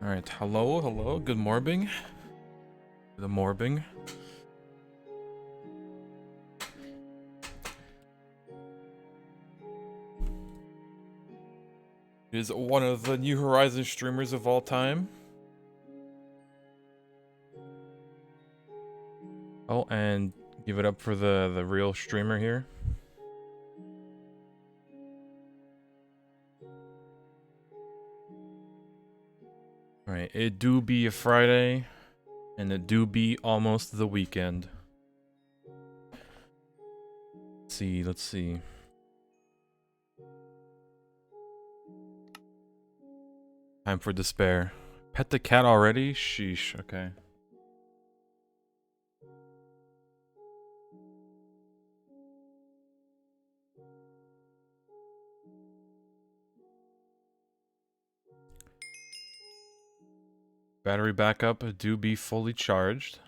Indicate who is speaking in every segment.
Speaker 1: Alright, hello, good morning. The morbing. Is one of the New Horizons streamers of all time. Oh, and give it up for the real streamer here. Alright, it do be a Friday, and it do be almost the weekend. Let's see. Time for despair. Pet the cat already? Sheesh, okay. Battery backup do be fully charged.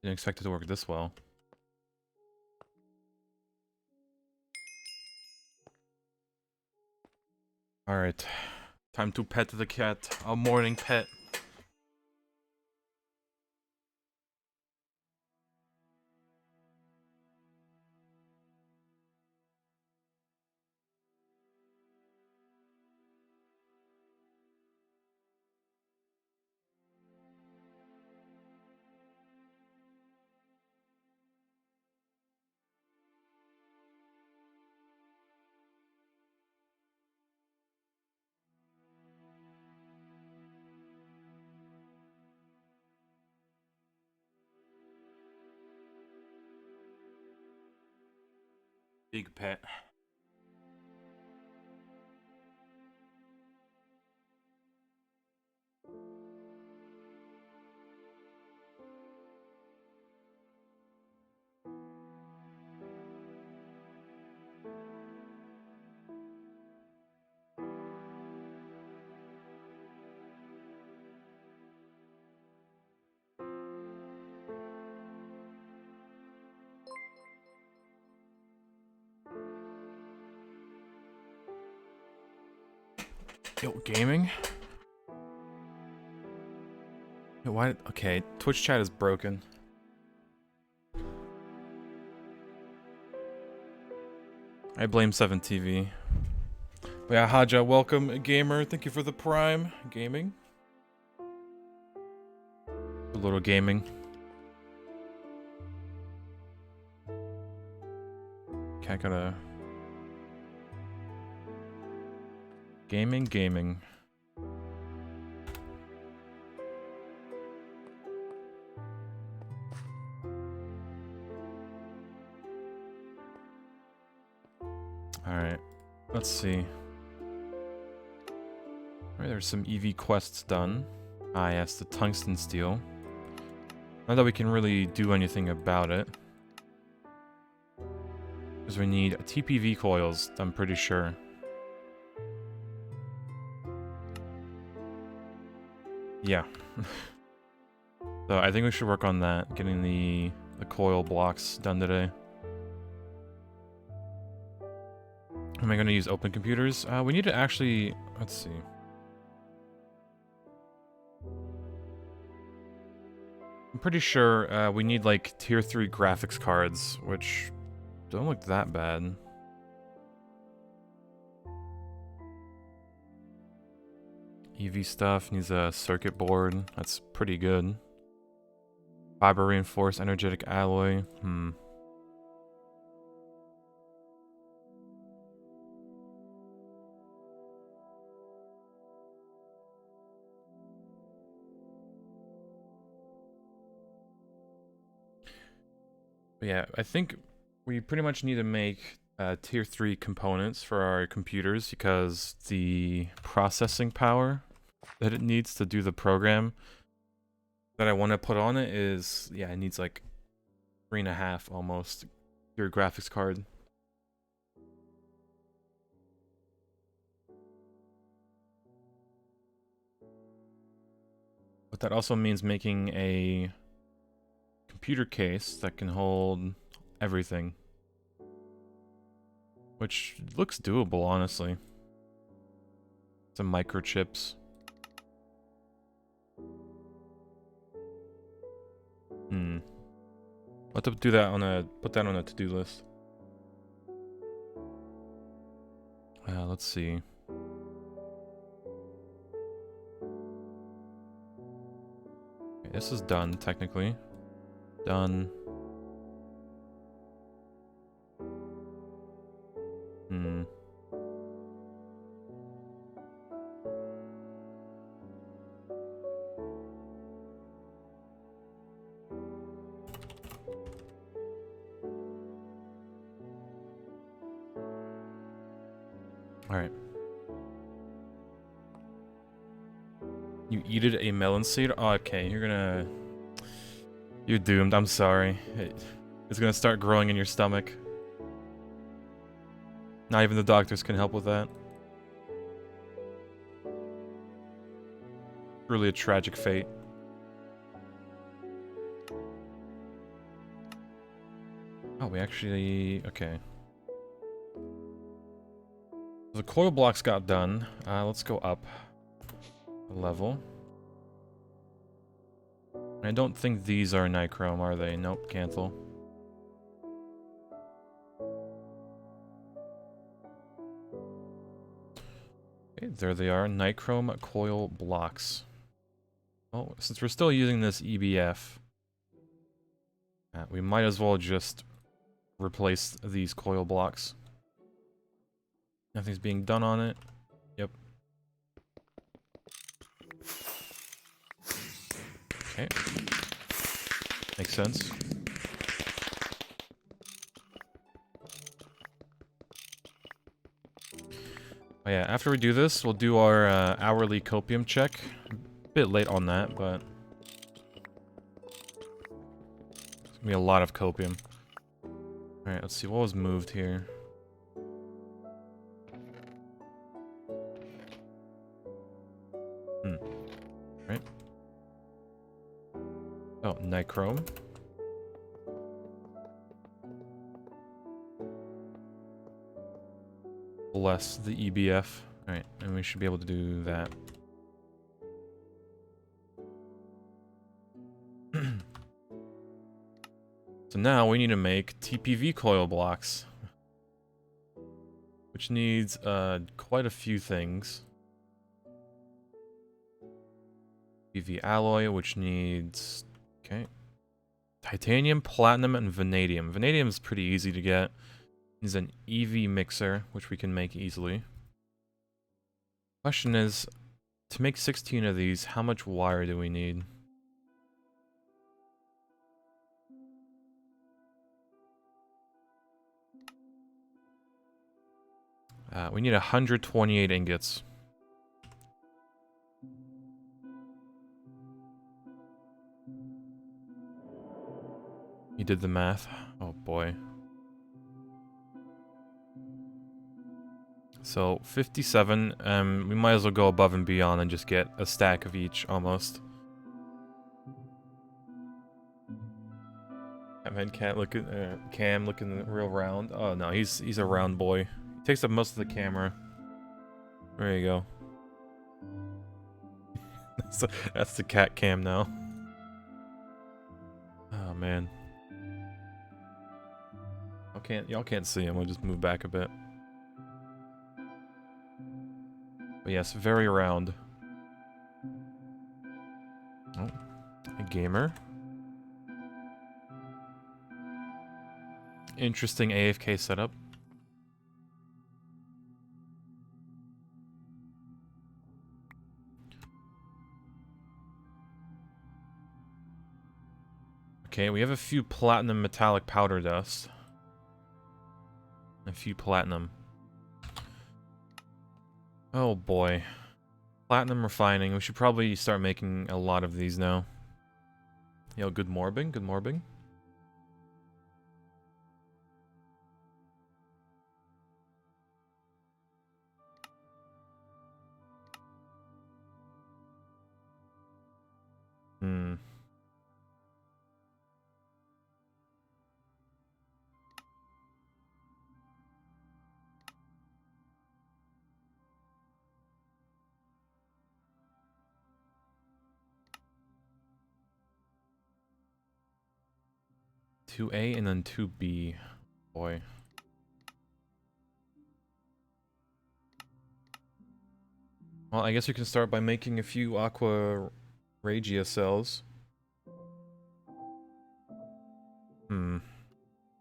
Speaker 1: Didn't expect it to work this well. Alright. Time to pet the cat. A morning pet. Big pet. Yo, gaming? Yo, why? Okay, Twitch chat is broken. I blame 7TV. But yeah, Haja, welcome, gamer. Thank you for the prime. Gaming? A little gaming. Okay, I gotta... Gaming. Alright, let's see. Alright, there's some EV quests done. Ah, yes, the tungsten steel. Not that we can really do anything about it. Because we need TPV coils, I'm pretty sure. Yeah. So I think we should work on that, getting the coil blocks done today. Am I going to use open computers? We need to actually... Let's see. I'm pretty sure we need like tier 3 graphics cards, which don't look that bad. EV stuff needs a circuit board. That's pretty good. Fiber reinforced energetic alloy. But yeah, I think we pretty much need to make tier 3 components for our computers because the processing power that it needs to do the program that I want to put on it is, yeah, it needs like 3.5 almost your graphics card. But that also means making a computer case that can hold everything. Which looks doable, honestly. Some microchips. I'll have to do that on put that on a to-do list. Let's see. Okay, this is done, technically. Done. Alright. You eated a melon seed? Oh, okay, you're doomed, I'm sorry. It's gonna start growing in your stomach. Not even the doctors can help with that. Really a tragic fate. Oh, we actually... okay. The coil blocks got done. Let's go up a level. I don't think these are nichrome, are they? Nope, cancel. Okay, there they are, nichrome coil blocks. Oh, since we're still using this EBF, we might as well just replace these coil blocks. Nothing's being done on it. Yep. Okay. Makes sense. Oh yeah, after we do this, we'll do our hourly copium check. A bit late on that, but... it's gonna be a lot of copium. Alright, let's see, what was moved here? Right. Oh, nichrome. Less the EBF. Alright, and we should be able to do that. So now we need to make TPV coil blocks. Which needs quite a few things. PV alloy, which needs... okay. Titanium, platinum, and vanadium. Vanadium is pretty easy to get. Needs an EV mixer, which we can make easily. Question is, to make 16 of these, how much wire do we need? We need 128 ingots. You did the math? Oh boy. So, 57, we might as well go above and beyond and just get a stack of each, almost. I've had Cam looking real round. Oh no, he's a round boy. He takes up most of the camera. There you go. That's the cat cam now. man. Y'all can't see him. We'll just move back a bit. But yes, very round. Oh, a gamer. Interesting AFK setup. Okay, we have a few platinum metallic powder dust. A few platinum. Oh boy. Platinum refining. We should probably start making a lot of these now. Yo, good morbing, good morbing. Hmm. Two A and then 2B. Boy. Well, I guess we can start by making a few Aqua Regia cells. Hmm.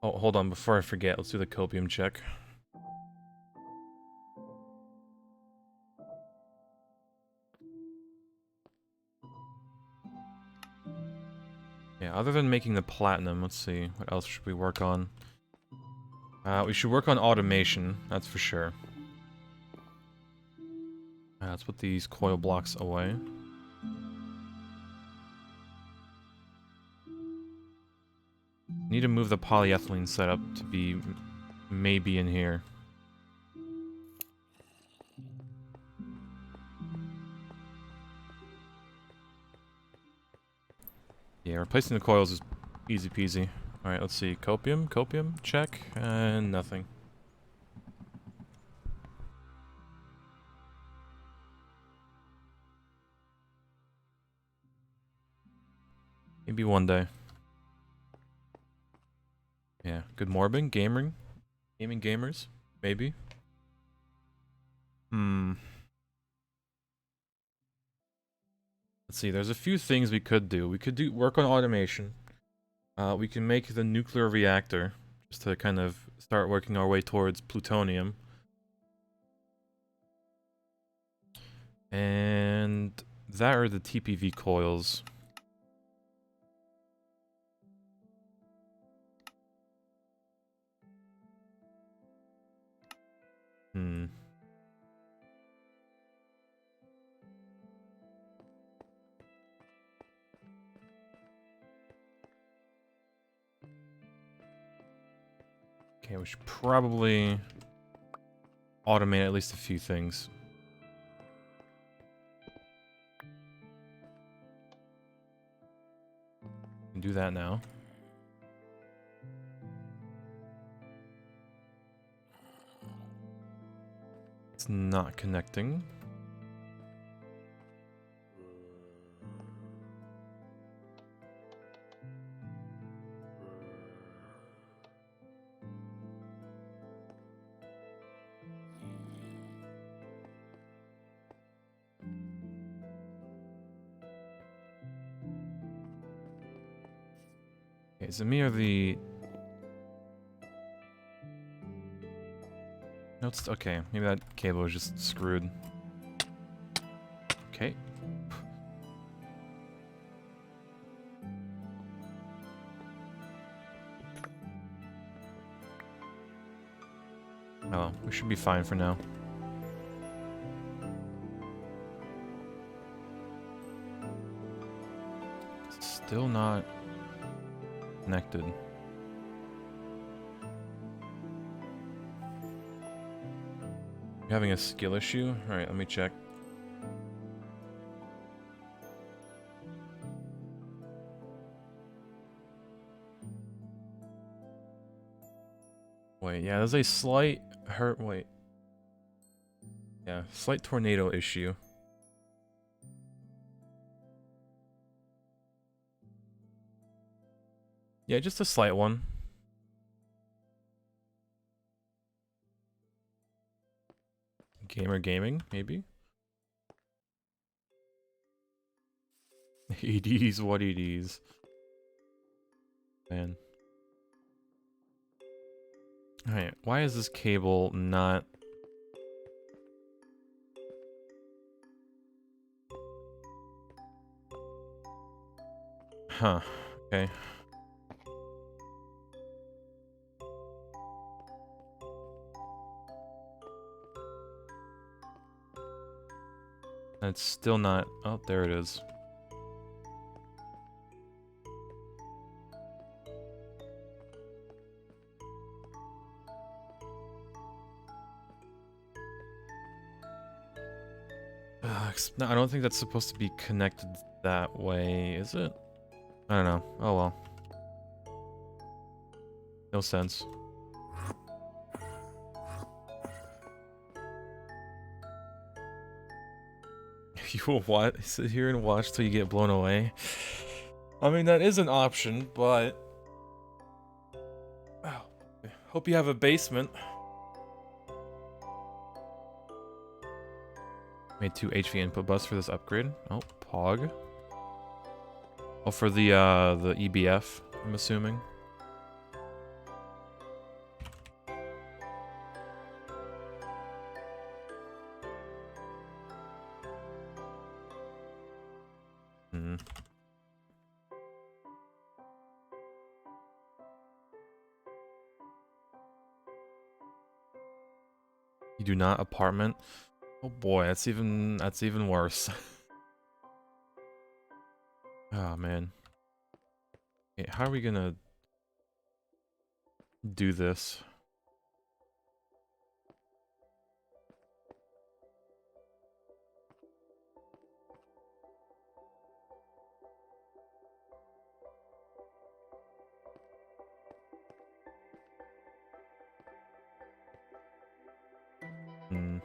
Speaker 1: Oh, hold on, before I forget, let's do the copium check. Yeah, other than making the platinum, let's see, what else should we work on? We should work on automation, that's for sure. Let's put these coil blocks away. Need to move the polyethylene setup to be maybe in here. Yeah, replacing the coils is easy peasy. Alright, let's see. Copium, check, and nothing. Maybe one day. Yeah, good morbing, gaming gamers, maybe. Let's see, there's a few things we could do. We could work on automation. We can make the nuclear reactor, just to kind of start working our way towards plutonium. And that are the TPV coils. Hmm. Okay, we should probably automate at least a few things. We can do that now. It's not connecting. Okay, is it me or the... No, it's... Okay, maybe that cable is just screwed. Okay. Oh, we should be fine for now. Still not connected. You're having a skill issue? Alright, let me check. Wait, yeah, there's a slight wait. Yeah, slight tornado issue. Yeah, just a slight one. Gamer gaming, maybe? EDs, what EDs? Man. Alright, why is this cable not... Huh, okay. It's still not... Oh, there it is. No, I don't think that's supposed to be connected that way, is it? I don't know. Oh well. No sense. You will what? Sit here and watch till you get blown away? I mean, that is an option, but... Oh, hope you have a basement. Made 2 HV input bus for this upgrade. Oh, Pog. Oh, for the EBF, I'm assuming. Hmm. You do not apartment? Oh boy, that's even worse. Oh man. Okay, how are we gonna do this? Hmm.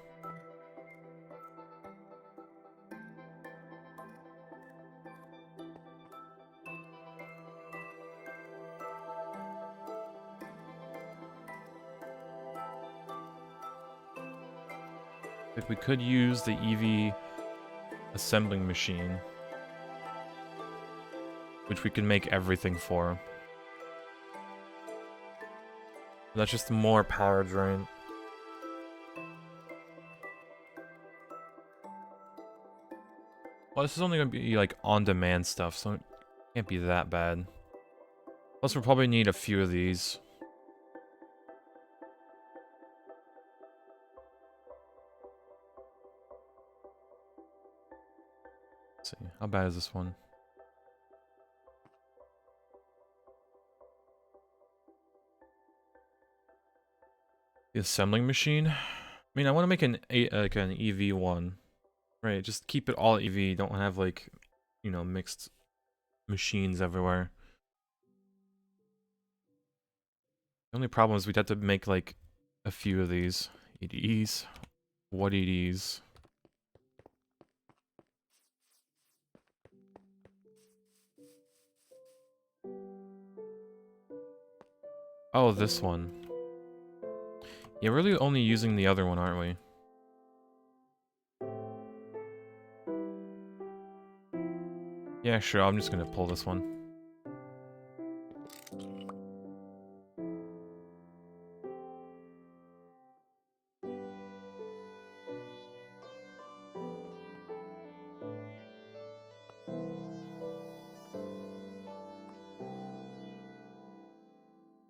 Speaker 1: Like we could use the EV assembling machine, which we can make everything for. That's just more power drain. Well, this is only gonna be like on-demand stuff, so it can't be that bad. Plus, we'll probably need a few of these. Let's see, how bad is this one? The assembling machine? I mean, I want to make an EV one. Right, just keep it all EV, don't have like, you know, mixed machines everywhere. The only problem is we'd have to make like a few of these. EDs. What EDs? Oh, this one. Yeah, we're really only using the other one, aren't we? Yeah, sure, I'm just gonna pull this one.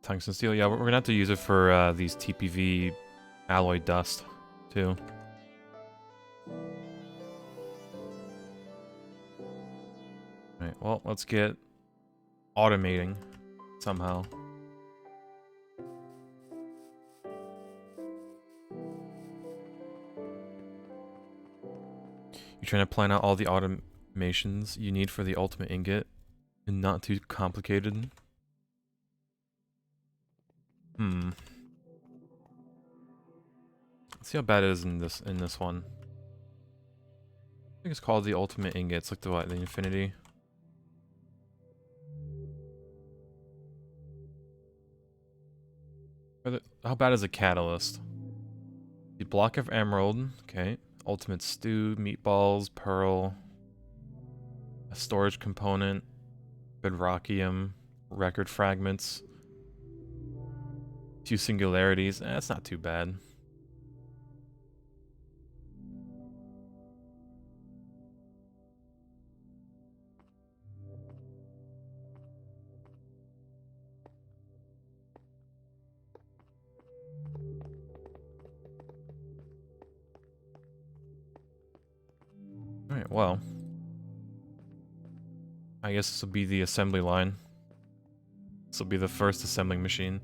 Speaker 1: Tungsten steel, yeah, we're gonna have to use it for these TPV alloy dust, too. Alright, well, let's get automating somehow. You're trying to plan out all the automations you need for the ultimate ingot and not too complicated. Hmm. Let's see how bad it is in this one. I think it's called the ultimate ingot. It's like the what, the infinity. How bad is a catalyst? The block of emerald, okay. Ultimate stew, meatballs, pearl, a storage component, bedrockium, record fragments, 2 singularities. That's not too bad. Alright, well. I guess this will be the assembly line. This will be the first assembling machine.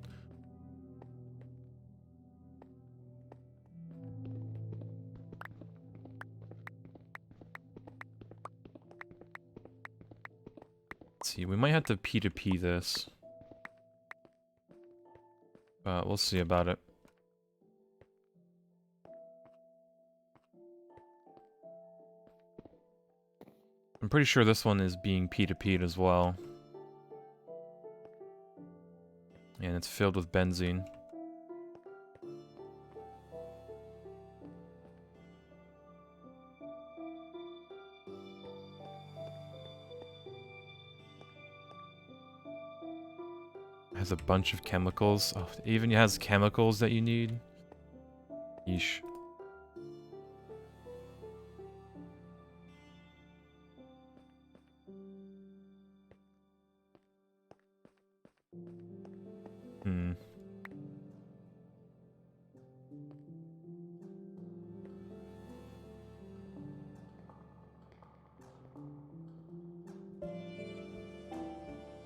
Speaker 1: Let's see, we might have to P2P this. We'll see about it. I'm pretty sure this one is being P2P'd as well. And it's filled with benzene. It has a bunch of chemicals. Oh, it even has chemicals that you need. Yeesh.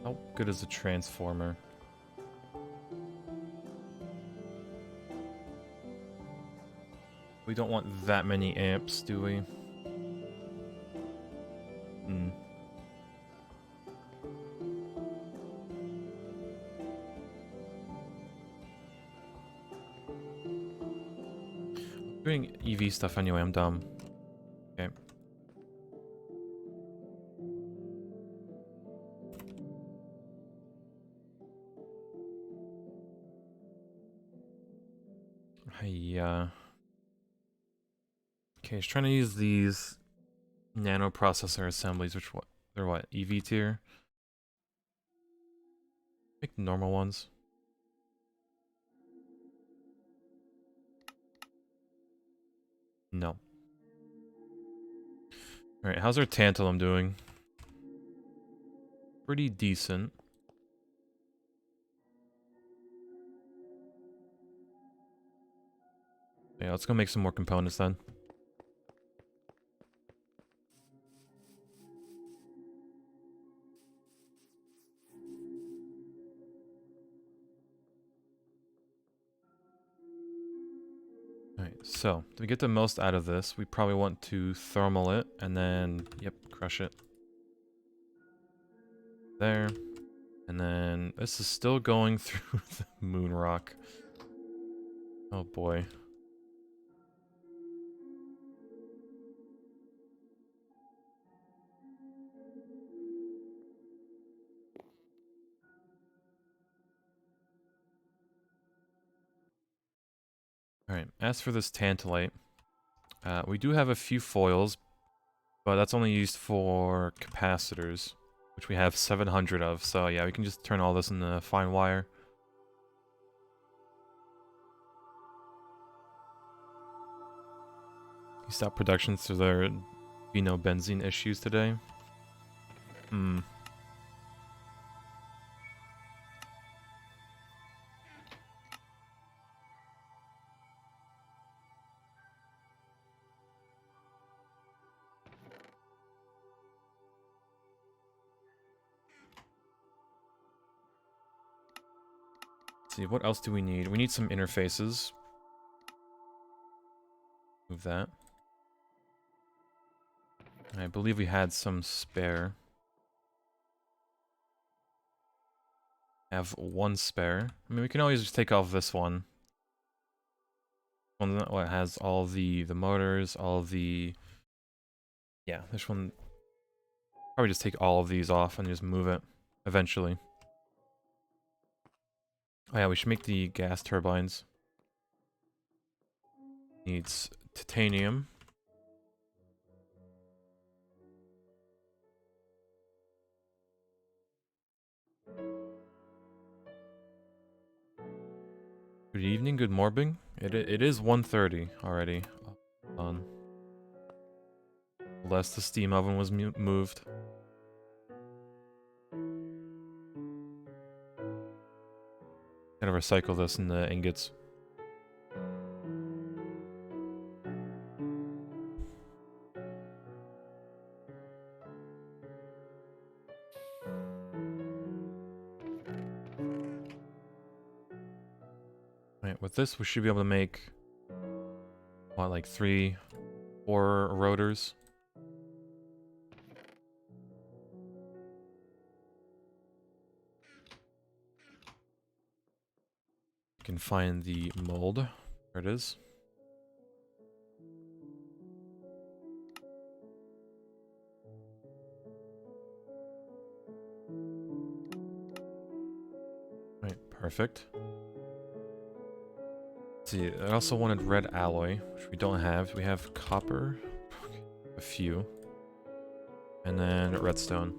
Speaker 1: How good is the transformer? We don't want that many amps, do we? I'm doing EV stuff anyway, I'm dumb. Okay. Yeah. Okay, I was trying to use these nano processor assemblies, which they're what, EV tier? Make normal ones. No. Alright, how's our tantalum doing? Pretty decent. Yeah, let's go make some more components then. Alright, so, to get the most out of this, we probably want to thermal it, and then, yep, crush it. There. And then, this is still going through the moon rock. Oh boy. Alright, as for this tantalite, we do have a few foils, but that's only used for capacitors, which we have 700 of, so yeah, we can just turn all this into fine wire. You stop production so there be no benzene issues today. Let's see, what else do we need? We need some interfaces. Move that. I believe we had some spare. Have one spare. I mean, we can always just take off this one. One that has all the motors, all the... Yeah, this one... Probably just take all of these off and just move it eventually. Oh yeah, we should make the gas turbines. Needs titanium. Good evening, good morning. It is 1:30 already. On. Unless the steam oven was moved. Gotta recycle this in the ingots. Right, with this we should be able to make what, like 3, 4 rotors. You can find the mold. There it is. Right, perfect. Let's see, I also wanted red alloy, which we don't have. We have copper, a few, and then redstone.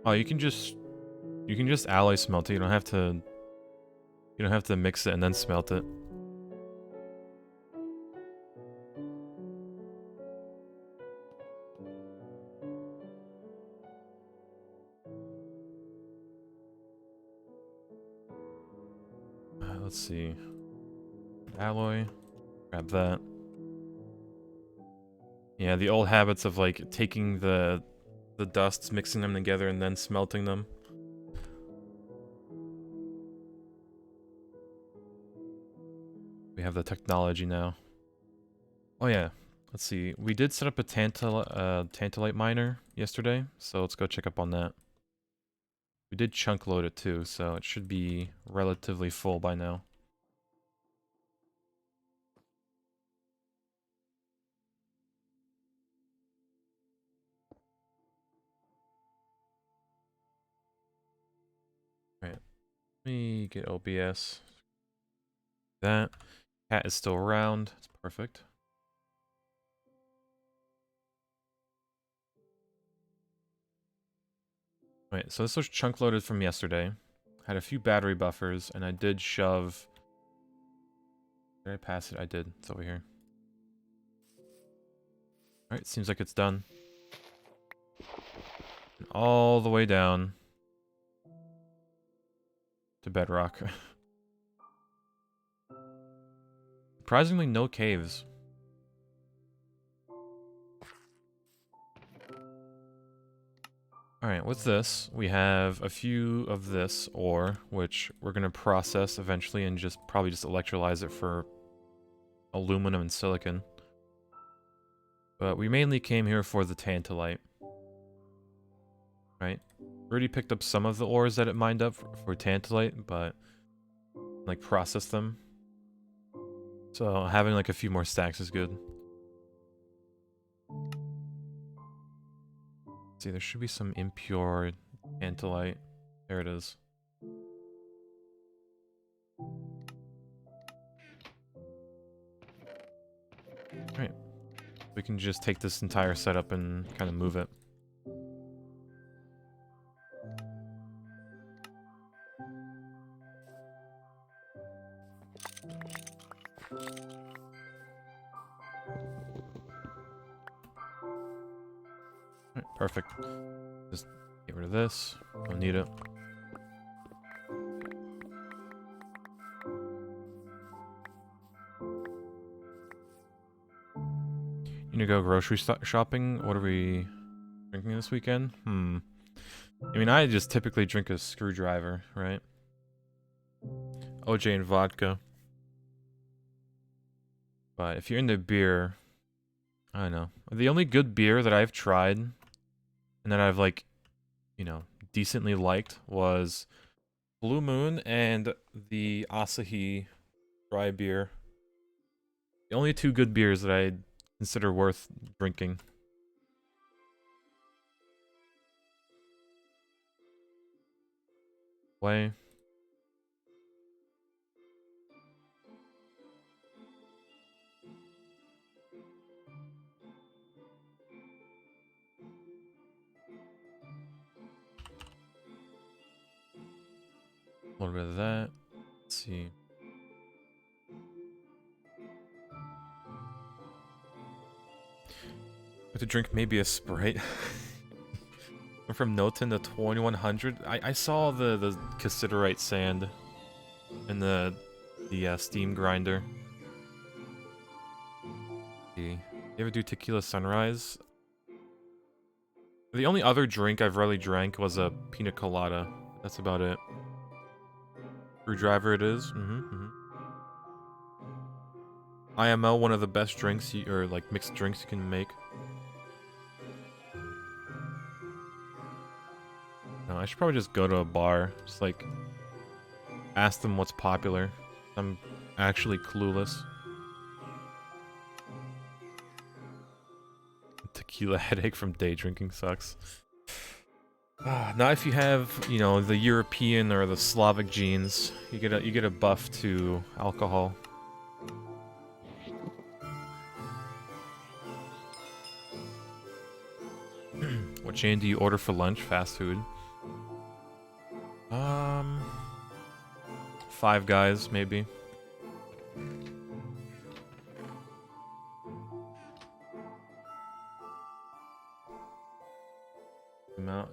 Speaker 1: Oh, you can just alloy smelt it. You don't have to mix it and then smelt it. Let's see. Alloy. Grab that. Yeah, the old habits of like taking the dusts, mixing them together, and then smelting them. We have the technology now. Oh yeah, let's see. We did set up a tantalite miner yesterday, so let's go check up on that. We did chunk load it too, so it should be relatively full by now. Right, let me get OBS. That cat is still around. It's perfect. Wait, so this was chunk loaded from yesterday. Had a few battery buffers, and I did shove... Did I pass it? I did. It's over here. Alright, seems like it's done. And all the way down to bedrock. Surprisingly, no caves. Alright, what's this? We have a few of this ore, which we're going to process eventually and probably just electrolyze it for aluminum and silicon. But we mainly came here for the tantalite. Right? Already picked up some of the ores that it mined up for tantalite, but like process them. So having like a few more stacks is good. See, there should be some impure tantalite. There it is. Right. We can just take this entire setup and kind of move it. Right, perfect. Just get rid of this. Don't need it. You gonna go grocery shopping? What are we drinking this weekend? I mean, I just typically drink a screwdriver, right? OJ and vodka. But if you're into beer, I don't know. The only good beer that I've tried, and that I've like, you know, decently liked was Blue Moon and the Asahi dry beer. The only two good beers that I consider worth drinking. Way. A little bit of that. Let's see. I have to drink maybe a Sprite. From Noten to 2100. I saw the cassiterite sand in the steam grinder. You ever do tequila sunrise? The only other drink I've really drank was a pina colada. That's about it. Screwdriver it is. IMO, one of the best drinks or like mixed drinks you can make. No, I should probably just go to a bar. Just like ask them what's popular. I'm actually clueless. Tequila headache from day drinking sucks. Not if you have, you know, the European or the Slavic genes. You get a buff to alcohol. What chain do you order for lunch? Fast food. Five Guys, maybe.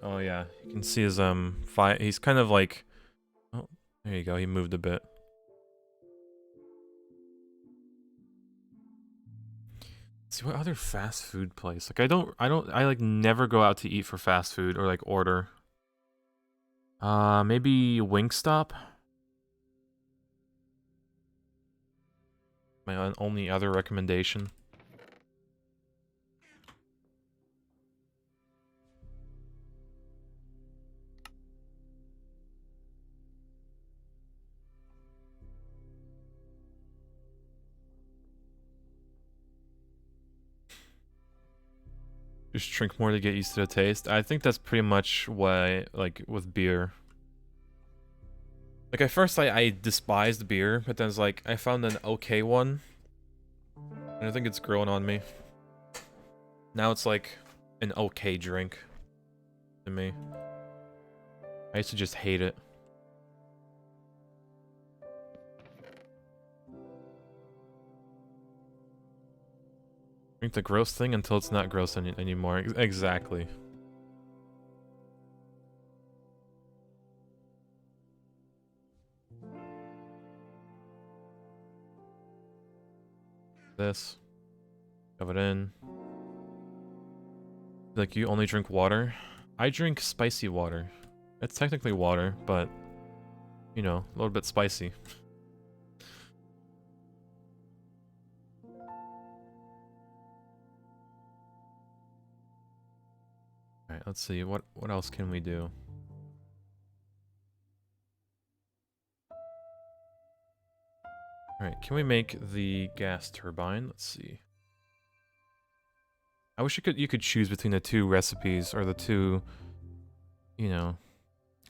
Speaker 1: Oh yeah, you can see his he's kind of like, oh, there you go, he moved a bit. Let's see what other fast food place? Like I like never go out to eat for fast food or like order. Maybe Wingstop? My only other recommendation. Just drink more to get used to the taste. I think that's pretty much why, like, with beer. Like, at first I despised beer, but then it's like, I found an okay one. And I think it's growing on me. Now it's like an okay drink to me. I used to just hate it. Drink the gross thing until it's not gross anymore. Exactly. This. Shove it in. Like, you only drink water? I drink spicy water. It's technically water, but, you know, a little bit spicy. Alright, let's see. What else can we do? Alright, can we make the gas turbine? Let's see. I wish you could choose between the two recipes, or the two, you know,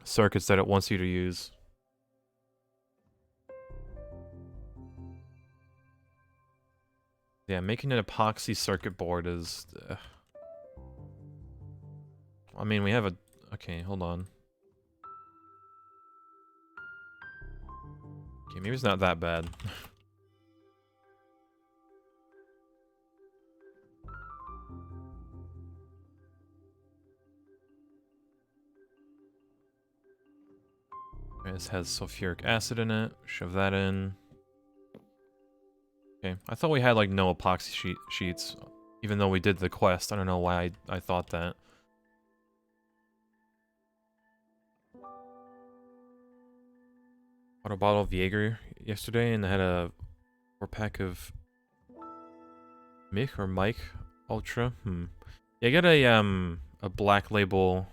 Speaker 1: circuits that it wants you to use. Yeah, making an epoxy circuit board is... I mean, we have a... Okay, hold on. Okay, maybe it's not that bad. This has sulfuric acid in it. Shove that in. Okay, I thought we had like no epoxy sheets, even though we did the quest. I don't know why I thought that. Bought a bottle of Jaeger yesterday and I had a 4-pack of Mich or Mike Ultra. Yeah, I got a black label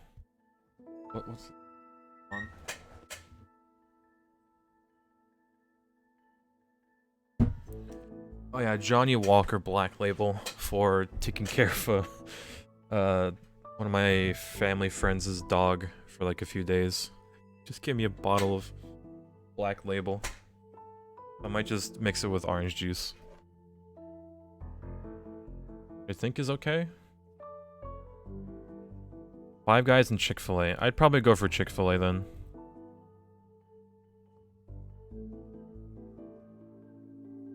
Speaker 1: What's it on? Oh yeah, Johnny Walker Black Label for taking care of one of my family friends' dog for like a few days. Just give me a bottle of Black Label. I might just mix it with orange juice. I think is okay. Five Guys and Chick-fil-A. I'd probably go for Chick-fil-A then.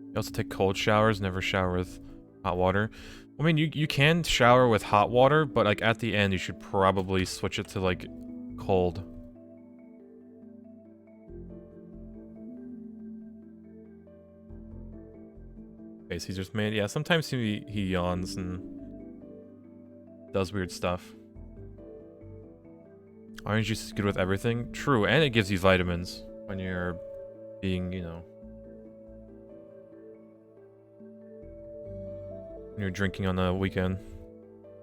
Speaker 1: You also take cold showers, never shower with hot water. I mean, you can shower with hot water, but like at the end you should probably switch it to like cold. Okay, so he just made, yeah, sometimes he yawns and does weird stuff. Orange juice is good with everything. True, and it gives you vitamins when you're being, you know, when you're drinking on the weekend.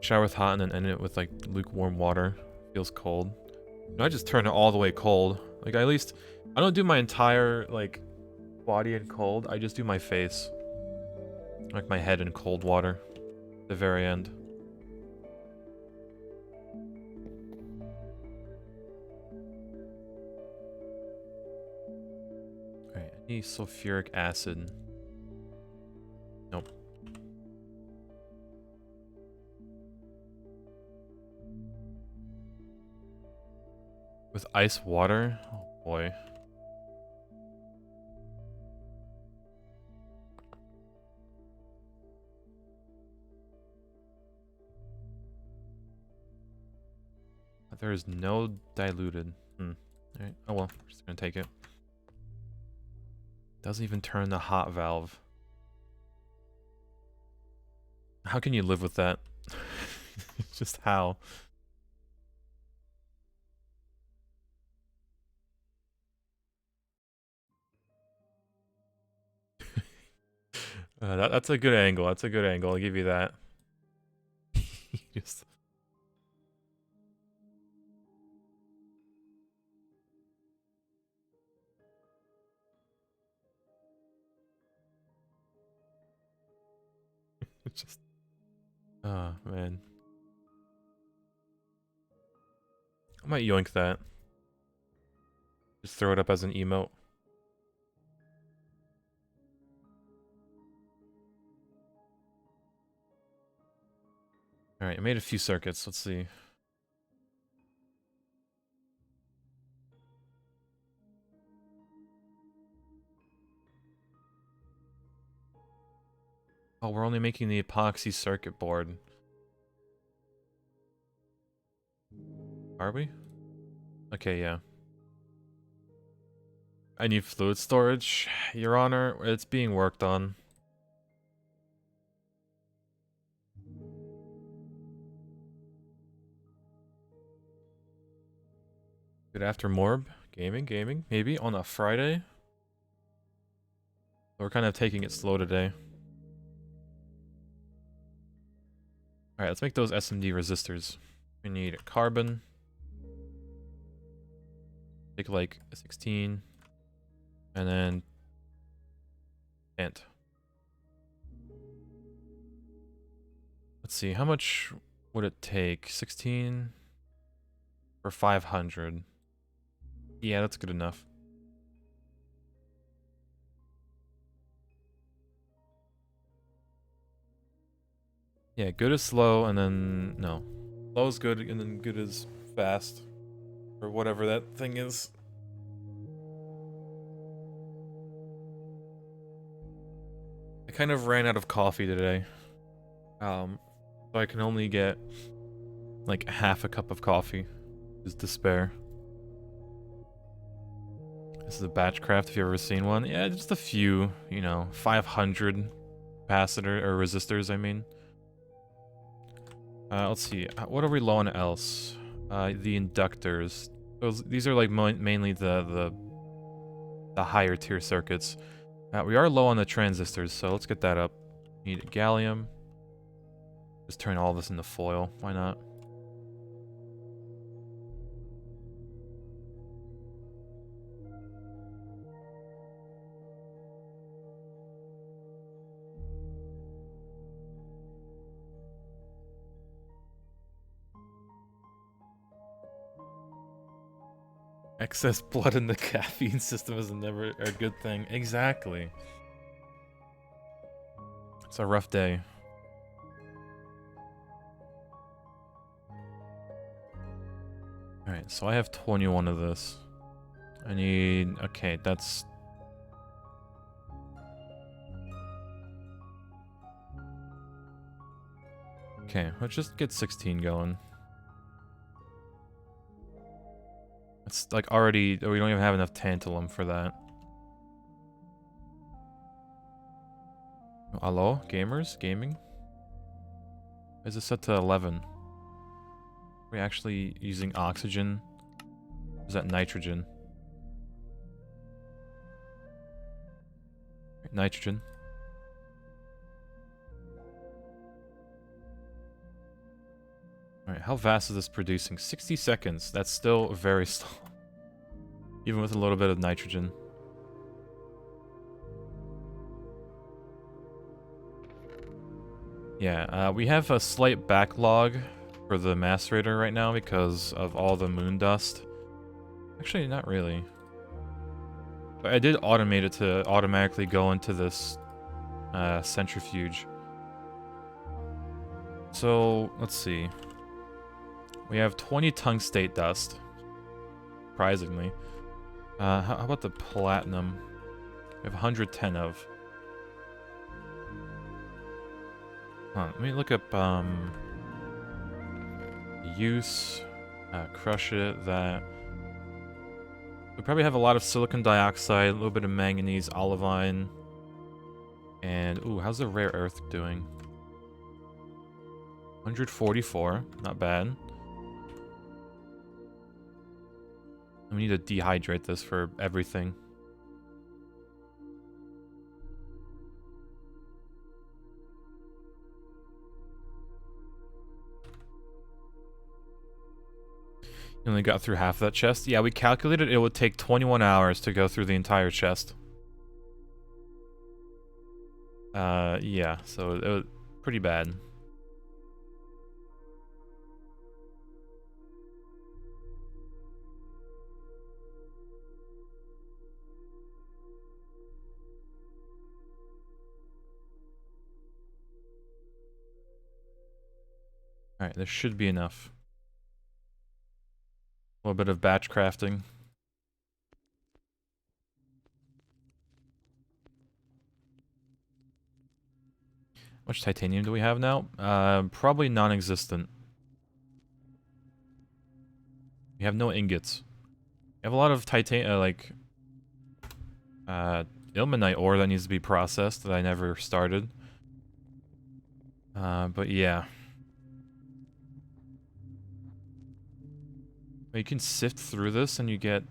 Speaker 1: Shower with hot and then end it with like lukewarm water. Feels cold. No, I just turn it all the way cold. Like at least, I don't do my entire like body in cold. I just do my face. Like my head in cold water. At the very end. Alright, I need sulfuric acid. Nope. With ice water? Oh boy. There is no diluted. Alright. Oh well, we're just gonna take it. Doesn't even turn the hot valve. How can you live with that? Just how? That's a good angle. That's a good angle. I'll give you that. Just... It's just... Oh, man. I might yoink that. Just throw it up as an emote. Alright, I made a few circuits. Let's see. Oh, we're only making the epoxy circuit board. Are we? Okay, yeah. I need fluid storage. Your Honor, it's being worked on. Good after Morb. Gaming, maybe on a Friday. We're kind of taking it slow today. Alright, let's make those SMD resistors. We need carbon. Take like 16. And then... ant. Let's see, how much would it take? 16 for 500. Yeah, that's good enough. Yeah, good is slow, and then... no. Slow is good, and then good is fast. Or whatever that thing is. I kind of ran out of coffee today. So I can only get like half a cup of coffee. Is despair. This is a batch craft if you've ever seen one. Yeah, just a few, you know, 500 capacitor or resistors, I mean. Let's see. What are we low on else? The inductors. These are like mainly the higher tier circuits. We are low on the transistors, so let's get that up. Need gallium. Just turn all this into foil. Why not? Excess blood in the caffeine system is never a good thing. Exactly. It's a rough day. Alright, so I have 21 of this. I need... Okay, that's... Okay, let's just get 16 going. It's like already... We don't even have enough tantalum for that. Hello? Gamers? Gaming? Why is it set to 11? Are we actually using oxygen? Or is that nitrogen? Nitrogen. Alright, how fast is this producing? 60 seconds. That's still very slow. Even with a little bit of nitrogen. Yeah, we have a slight backlog for the macerator right now because of all the moon dust. Actually, not really. But I did automate it to automatically go into this centrifuge. So, let's see. We have 20 tungstate dust. Surprisingly. How about the platinum? We have 110 of. Let me look up, use, crush it, that. We probably have a lot of silicon dioxide, a little bit of manganese, olivine, and, ooh, how's the rare earth doing? 144, not bad. And we need to dehydrate this for everything. You only got through half of that chest? Yeah, we calculated it would take 21 hours to go through the entire chest. Yeah, so it was pretty bad. Alright, this should be enough. A little bit of batch crafting. How much titanium do we have now? Probably non-existent. We have no ingots. We have a lot of ilmenite ore that needs to be processed that I never started. But yeah. You can sift through this and you get...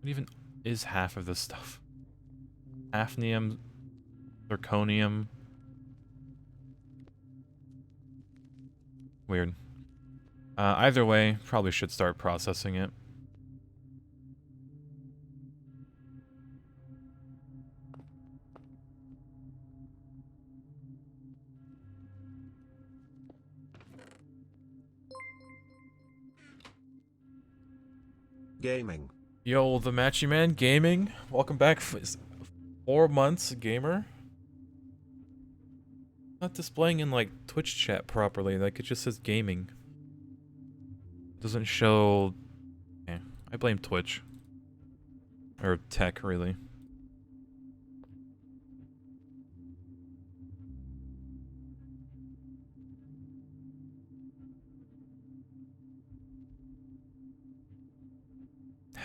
Speaker 1: What even is half of this stuff? Hafnium, zirconium. Weird. Either way, probably should start processing it.
Speaker 2: Gaming.
Speaker 1: Yo, the Matchy Man Gaming. Welcome back. 4 months, gamer. Not displaying in like Twitch chat properly. Like it just says gaming. Doesn't show. Yeah, I blame Twitch or tech, really.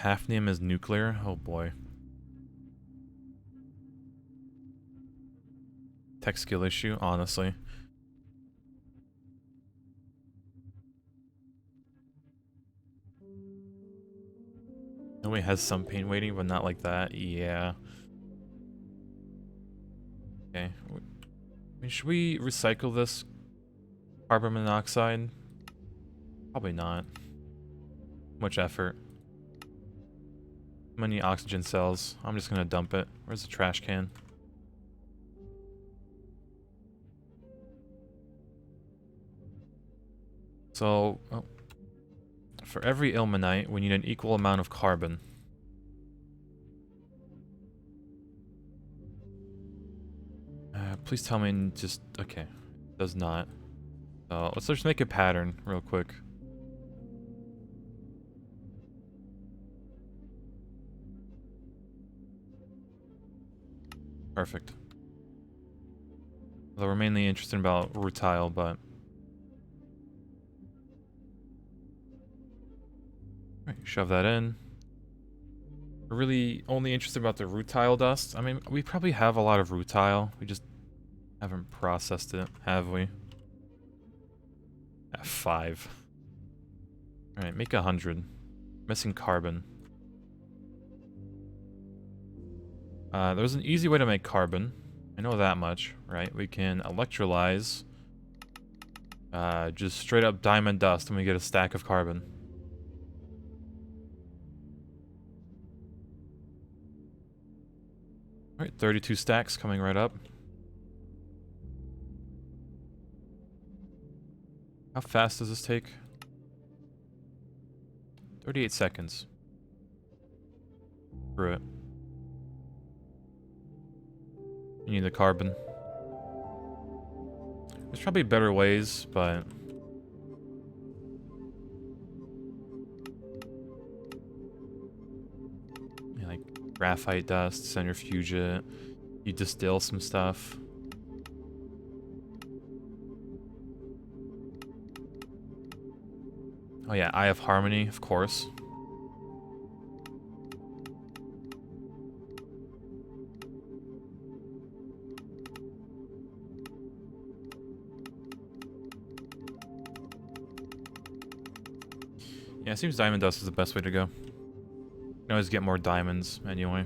Speaker 1: Hafnium is nuclear? Oh boy. Tech skill issue, honestly. Nobody has some pain waiting, but not like that. Yeah. Okay. I mean, should we recycle this carbon monoxide? Probably not. Much effort. Many oxygen cells. I'm just gonna dump it. Where's the trash can? So, oh, for every ilmenite, we need an equal amount of carbon. please tell me just... Okay. Does not. So let's just make a pattern real quick. Perfect. Although we're mainly interested about rutile, but... Alright, shove that in. We're really only interested about the rutile dust. I mean, we probably have a lot of rutile. We just haven't processed it, have we? At 5. Alright, make 100. Missing carbon. There's an easy way to make carbon. I know that much, right? We can electrolyze just straight up diamond dust and we get a stack of carbon. Alright, 32 stacks coming right up. How fast does this take? 38 seconds. Screw it. You need the carbon. There's probably better ways, but... Yeah, like graphite dust, centrifuge it. You distill some stuff. Oh yeah, Eye of Harmony, of course. Yeah, it seems diamond dust is the best way to go. You can always get more diamonds, anyway.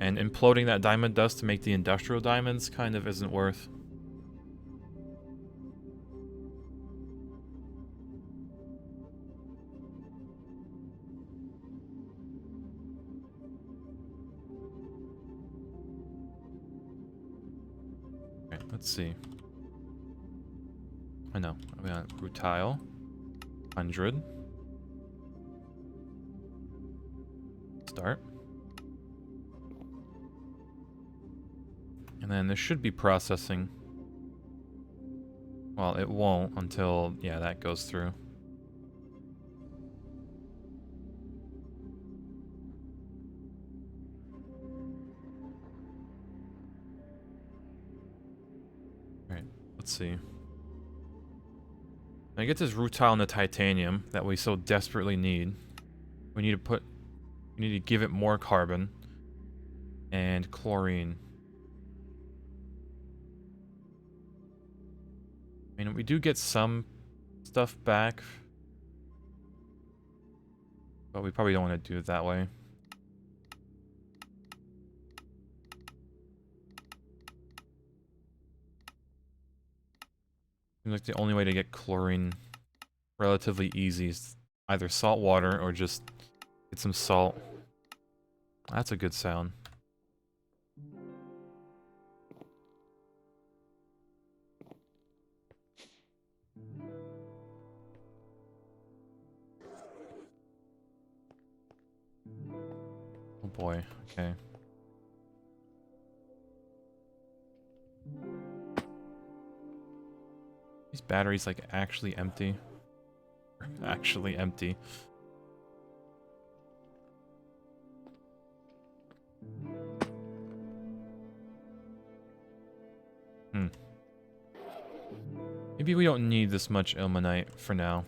Speaker 1: And imploding that diamond dust to make the industrial diamonds kind of isn't worth. Okay, let's see. I know, we got rutile. 100. Start. And then this should be processing. Well, it won't until, yeah, that goes through. Alright, let's see. I get this rutile and the titanium that we so desperately need. We need to give it more carbon and chlorine. I mean, we do get some stuff back, but we probably don't want to do it that way. Seems like the only way to get chlorine relatively easy is either salt water or just get some salt. That's a good sound. Oh boy, okay. These batteries like actually empty. Actually empty. Maybe we don't need this much ilmenite for now.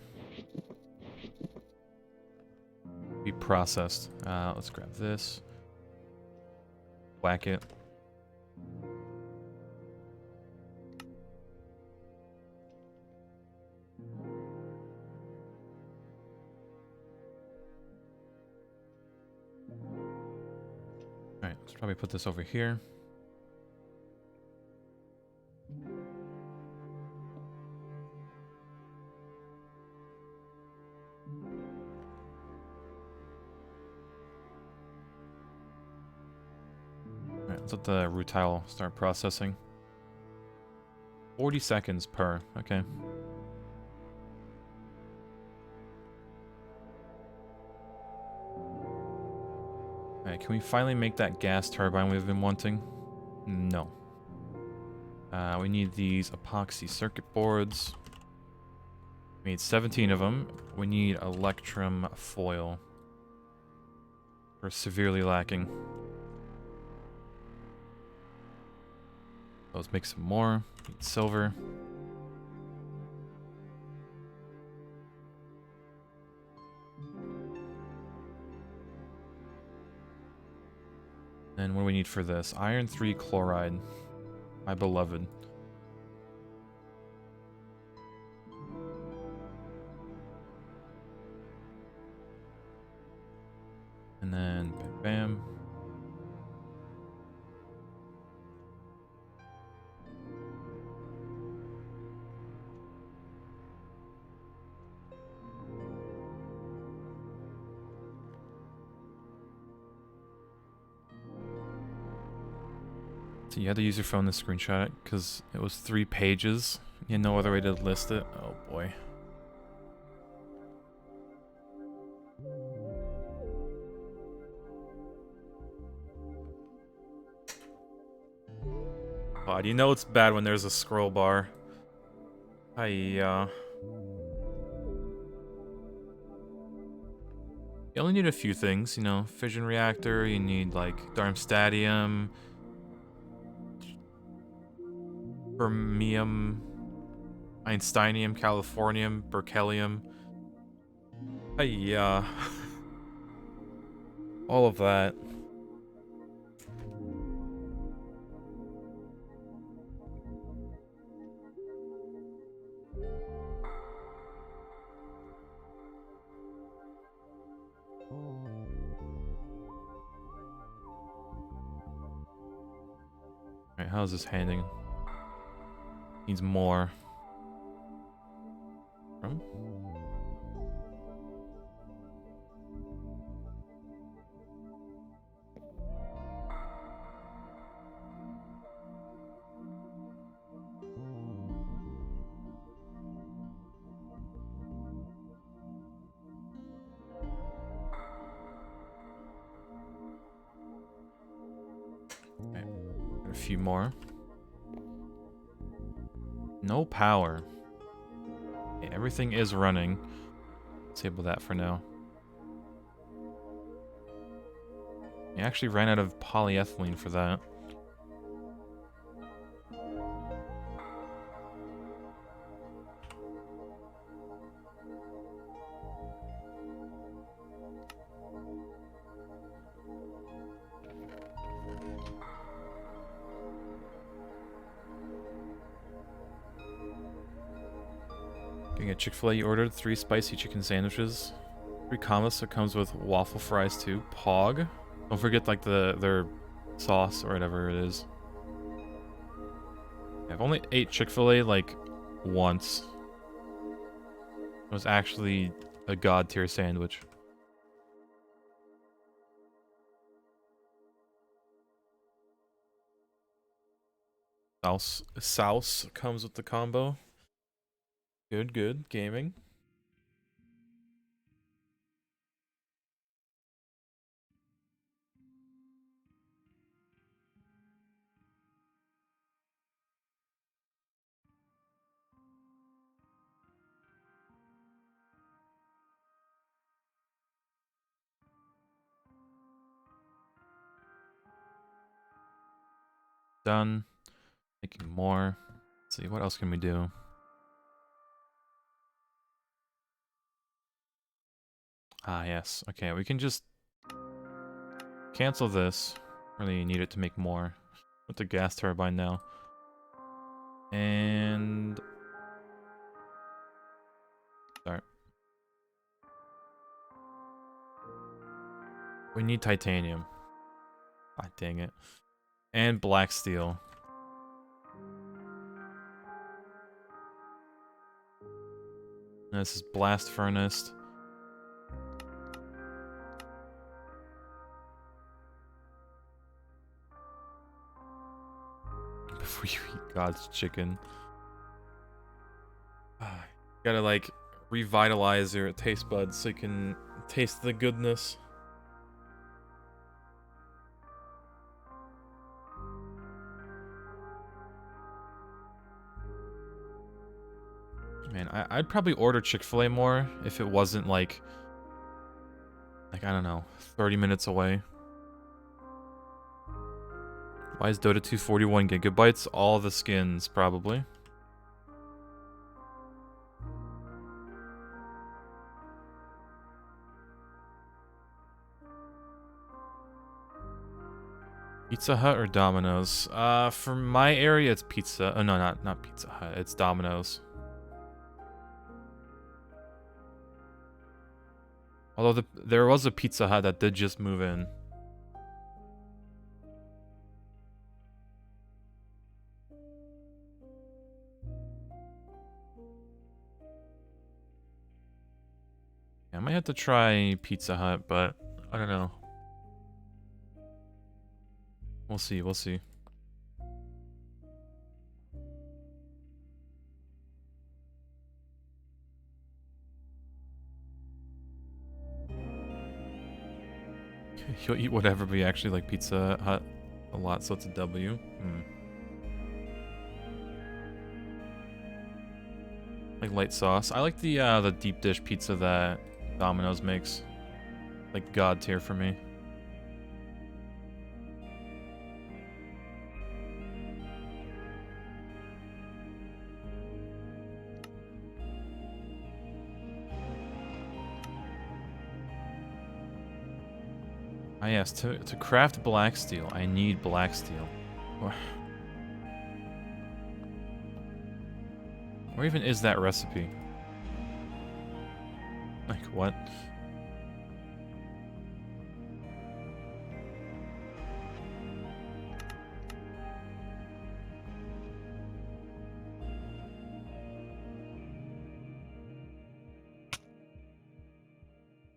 Speaker 1: Be processed. Let's grab this. Whack it. Alright, let's probably put this over here. Alright, let's let the rutile start processing. 40 seconds per, okay. Alright, can we finally make that gas turbine we've been wanting? No. We need these epoxy circuit boards. We need 17 of them. We need electrum foil. We're severely lacking. Let's make some more. Need silver. And what do we need for this? Iron 3 chloride. My beloved. And then bam, bam. So you had to use your phone to screenshot it because it was 3 pages. You had no other way to list it. Oh boy. God, you know it's bad when there's a scroll bar. You only need a few things, you know, fission reactor, you need like Darmstadium, Fermium, Einsteinium, Californium, Berkelium. All of that. Alright, how's this handing? Needs more. From? Okay. A few more. No power. Okay, everything is running. Disable that for now. You actually ran out of polyethylene for that. Getting a Chick-fil-A, you ordered 3 spicy chicken sandwiches. 3 combos, so it comes with waffle fries too. Pog. Don't forget like their sauce or whatever it is. I've only ate Chick-fil-A like once. It was actually a god tier sandwich. Sauce comes with the combo. Good, good. Gaming. Done. Making more. Let's see, what else can we do? Ah, yes. Okay, we can just cancel this. Really need it to make more. With the gas turbine now. And... Start. We need titanium. Ah, dang it. And black steel. And this is blast furnace. Before you eat God's chicken. Gotta like revitalize your taste buds so you can taste the goodness. I'd probably order Chick-fil-A more if it wasn't like, I don't know, 30 minutes away. Why is Dota 2 41 gigabytes? All the skins, probably. Pizza Hut or Domino's? For my area, it's pizza. Oh, no, not Pizza Hut. It's Domino's. Although there was a Pizza Hut that did just move in. I might have to try Pizza Hut, but I don't know. We'll see, we'll see. He'll eat whatever, but he actually like Pizza Hut a lot, so it's a W. Like light sauce. I like the deep dish pizza that Domino's makes. Like god tier for me. Ah yes, to craft black steel, I need black steel. Where even is that recipe? Like, what?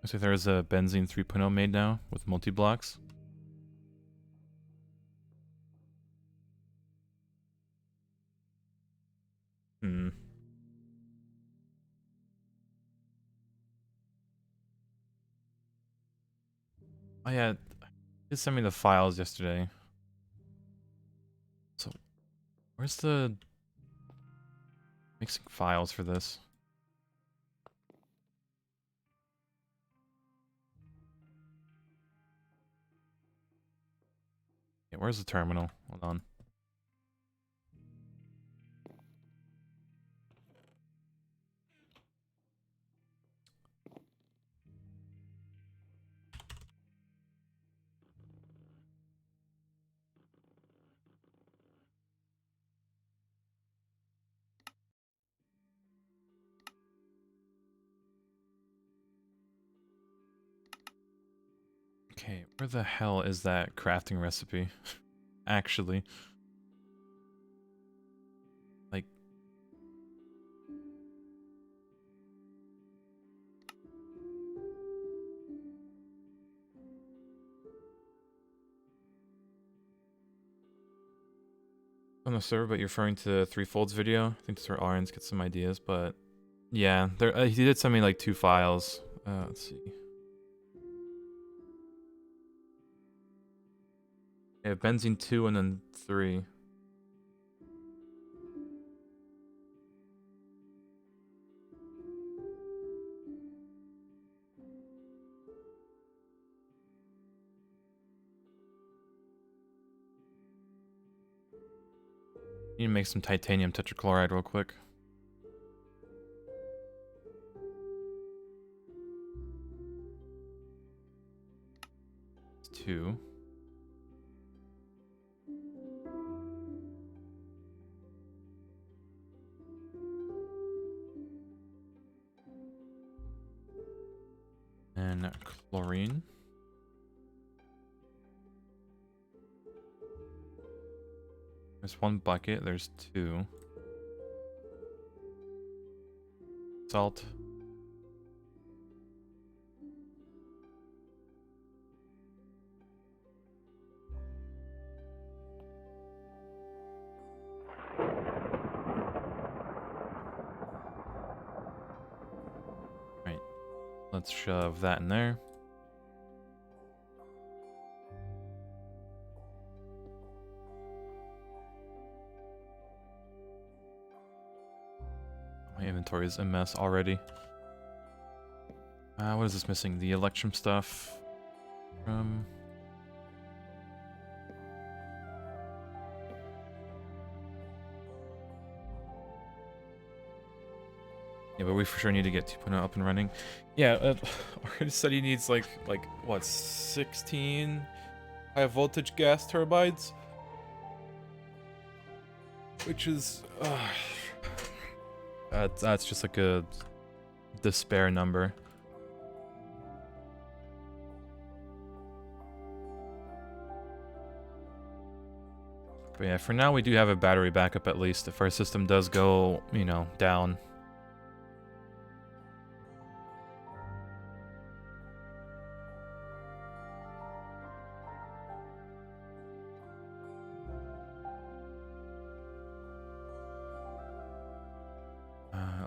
Speaker 1: So there's a Benzene 3.0 made now with multi-blocks. Oh yeah, he sent me the files yesterday. So, where's the mixing files for this? Yeah, where's the terminal? Hold on. Okay, where the hell is that crafting recipe? Actually. Like... On the server, but you're referring to Threefold's video? I think that's where Arns gets some ideas, but... Yeah, there, he did send me like 2 files. Let's see. Yeah, Benzene 2 and then 3. Need to make some titanium tetrachloride real quick. It's 2. And chlorine. There's 1 bucket, there's 2. Salt. Right. Let's shove that in there. My inventory is a mess already. What is this missing? The Electrum stuff. Yeah, but we for sure need to get 2.0 up and running. Yeah, Arcade said he needs like what, 16 high voltage gas turbines, which is that's just like a despair number. But yeah, for now we do have a battery backup at least if our system does go, you know, down.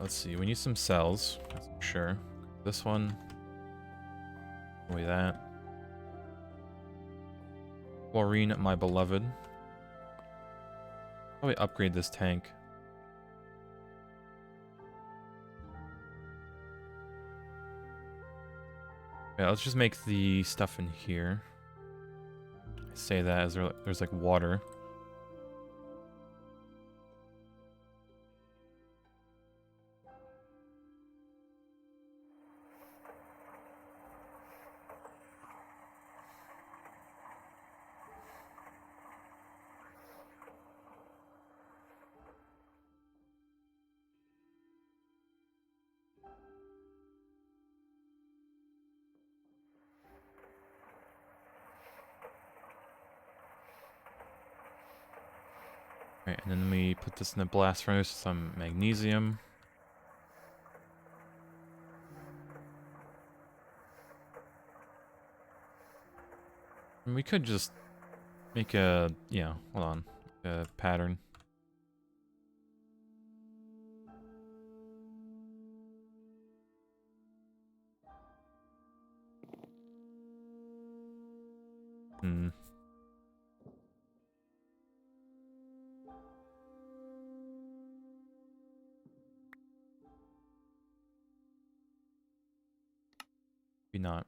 Speaker 1: Let's see, we need some cells, that's for sure. This one. Away that. Chlorine, my beloved. Probably upgrade this tank. Yeah, let's just make the stuff in here. I say that as there's like water. Right, and then we put this in the blast furnace with some magnesium. And we could just make a, yeah, hold on, a pattern. Maybe not.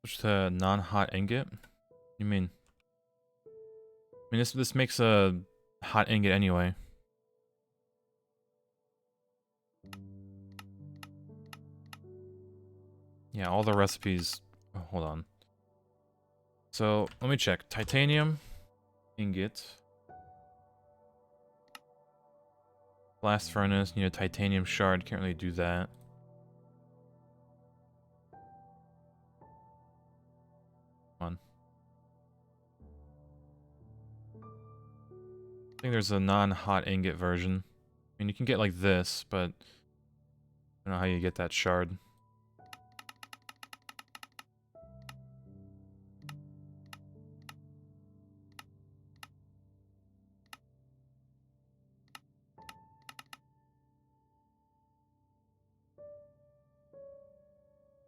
Speaker 1: Switch to non-hot ingot? You mean? I mean, this makes a hot ingot anyway. Yeah, all the recipes. Oh, hold on. So let me check. Titanium ingot. Blast furnace. Need a titanium shard. Can't really do that. Come on. I think there's a non-hot ingot version. I mean, you can get like this, but I don't know how you get that shard.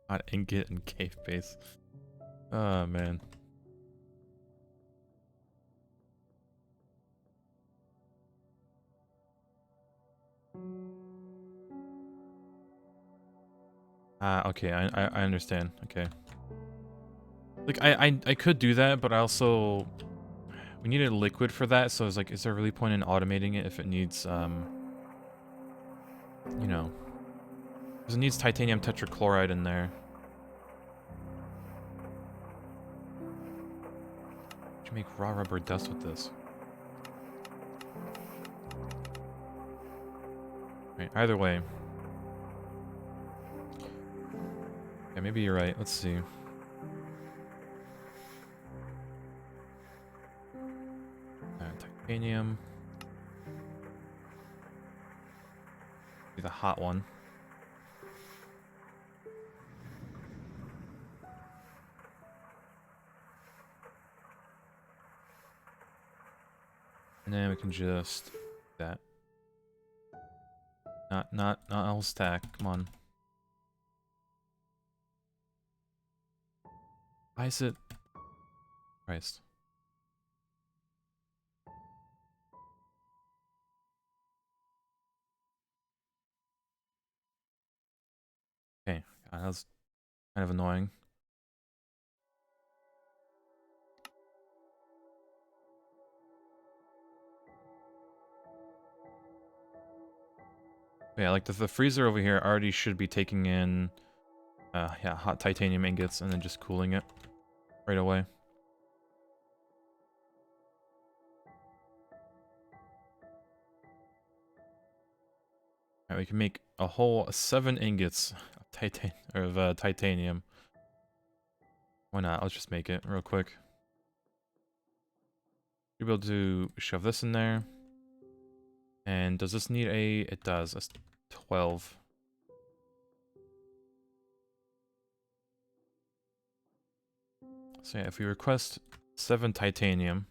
Speaker 1: Hot ingot and cave base. Oh man. Okay, I understand. Okay. Like I could do that, but I also we needed a liquid for that, so I was like, is there really point in automating it if it needs you know, because it needs titanium tetrachloride in there. You make raw rubber dust with this. Right, either way. Yeah, maybe you're right. Let's see. Titanium. Be the hot one. And then we can just do that. Not a whole stack. Come on. Why is it? Christ. Okay, that was kind of annoying. Yeah, like the freezer over here already should be taking in, yeah, hot titanium ingots and then just cooling it right away. Alright, we can make a whole 7 ingots of titanium. Why not? Let's just make it real quick. You'll be able to shove this in there. And does this need a... It does. That's 12. So yeah, if we request 7 titanium...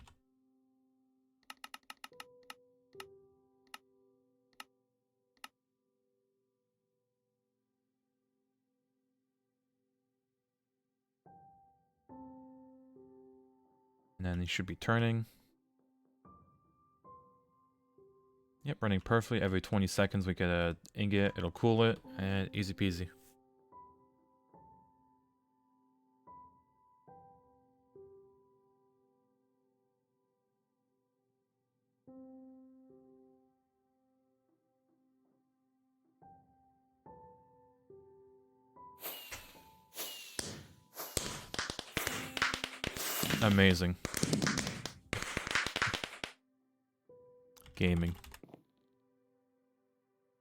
Speaker 1: And then he should be turning. Yep, running perfectly. Every 20 seconds we get a ingot, it'll cool it, and easy peasy. Amazing. Gaming.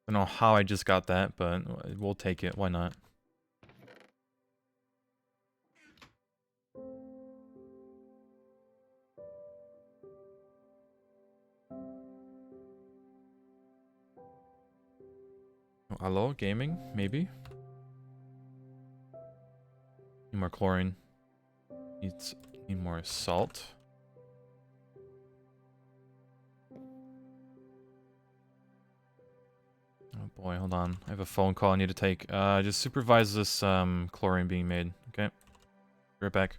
Speaker 1: I don't know how I just got that, but we'll take it. Why not? Oh, hello, gaming? Maybe? Need more chlorine. Need more salt. Oh boy, hold on. I have a phone call I need to take. Just supervise this chlorine being made. Okay. Be right back.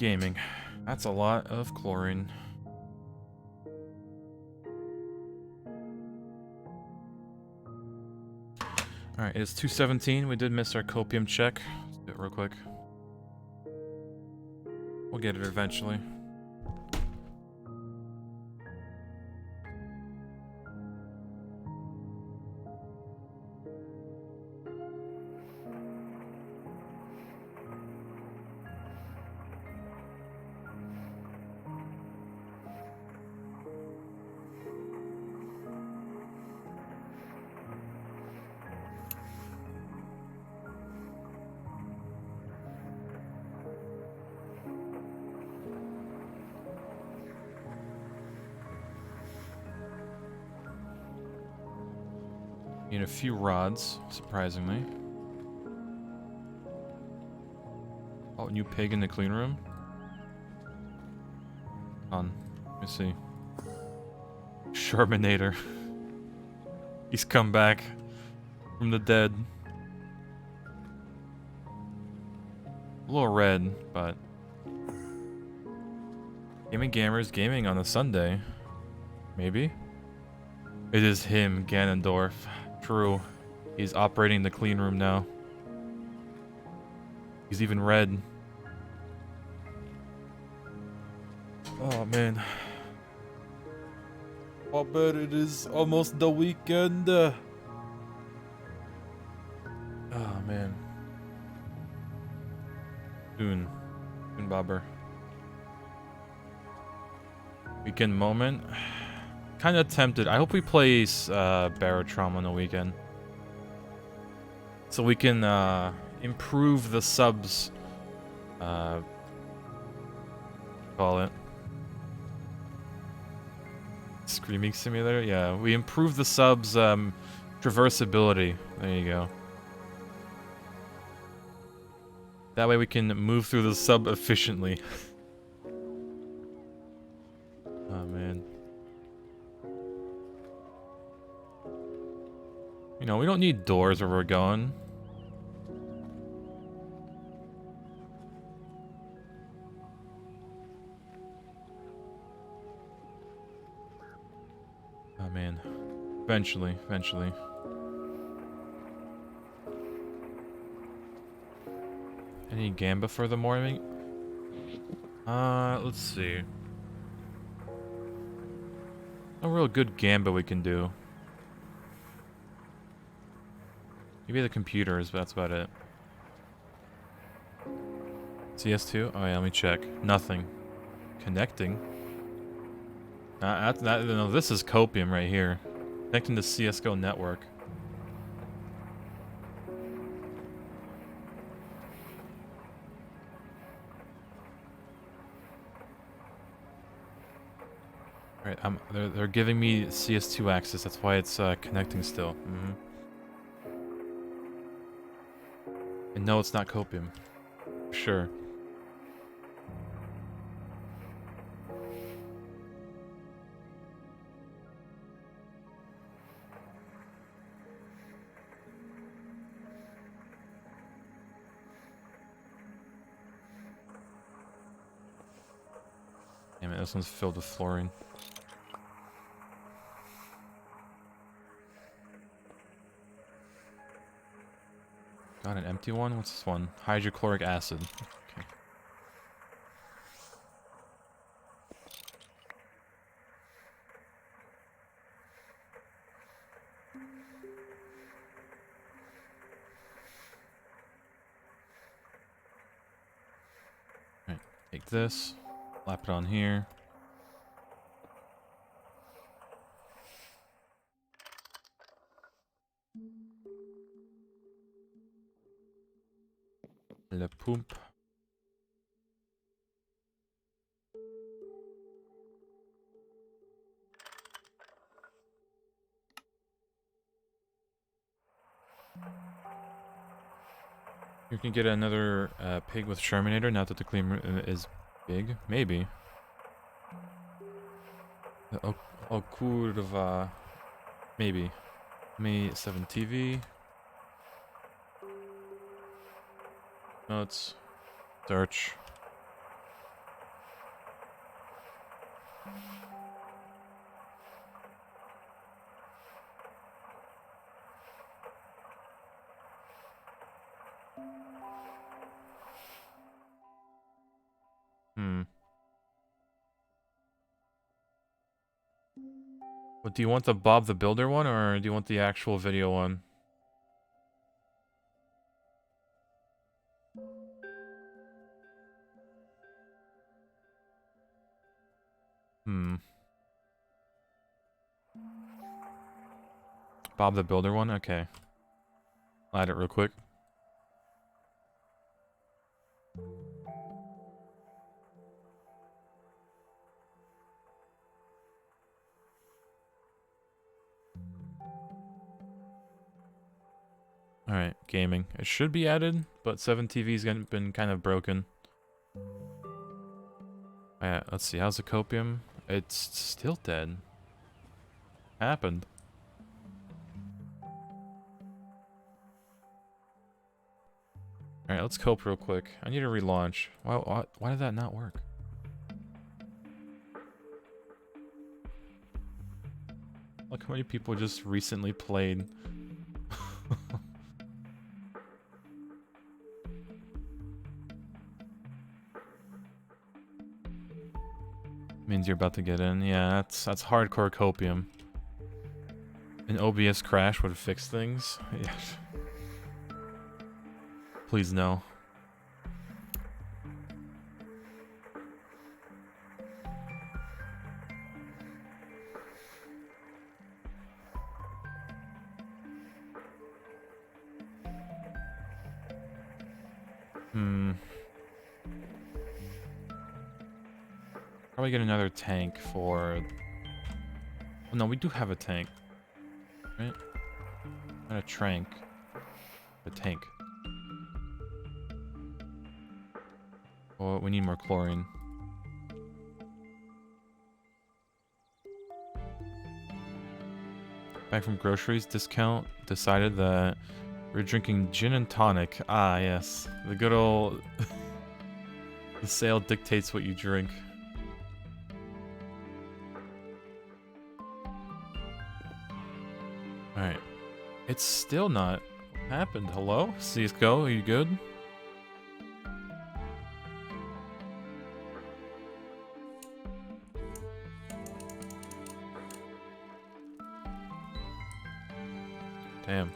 Speaker 1: gaming. That's a lot of chlorine. Alright, it's 2:17. We did miss our copium check. Let's do it real quick. We'll get it eventually. Need a few rods, surprisingly. Oh, new pig in the clean room? Let me see. Sharminator. He's come back from the dead. A little red, but... Gaming Gamers gaming on a Sunday. Maybe? It is him, Ganondorf. True. He's operating the clean room now. He's even red. Oh man. I bet it is almost the weekend. Oh man. Soon. Soon, Bobber. Weekend moment. Kind of tempted. I hope we play Baratrom on the weekend. So we can improve the subs. Call it. Screaming Simulator? Yeah, we improve the subs traversability. There you go. That way we can move through the sub efficiently. Oh man. You know, we don't need doors where we're going. Oh man. Eventually. Any gamba for the morning? Let's see. No real good gamba we can do. Maybe the computers, but that's about it. CS2? Oh yeah, let me check. Nothing. Connecting? No, this is Copium right here. Connecting to CSGO network. Right, they're giving me CS2 access. That's why it's connecting still. And no, it's not Copium. For sure. Damn it, this one's filled with fluorine. Got an empty one? What's this one? Hydrochloric acid. Okay. Alright, take this, slap it on here. Le pump. You can get another pig with Sherminator now that the clean room is big. Maybe. Oh, kurwa. Maybe. Me 7 TV. Notes. Search. Hmm. But do you want the Bob the Builder one, or do you want the actual video one? Hmm. Bob the Builder one? Okay. I'll add it real quick. Alright, gaming. It should be added, but 7TV's been kind of broken. Alright, let's see. How's the Copium? It's still dead. Happened. Alright, let's cope real quick. I need to relaunch. Why did that not work? Look how many people just recently played. Means you're about to get in. Yeah, that's hardcore Copium. An OBS crash would fix things. Yeah. Please no. Probably get another tank for... Oh, no, we do have a tank. Right? Not a trank. A tank. Oh, we need more chlorine. Back from groceries, discount decided that we're drinking gin and tonic. Ah, yes. The good old... The sale dictates what you drink. Alright. It's still not... What happened? Hello? CSGO, are you good? Damn.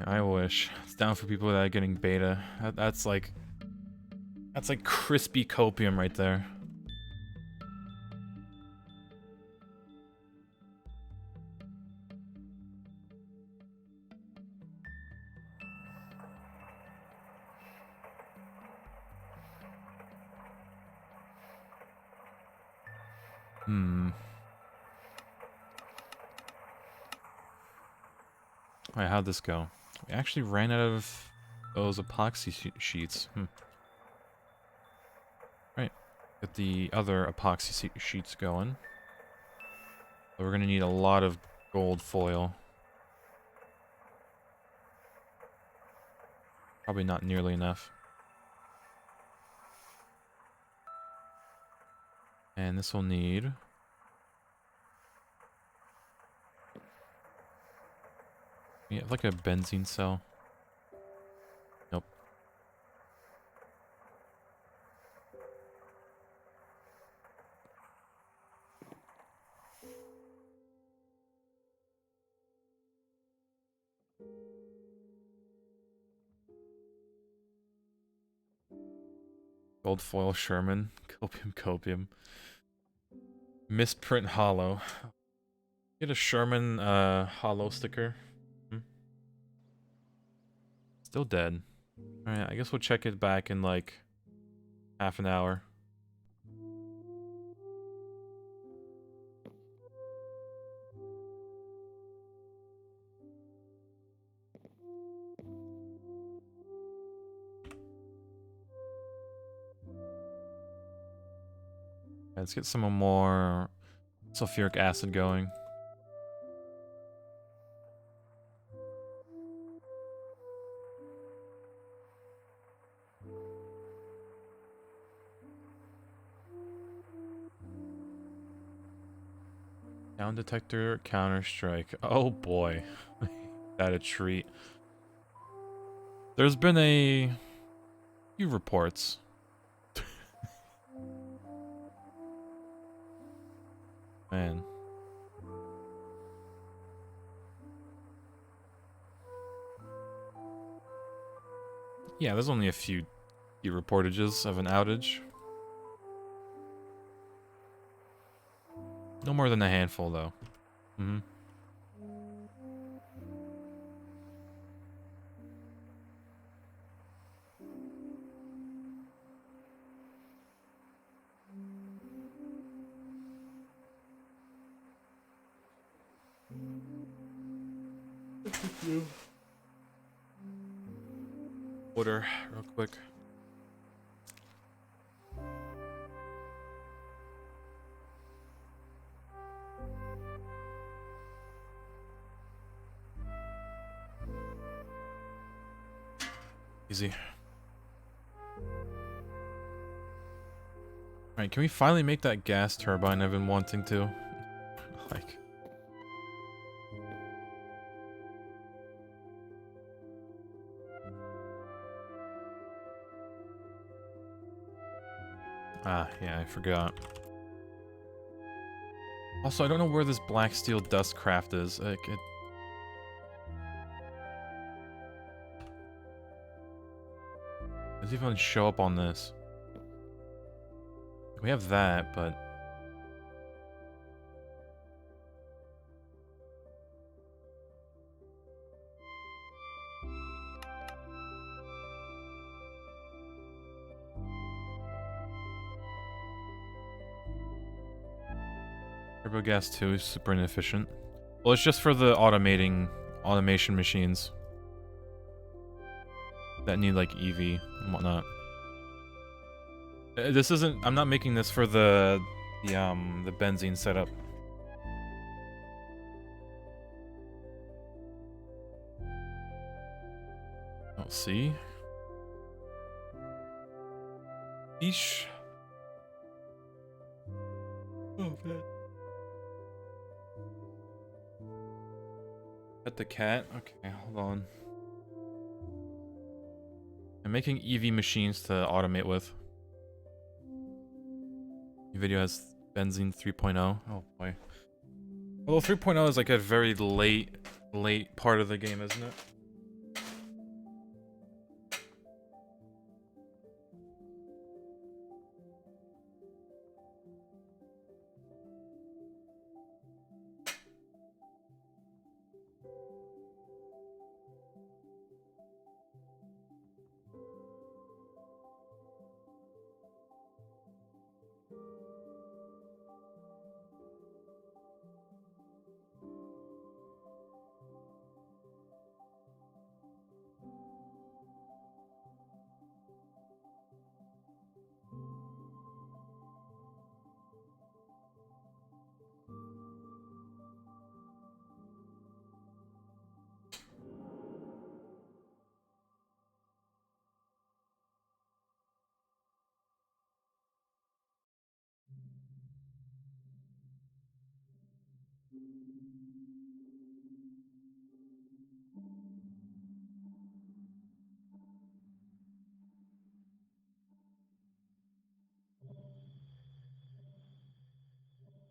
Speaker 1: I wish. It's down for people that are getting beta. That's like crispy copium right there. Alright, how'd this go? We actually ran out of those epoxy sheets. Right. Get the other epoxy sheets going. So we're gonna need a lot of gold foil. Probably not nearly enough. And this will need... We have like a benzene cell. Nope. Gold foil Sherman. Copium. Misprint hollow. Get a Sherman hollow sticker. Still dead. Alright, I guess we'll check it back in like half an hour. Let's get some more sulfuric acid going. Down detector, Counter-Strike. Oh boy. That a treat. There's been a few reports. Man. Yeah, there's only a few reportages of an outage. No more than a handful, though. Mm-hmm. Water, real quick. Easy. Alright, can we finally make that gas turbine I've been wanting to? Like... Ah, yeah, I forgot. Also, I don't know where this black steel dust craft is. Like, it... doesn't even show up on this. We have that, but... Turbo gas 2 is super inefficient. Well, it's just for the automation machines that need like EV and whatnot. This isn't. I'm not making this for the benzene setup. Oh, see. Eesh. Oh man. Pet the cat? Okay, hold on. I'm making EV machines to automate with. Your video has benzene 3.0. Oh boy. Although 3.0 is like a very late part of the game, isn't it?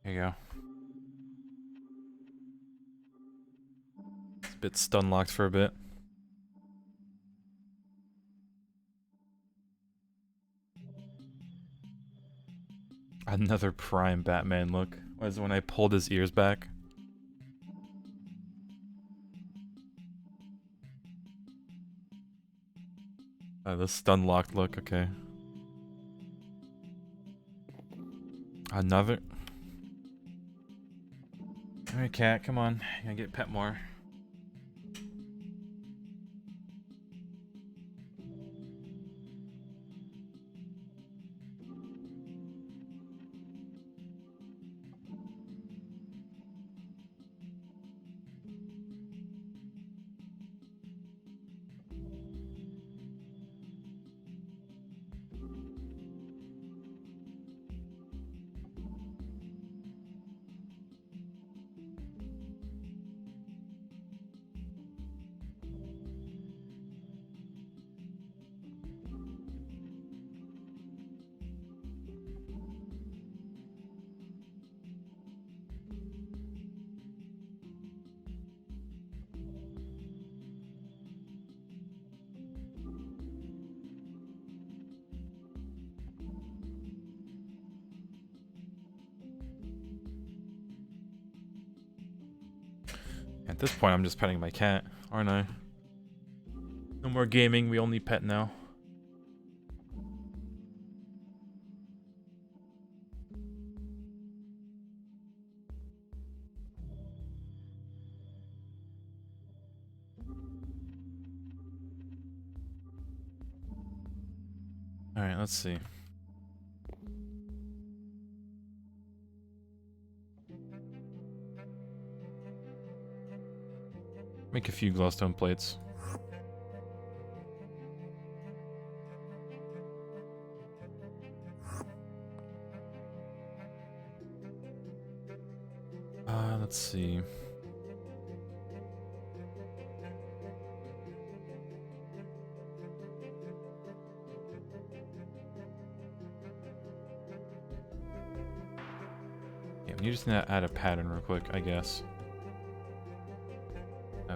Speaker 1: There you go. It's a bit stun locked for a bit. Another prime Batman look. Was when I pulled his ears back. The stun locked look, okay. Another. Alright, cat, come on. You gotta get pet more. At this point, I'm just petting my cat, aren't I? No more gaming, we only pet now. Alright, let's see. Make a few glowstone plates. Let's see. Yeah, you just need to add a pattern real quick, I guess.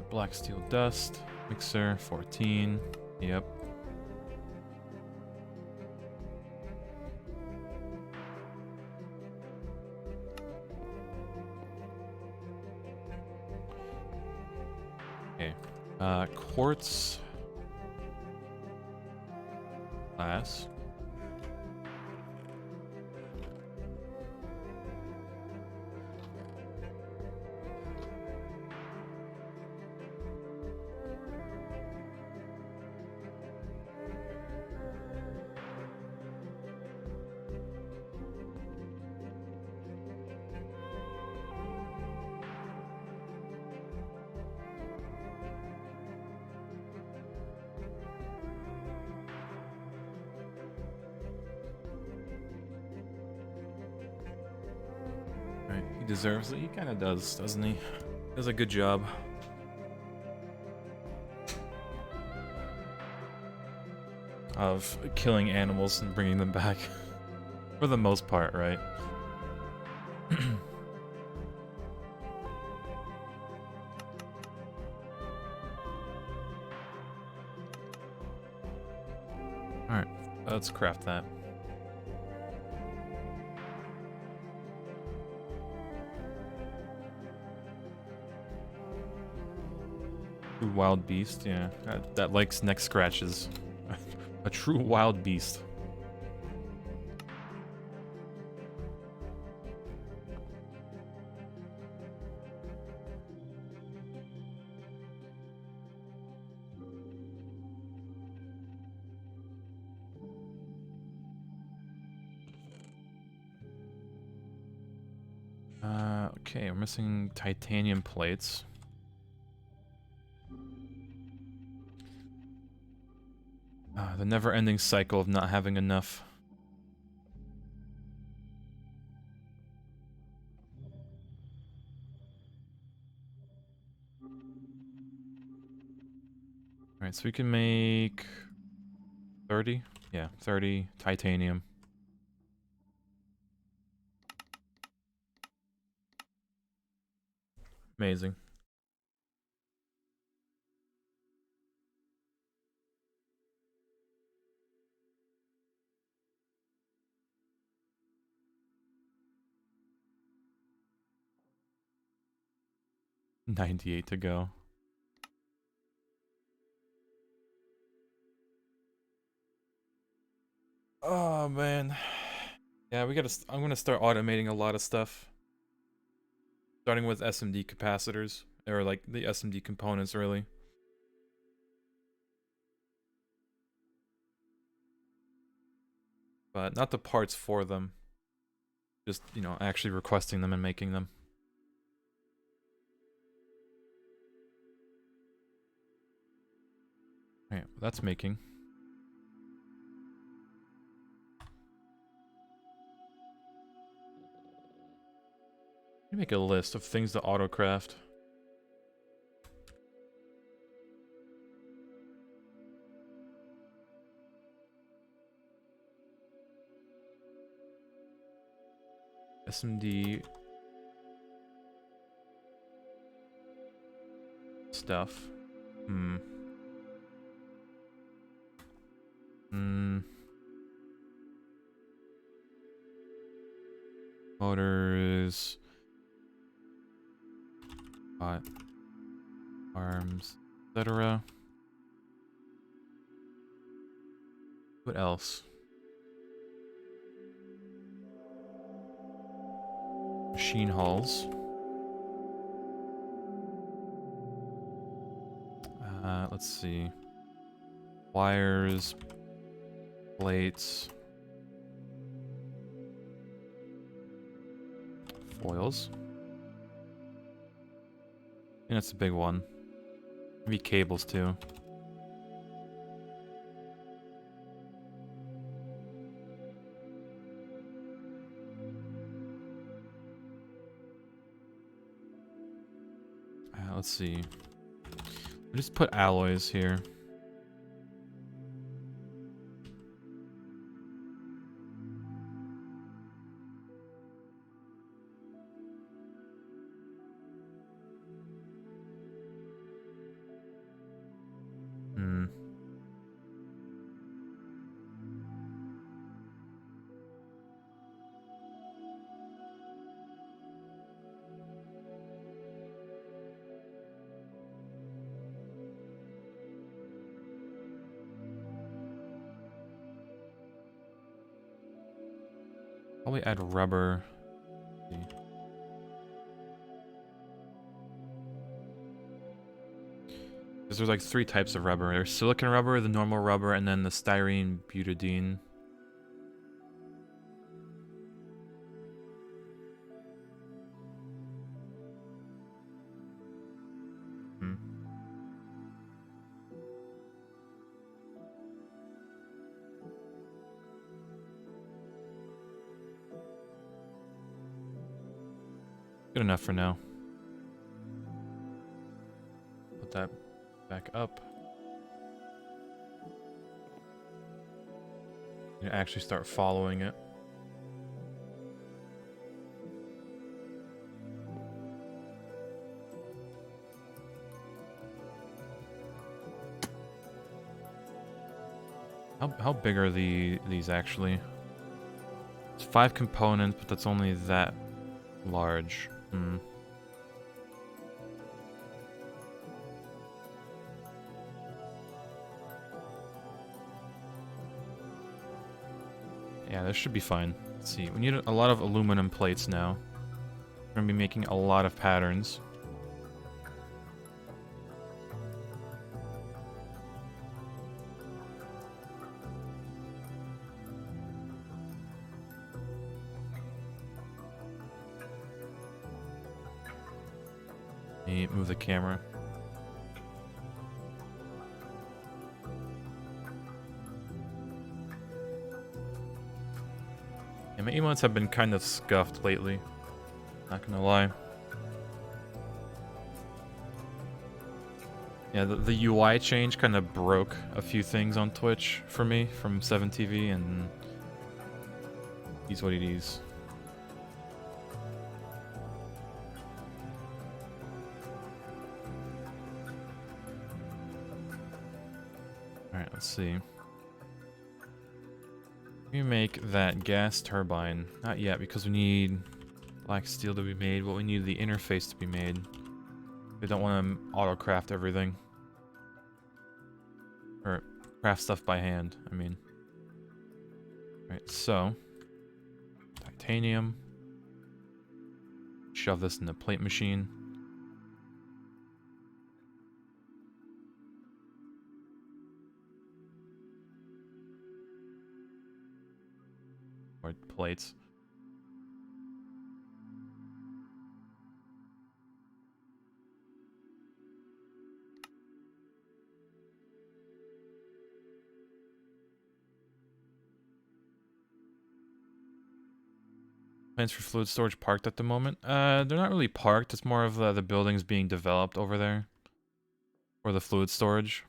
Speaker 1: Black steel dust, mixer, 14. Yep. Okay. Quartz. Glass. He deserves it. He kind of does, doesn't he? Does a good job. Of killing animals and bringing them back. For the most part, right? Alright, let's craft that. Wild beast, yeah. That likes neck scratches. A true wild beast. Okay, we're missing titanium plates. The never-ending cycle of not having enough. Alright, so we can make 30? Yeah, 30 titanium. Amazing. $98 to go. Oh man. Yeah, I'm gonna start automating a lot of stuff. Starting with SMD capacitors. Or like the SMD components, really. But not the parts for them. Just, you know, actually requesting them and making them. Alright, that's making. Let me make a list of things to autocraft. SMD stuff. Motors. arms, etc. What else? Machine hulls. Let's see. Wires, plates, foils. I think that's a big one. Maybe cables too. Let's see. We'll just put alloys here. Probably add rubber. Because there's like 3 types of rubber. There's silicon rubber, the normal rubber, and then the styrene butadiene. Good enough for now. Put that back up. You actually start following it. How big are these actually? It's 5 components, but that's only that large. Yeah, this should be fine. Let's see. We need a lot of aluminum plates now. We're gonna be making a lot of patterns. Let me move the camera. Yeah, my emotes have been kind of scuffed lately. Not gonna lie. Yeah, the UI change kind of broke a few things on Twitch for me from 7TV, and he's what it is. Alright, let's see. We make that gas turbine. Not yet, because we need black steel to be made, but we need the interface to be made. We don't want to auto-craft everything. Or craft stuff by hand, I mean. Alright, so. Titanium. Shove this in the plate machine. Or plates. Plans for fluid storage parked at the moment? They're not really parked. It's more of the buildings being developed over there. Or the fluid storage.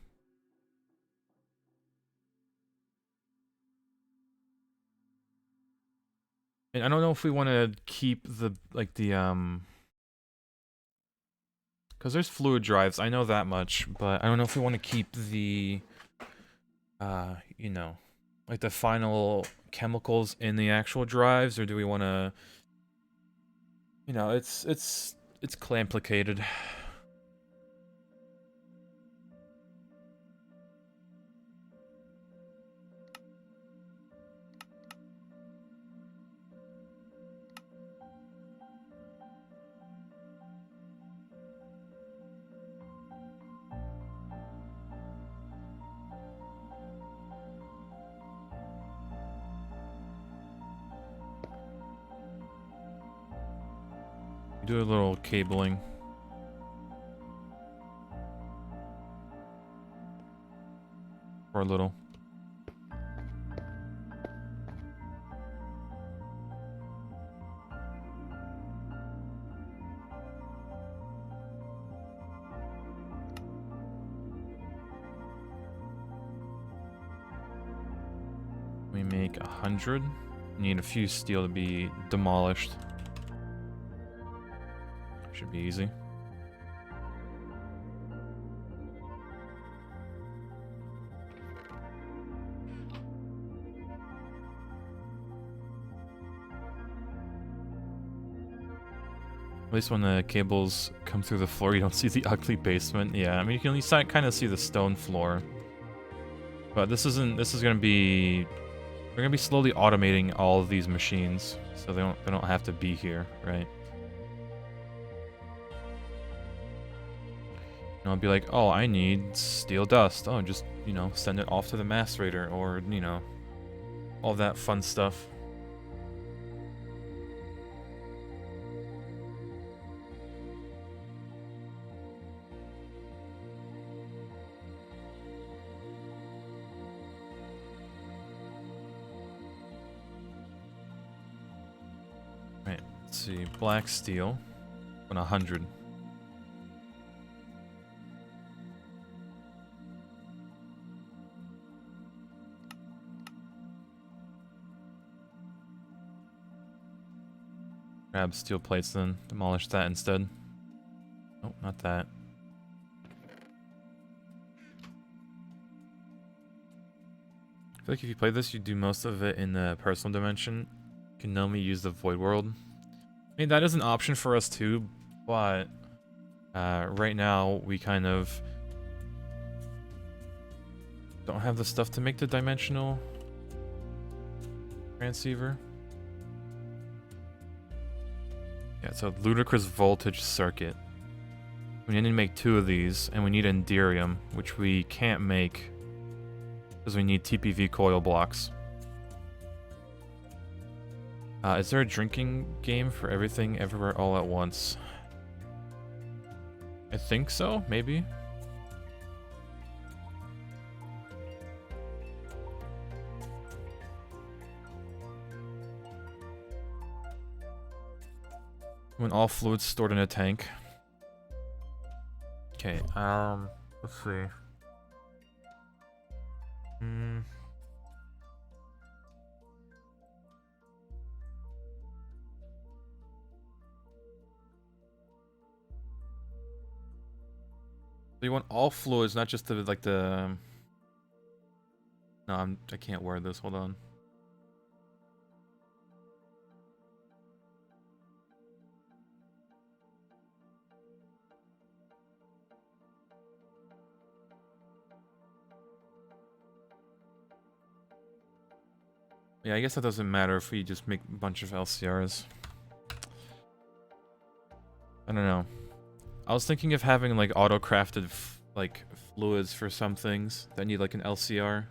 Speaker 1: And I don't know if we want to keep the, like, the, because there's fluid drives, I know that much, but I don't know if we want to keep the, you know, like the final chemicals in the actual drives, or do we want to, you know, it's complicated. Do a little cabling. For a little. We make 100. Need a few steel to be demolished. Should be easy. At least when the cables come through the floor, you don't see the ugly basement. Yeah, I mean, you can at least kind of see the stone floor. But this is gonna be... We're gonna be slowly automating all of these machines, so they don't have to be here, right? And I'll be like, oh, I need steel dust. Oh, just, you know, send it off to the macerator, or, you know, all that fun stuff. Right, let's see, black steel, and 100. Grab steel plates then, demolish that instead. Oh, not that. I feel like if you play this, you do most of it in the personal dimension. You can normally use the void world. I mean, that is an option for us too, but right now we kind of don't have the stuff to make the dimensional transceiver. Yeah, it's a ludicrous voltage circuit. We need to make 2 of these, and we need Enderium, which we can't make because we need TPV coil blocks. Is there a drinking game for everything, everywhere, all at once? I think so, maybe. When all fluids stored in a tank. Okay, let's see. So you want all fluids, not just the, like the... No, I can't wear this, hold on. Yeah, I guess that doesn't matter if we just make a bunch of LCRs. I don't know. I was thinking of having like auto-crafted like fluids for some things that need like an LCR.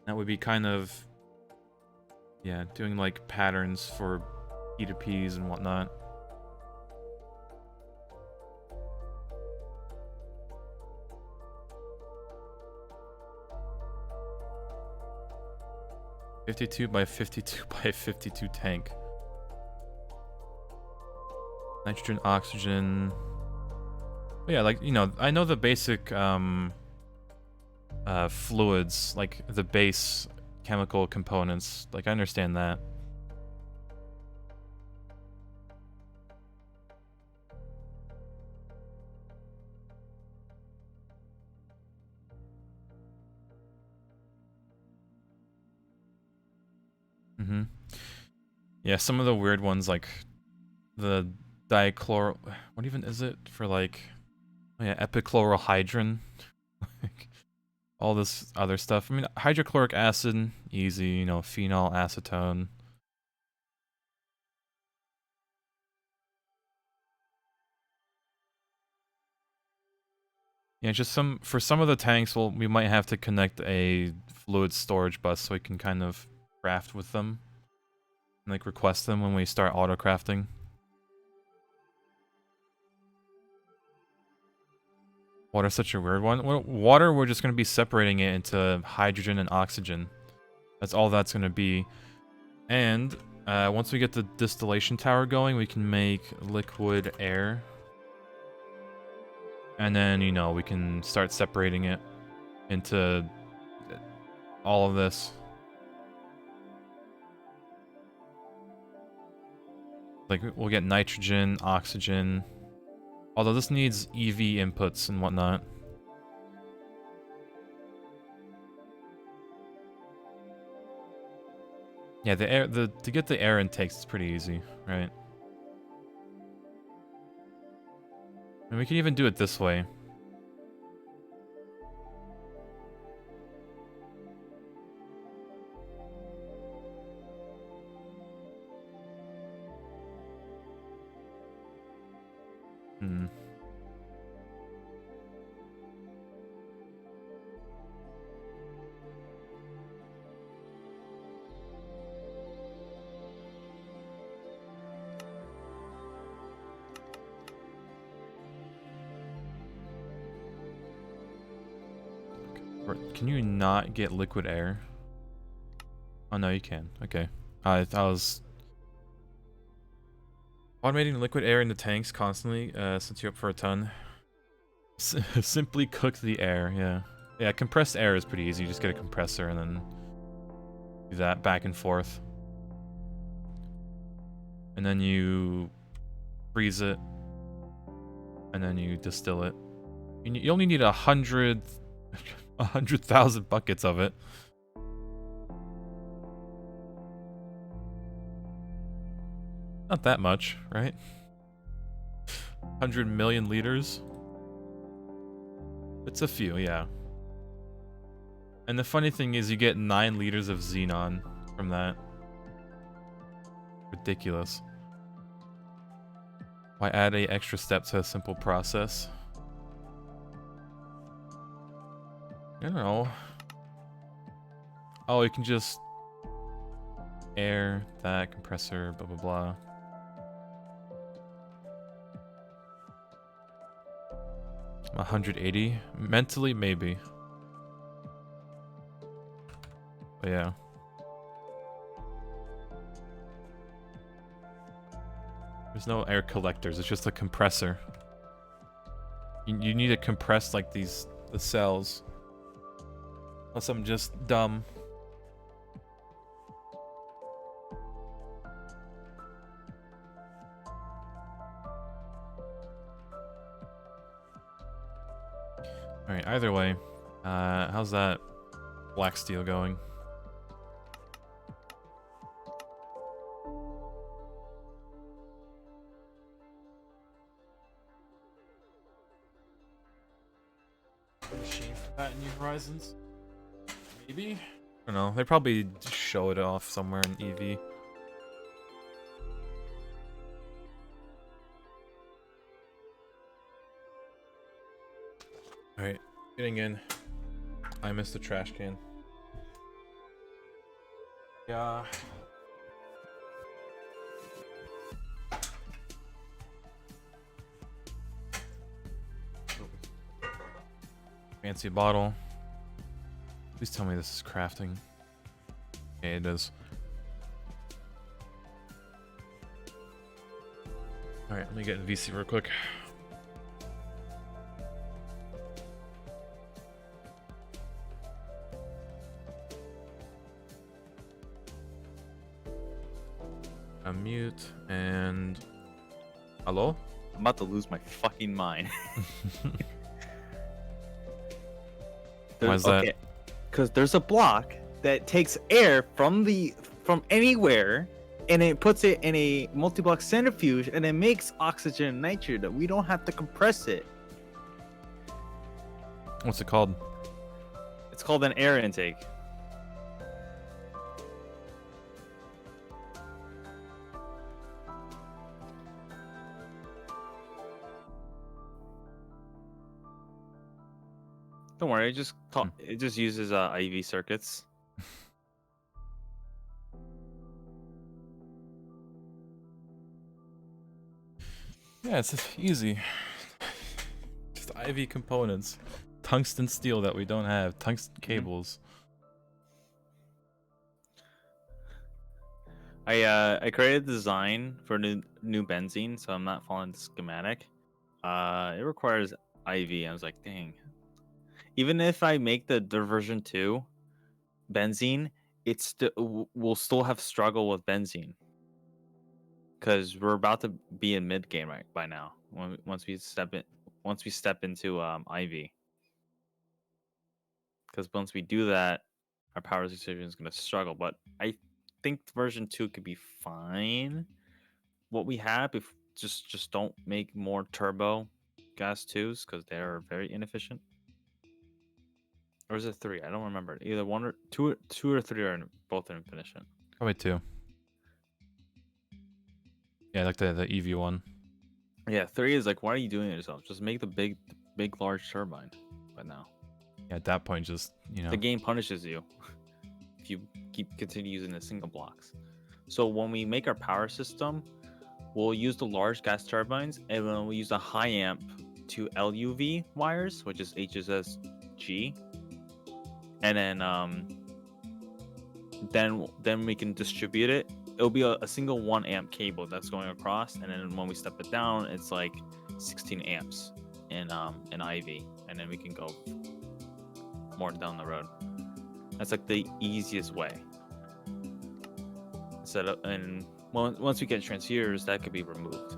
Speaker 1: That would be kind of, yeah, doing like patterns for P2Ps and whatnot. (52 by 52 by 52 tank. Nitrogen, oxygen. But yeah, like, you know, I know the basic fluids, like the base chemical components. Like, I understand that. Yeah, some of the weird ones, like the dichloro... What even is it for, like... Oh yeah, epichlorohydrin. Like, all this other stuff. I mean, hydrochloric acid, easy, you know, phenol, acetone. Yeah, just for some of the tanks, we might have to connect a fluid storage bus so we can kind of craft with them. And, like, request them when we start auto-crafting. Water's such a weird one. Water, we're just going to be separating it into hydrogen and oxygen. That's all that's going to be. And once we get the distillation tower going, we can make liquid air. And then, you know, we can start separating it into all of this. Like, we'll get nitrogen, oxygen. Although this needs EV inputs and whatnot. Yeah, to get the air intakes is pretty easy, right? And we can even do it this way. Hmm. Can you not get liquid air? Oh no, you can. Okay. I was automating liquid air in the tanks constantly, since you're up for a ton. Simply cook the air, yeah. Yeah, compressed air is pretty easy. You just get a compressor and then do that back and forth. And then you freeze it. And then you distill it. You only need 100,000 buckets of it. Not that much, right? 100 million liters. It's a few, yeah. And the funny thing is you get 9 liters of xenon from that. Ridiculous. Why add a extra step to a simple process? I don't know. Oh, you can just air that compressor, blah blah blah. I'm 180. Mentally, maybe. But yeah. There's no air collectors, it's just a compressor. You need to compress like the cells. Unless I'm just dumb. Alright, either way. How's that black steel going? Machine for that in New Horizons? Maybe? I don't know. They probably show it off somewhere in EV. Alright, getting in. I missed the trash can. Yeah. Fancy bottle. Please tell me this is crafting. Okay, it is. Alright, let me get in VC real quick. Unmute and... Hello?
Speaker 2: I'm about to lose my fucking mind.
Speaker 1: Why is that?
Speaker 2: Because there's a block that takes air from anywhere, and it puts it in a multi-block centrifuge, and it makes oxygen and nitrogen. We don't have to compress it.
Speaker 1: What's it called?
Speaker 2: It's called an air intake. Don't worry, it just uses IV circuits.
Speaker 1: Yeah, it's just easy. Just IV components. Tungsten steel that we don't have. Tungsten cables.
Speaker 2: I created a design for new benzene, so I'm not following the schematic. It requires IV. I was like, dang. Even if I make the version 2 benzene, we'll still have struggle with benzene because we're about to be in mid game right by now. Once we step into IV, because once we do that, our power decision is going to struggle. But I think version 2 could be fine. What we have, if just don't make more turbo gas 2s because they are very inefficient. Or is it 3? I don't remember. Either 1 or 2, 2 or 3 are both inefficient.
Speaker 1: Probably 2. Yeah, like the EV one.
Speaker 2: Yeah, 3 is like, why are you doing it yourself? Just make the big large turbine. But now,
Speaker 1: Yeah, at that point, just
Speaker 2: the game punishes you if you continue using the single blocks. So when we make our power system, we'll use the large gas turbines, and then we'll use the high amp to LUV wires, which is HSSG, and then we can distribute it. It'll be a single 1 amp cable that's going across, and then when we step it down, it's like 16 amps in IV, and then we can go more down the road. That's like the easiest way. And once we get transceivers, that could be removed.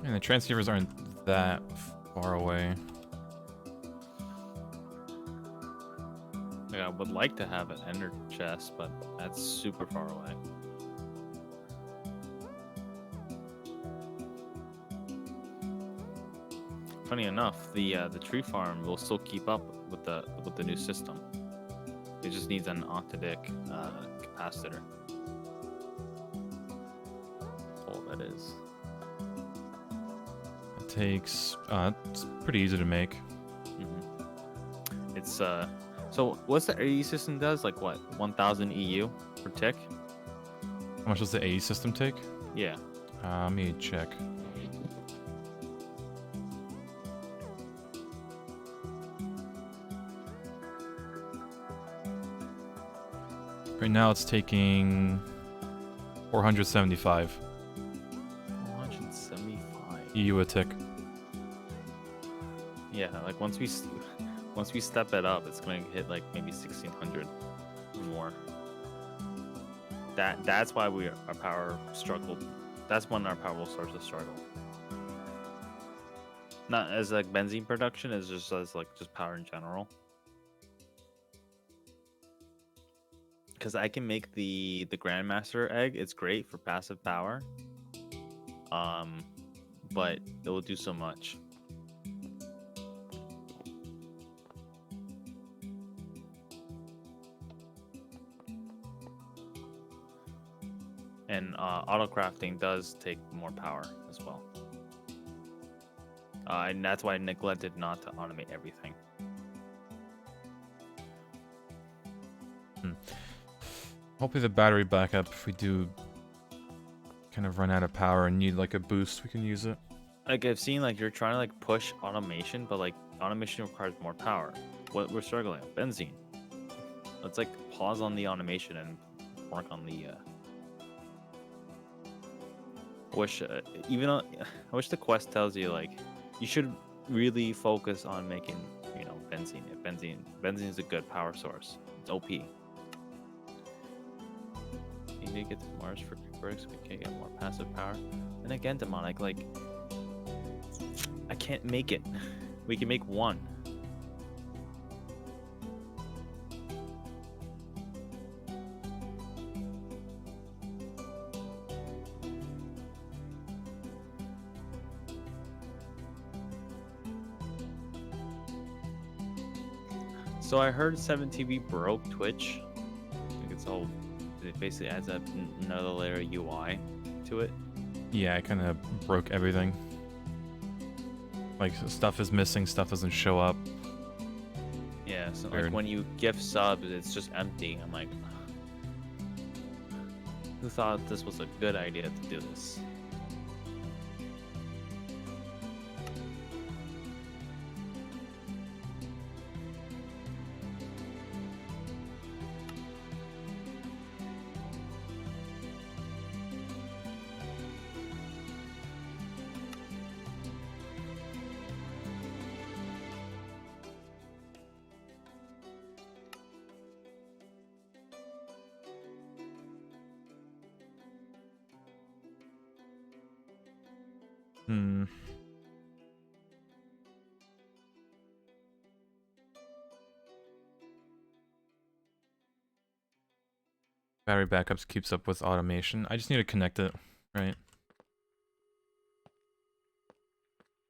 Speaker 1: And the transceivers aren't that far away.
Speaker 2: Like, I would like to have an ender chest, but that's super far away. Funny enough, the tree farm will still keep up with the new system. It just needs an octadic capacitor. That's all that is.
Speaker 1: It takes. It's pretty easy to make.
Speaker 2: It's So what's the AE system does? Like what? 1,000 EU per tick?
Speaker 1: How much does the AE system take?
Speaker 2: Yeah.
Speaker 1: Let me check. Right now it's taking 475
Speaker 2: 475
Speaker 1: EU a tick.
Speaker 2: Yeah, like once we step it up, it's going to hit like maybe 1,600 or more. That's why our power struggled. That's when our power will start to struggle. Not as like benzene production, as just as like just power in general. Because I can make the Grandmaster egg. It's great for passive power. But it will do so much. And auto crafting does take more power as well. And that's why I neglected not to automate everything.
Speaker 1: Hopefully the battery backup, if we do kind of run out of power and need like a boost, we can use it.
Speaker 2: Like I've seen, like you're trying to like push automation, but like automation requires more power. What we're struggling with, benzene. Let's like pause on the automation and work on the. I wish the quest tells you like you should really focus on making benzene. If benzene is a good power source. It's OP. You need to get to Mars for bricks. We can't get more passive power. And again, demonic, like I can't make it. We can make one. So I heard 7TV broke Twitch. I think it basically adds another layer of UI to it.
Speaker 1: Yeah, I kind of broke everything. Like, stuff is missing, stuff doesn't show up.
Speaker 2: Yeah, so
Speaker 1: Weird.
Speaker 2: like when you gift subs, it's just empty. I'm like, who thought this was a good idea to do this?
Speaker 1: Hmm. Battery backups keeps up with automation. I just need to connect it, right?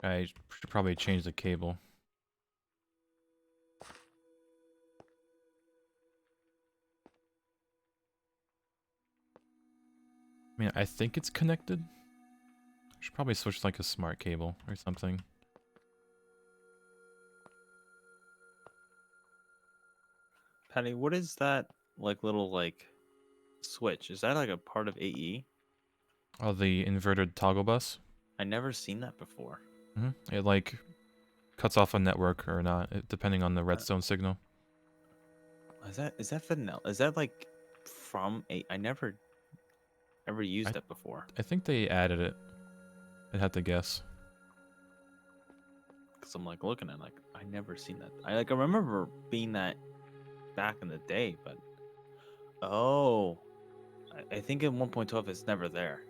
Speaker 1: I should probably change the cable. I mean, I think it's connected. I should probably switch like a smart cable or something.
Speaker 2: Patty, what is that like little like switch? Is that like a part of AE?
Speaker 1: Oh, the inverted toggle bus.
Speaker 2: I never seen that before.
Speaker 1: It like cuts off a network or not, depending on the redstone signal.
Speaker 2: Is that vanilla? Is that like from a? I never ever used
Speaker 1: I
Speaker 2: that before.
Speaker 1: I think they added it. I'd have to guess.
Speaker 2: Cause I'm like looking at like I never seen that. I remember being that back in the day, but oh, I think in 1.12 it's never there.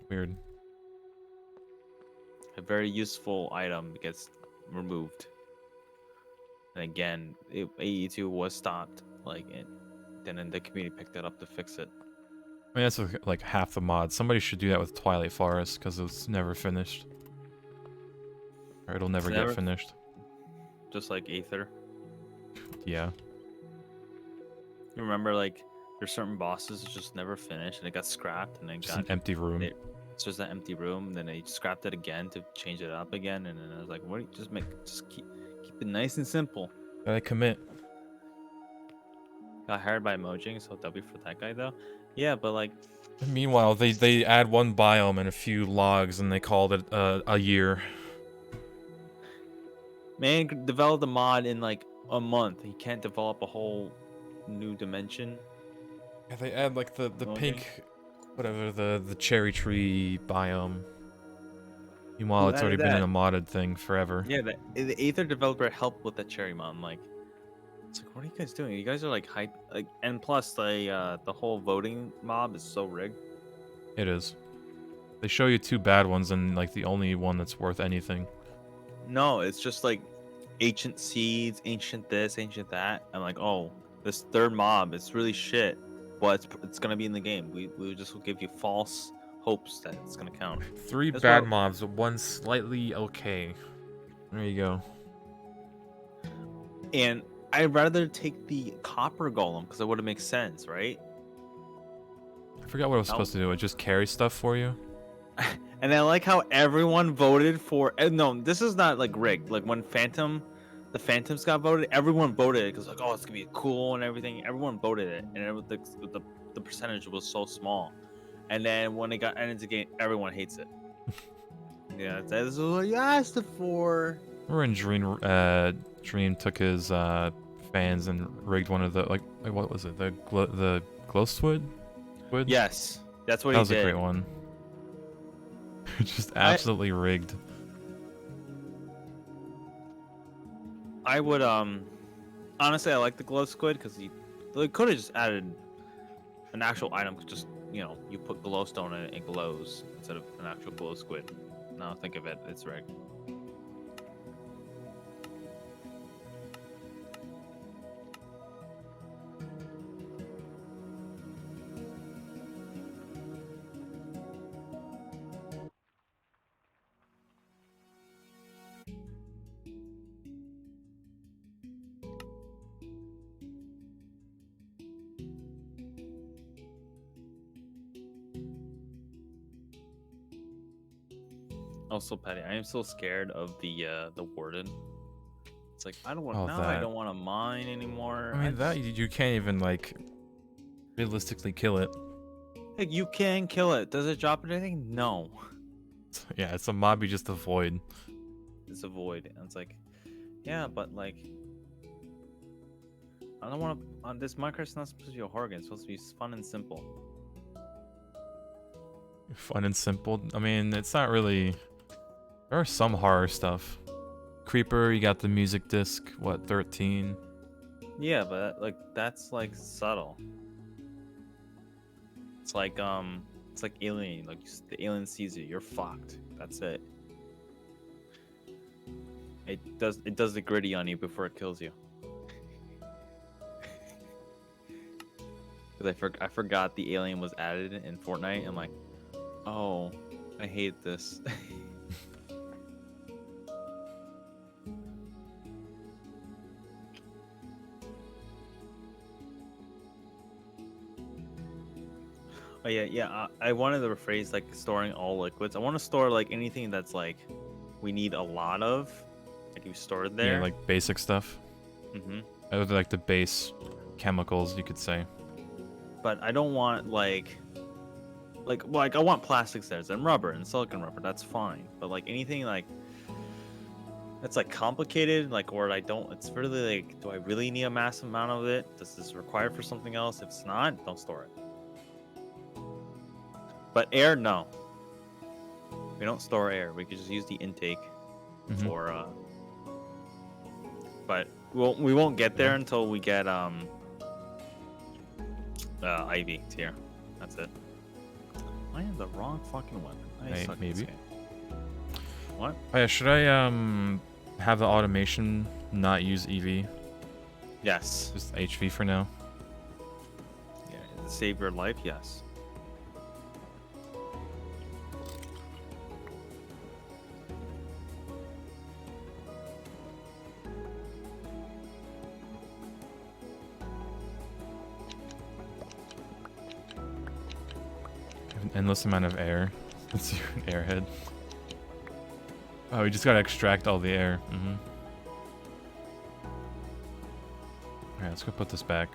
Speaker 1: Weird.
Speaker 2: A very useful item gets removed. And again, AE2 was stopped. Then the community picked it up to fix it.
Speaker 1: I mean, that's like half the mod. Somebody should do that with Twilight Forest, because it's never finished. Or it'll never get finished.
Speaker 2: Just like Aether.
Speaker 1: Yeah.
Speaker 2: You remember, like, there's certain bosses that just never finished, and it got scrapped, and then
Speaker 1: Just an empty room.
Speaker 2: It's just an empty room. And then they scrapped it again to change it up again, and then I was like, "What? Just keep it nice and simple."
Speaker 1: Gotta commit.
Speaker 2: Got hired by Mojang, so W for that guy though. Yeah, but like,
Speaker 1: Meanwhile, they add one biome and a few logs, and they called it a year.
Speaker 2: man developed a mod in like a month. He can't develop a whole new dimension.
Speaker 1: Yeah, they add like the
Speaker 2: Mojang?
Speaker 1: pink, whatever, the cherry tree biome. Meanwhile,
Speaker 2: Who
Speaker 1: it's already
Speaker 2: added
Speaker 1: been in
Speaker 2: that?
Speaker 1: a modded thing forever.
Speaker 2: Yeah, the Aether developer helped with the cherry mod. I'm like, it's like, what are you guys doing? You guys are like hype, like, and plus the whole voting mob is so rigged.
Speaker 1: It is. They show you two bad ones and like the only one that's worth anything.
Speaker 2: No, it's just like ancient seeds, ancient this, ancient that. I'm like, oh, this third mob, it's really shit. But it's gonna be in the game. We just will give you false hopes that it's gonna count.
Speaker 1: Three
Speaker 2: That's
Speaker 1: bad
Speaker 2: why,
Speaker 1: mobs, one slightly okay. There you go.
Speaker 2: and I'd rather take the copper golem because it would have makes sense, right?
Speaker 1: I forgot what I was
Speaker 2: That
Speaker 1: supposed to do. It just carry stuff for you.
Speaker 2: And I like how everyone voted for. No, this is not like rigged. Like when the Phantoms got voted, everyone voted it because like, oh, it's gonna be cool and everything. Everyone voted it, and the percentage was so small. And then when it got entered into the game, everyone hates it. Yeah, this is what you asked it for.
Speaker 1: Remember when Dream took his fans and rigged one of the like what was it, the glow squid?
Speaker 2: Yes, that's what
Speaker 1: That
Speaker 2: he
Speaker 1: was
Speaker 2: did.
Speaker 1: a great one. Just absolutely rigged.
Speaker 2: I would honestly, I like the glow squid because he could have just added an actual item. Just you put glowstone in it, it glows instead of an actual glow squid. Now think of it, it's rigged. Also, Patty, I am so scared of the warden. It's like I don't want
Speaker 1: Oh,
Speaker 2: now. I
Speaker 1: that.
Speaker 2: don't want to mine anymore.
Speaker 1: I mean, that you can't even like realistically kill it.
Speaker 2: Like, you can kill it. Does it drop anything? No.
Speaker 1: Yeah, it's a mob you just avoid.
Speaker 2: It's a void. And it's like, yeah, but like, I don't want to. This Minecraft's not supposed to be a horror game. It's supposed to be fun and simple.
Speaker 1: Fun and simple. I mean, it's not really. There are some horror stuff. Creeper, you got the music disc. What, 13?
Speaker 2: Yeah, but like that's like subtle. It's like Alien. Like the alien sees you, you're fucked. That's it. It does the gritty on you before it kills you. Because I forgot the alien was added in Fortnite. I'm like, oh, I hate this. Oh yeah, yeah. I wanted to rephrase like storing all liquids. I want to store like anything that's like we need a lot of. Like you store it there.
Speaker 1: Yeah, like basic stuff.
Speaker 2: Mm-hmm.
Speaker 1: Like the base chemicals, you could say.
Speaker 2: But I don't want like I want plastics there and rubber and silicon rubber. That's fine. But like anything like that's like complicated, like or I don't. It's really like, do I really need a massive amount of it? Does this require for something else? If it's not, don't store it. But air, no. We don't store air. We could just use the intake for. But we won't get there until we get Ivy tier. That's it. I am the wrong fucking weapon. I suck at this
Speaker 1: Maybe.
Speaker 2: game. What?
Speaker 1: Oh yeah, should I have the automation not use EV?
Speaker 2: Yes.
Speaker 1: Just HV for now.
Speaker 2: Yeah. Save your life. Yes.
Speaker 1: I have an endless amount of air. Let's do an airhead. Oh, we just gotta extract all the air. Alright, let's go put this back.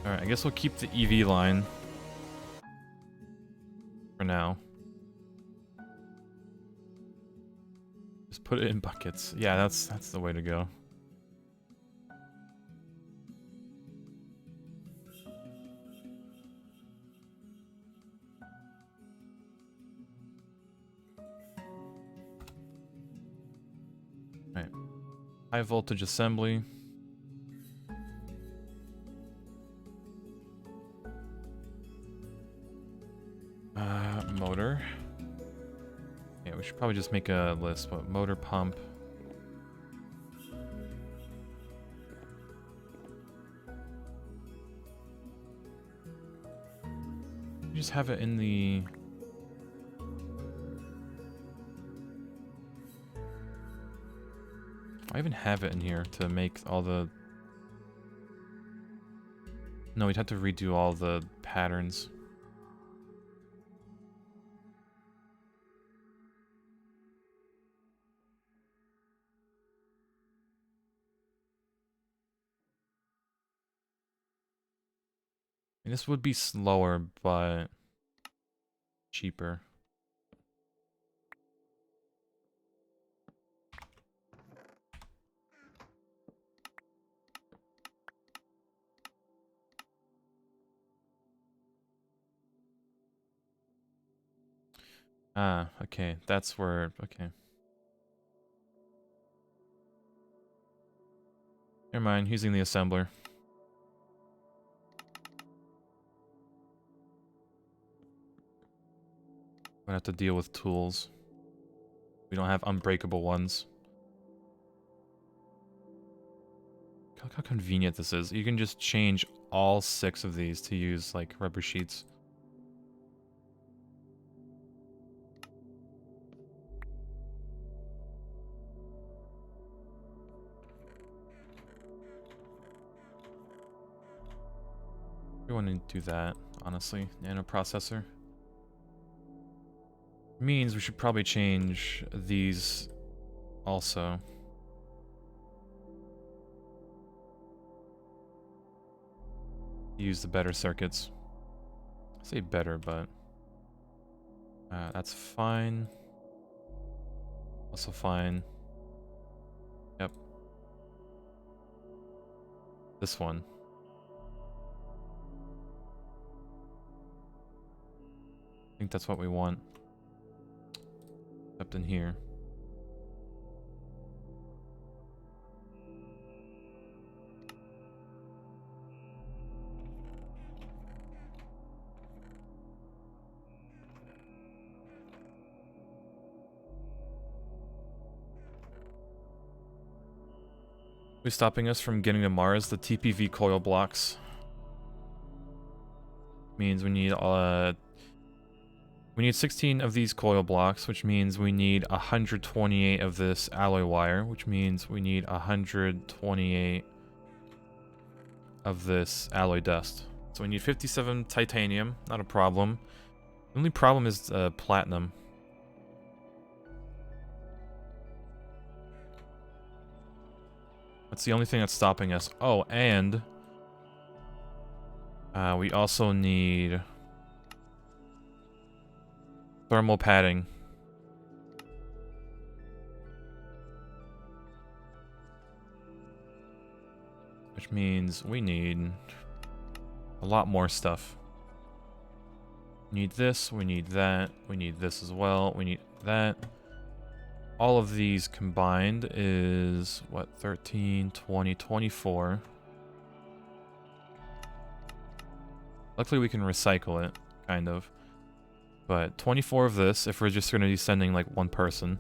Speaker 1: Alright, I guess we'll keep the EV line for now. Just put it in buckets. Yeah, that's the way to go. Right. High voltage assembly. Motor. Yeah, we should probably just make a list, but motor pump. You just have it in the... I even have it in here to make all the... No, we'd have to redo all the patterns. And this would be slower, but cheaper. Ah, okay, that's where, okay. Never mind, using the assembler. Gonna have to deal with tools. We don't have unbreakable ones. Look how convenient this is. You can just change all 6 of these to use, like, rubber sheets. We want to do that, honestly. Nano processor. Means we should probably change these also. Use the better circuits. I say better, but that's fine. Also fine. Yep. This one. I think that's what we want. Except in here. What's stopping us from getting to Mars? The TPV coil blocks. Means we need 16 of these coil blocks, which means we need 128 of this alloy wire, which means we need 128 of this alloy dust. So we need 57 titanium, not a problem. The only problem is platinum. That's the only thing that's stopping us. Oh, and we also need thermal padding. Which means we need a lot more stuff. We need this, we need that, we need this as well, we need that. All of these combined is, what, 13, 20, 24. Luckily we can recycle it, kind of. But 24 of this, if we're just going to be sending, like, one person.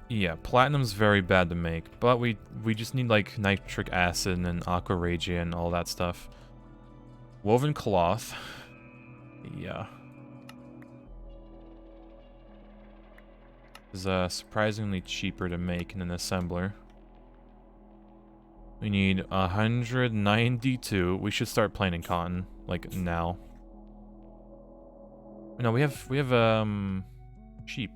Speaker 1: Yeah, platinum's very bad to make, but we just need, like, nitric acid and aqua regia and all that stuff. Woven cloth. Yeah. Is surprisingly cheaper to make in an assembler. We need 192. We should start planting cotton, like now. No, we have sheep.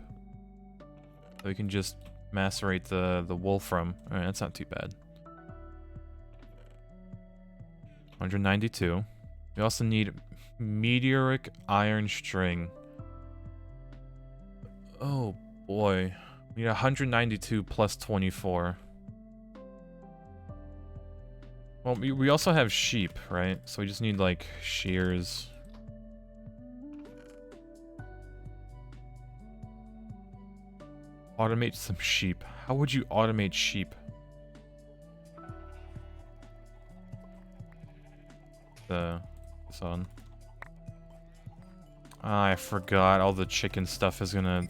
Speaker 1: So we can just macerate the wool from. Alright, that's not too bad. 192. We also need meteoric iron string. Oh boy. We need 192 plus 24. Well, we also have sheep, right? So we just need, like, shears. Automate some sheep. How would you automate sheep? This on. Ah, I forgot all the chicken stuff is gonna...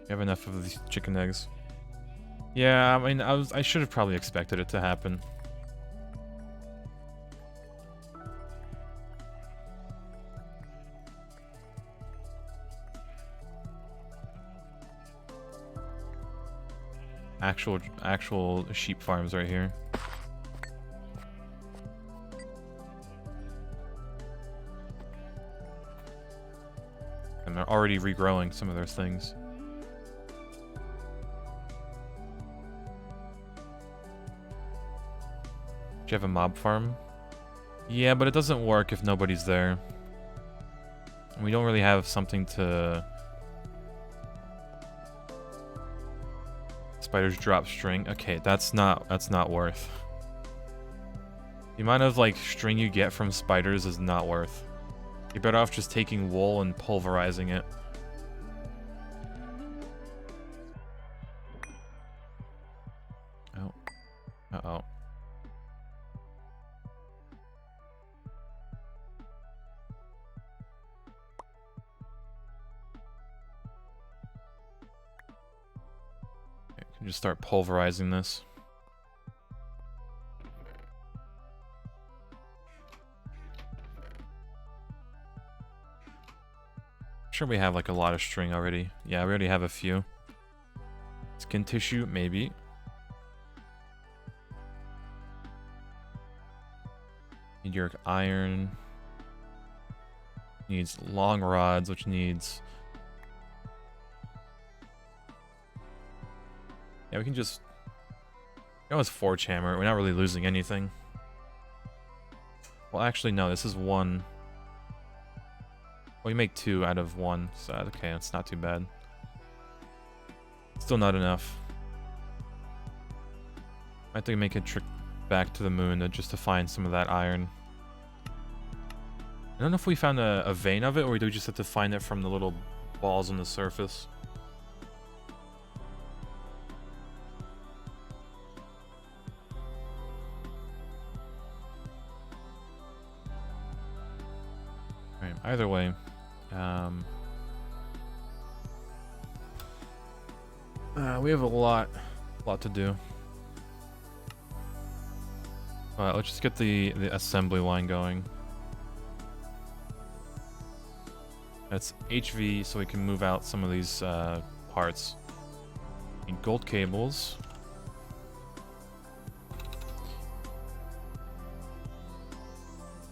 Speaker 1: You have enough of these chicken eggs. Yeah, I mean, I should have probably expected it to happen. Actual sheep farms right here. And they're already regrowing some of those things. Do you have a mob farm? Yeah, but it doesn't work if nobody's there. We don't really have something to... Spiders drop string. Okay, that's not worth. The amount of, like, string you get from spiders is not worth. You're better off just taking wool and pulverizing it. Oh. Uh-oh. Just start pulverizing this. sure we have like a lot of string already. Yeah, we already have a few. Skin tissue, maybe. Meteoric iron. Needs long rods, which needs... Yeah, we can just... That was forge hammer. We're not really losing anything. Well, actually, no. This is one. Well, we make 2 out of 1. So, okay, it's not too bad. Still not enough. I have to make a trip back to the moon just to find some of that iron. I don't know if we found a vein of it, or do we just have to find it from the little balls on the surface? Alright, either way. We have a lot to do. Let's just get the assembly line going. That's HV, so we can move out some of these parts. Need gold cables.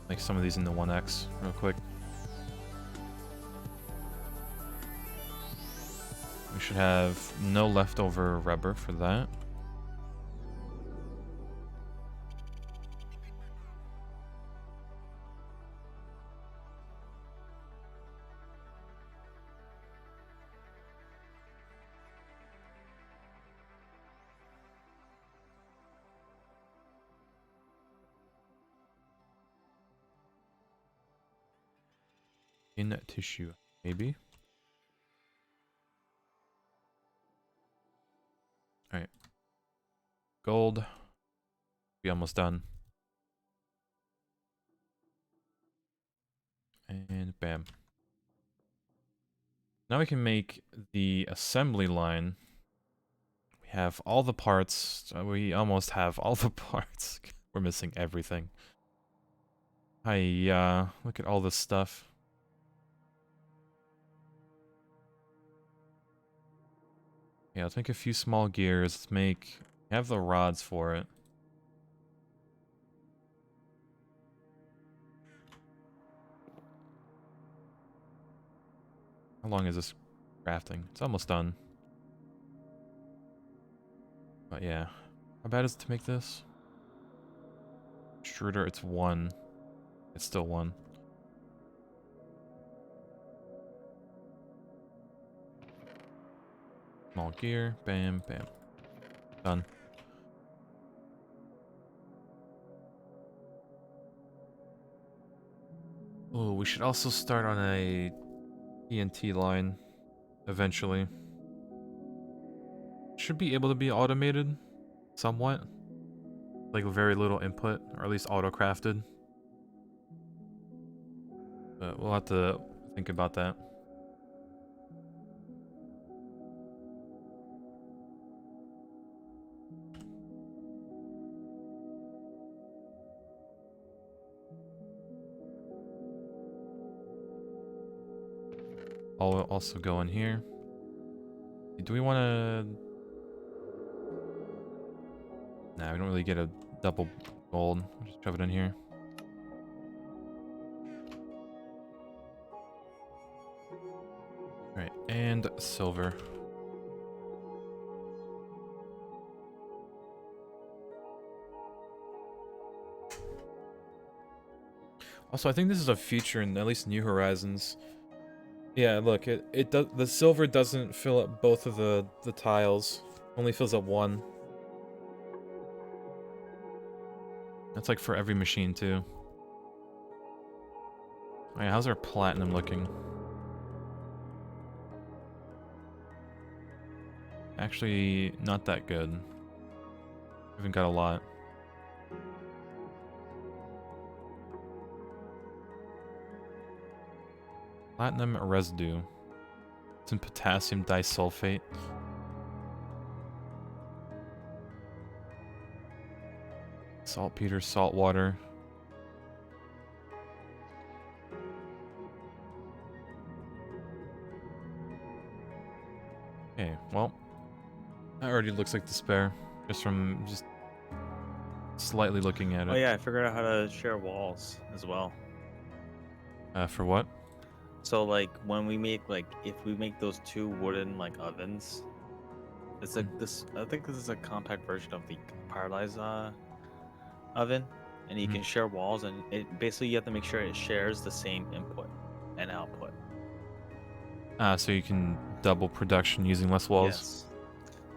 Speaker 1: Make some of these into 1x real quick. We should have no leftover rubber for that. In tissue, maybe. All right. Gold. Be almost done. And bam. Now we can make the assembly line. We have all the parts. We almost have all the parts. We're missing everything. Look at all this stuff. Yeah, let's make a few small gears. Let's make... have the rods for it. How long is this crafting? It's almost done. But yeah. How bad is it to make this? Extruder, it's 1. It's still 1. Small gear. Bam, bam. Done. Oh, we should also start on a TNT line eventually. Should be able to be automated somewhat. Like very little input, or at least auto-crafted. But we'll have to think about that. I'll also go in here. Do we want to... Nah, we don't really get a double gold. We'll just shove it in here. Alright, and silver. Also, I think this is a feature in at least New Horizons. Yeah, look, it does. The silver doesn't fill up both of the tiles. Only fills up one. That's like for every machine too. Alright, how's our platinum looking? Actually, not that good. We haven't got a lot. Platinum residue. It's in potassium disulfate. Saltpeter, salt water. Okay, well, that already looks like despair, just slightly looking at
Speaker 2: Oh
Speaker 1: it.
Speaker 2: yeah, I figured out how to share walls as well.
Speaker 1: For what?
Speaker 2: So like when we make like if we make those two wooden like ovens, it's like this. I think this is a compact version of the paralyzed oven, and you
Speaker 1: Mhm.
Speaker 2: can share walls, and it basically you have to make sure it shares the same input and output.
Speaker 1: So you can double production using less walls.
Speaker 2: Yes,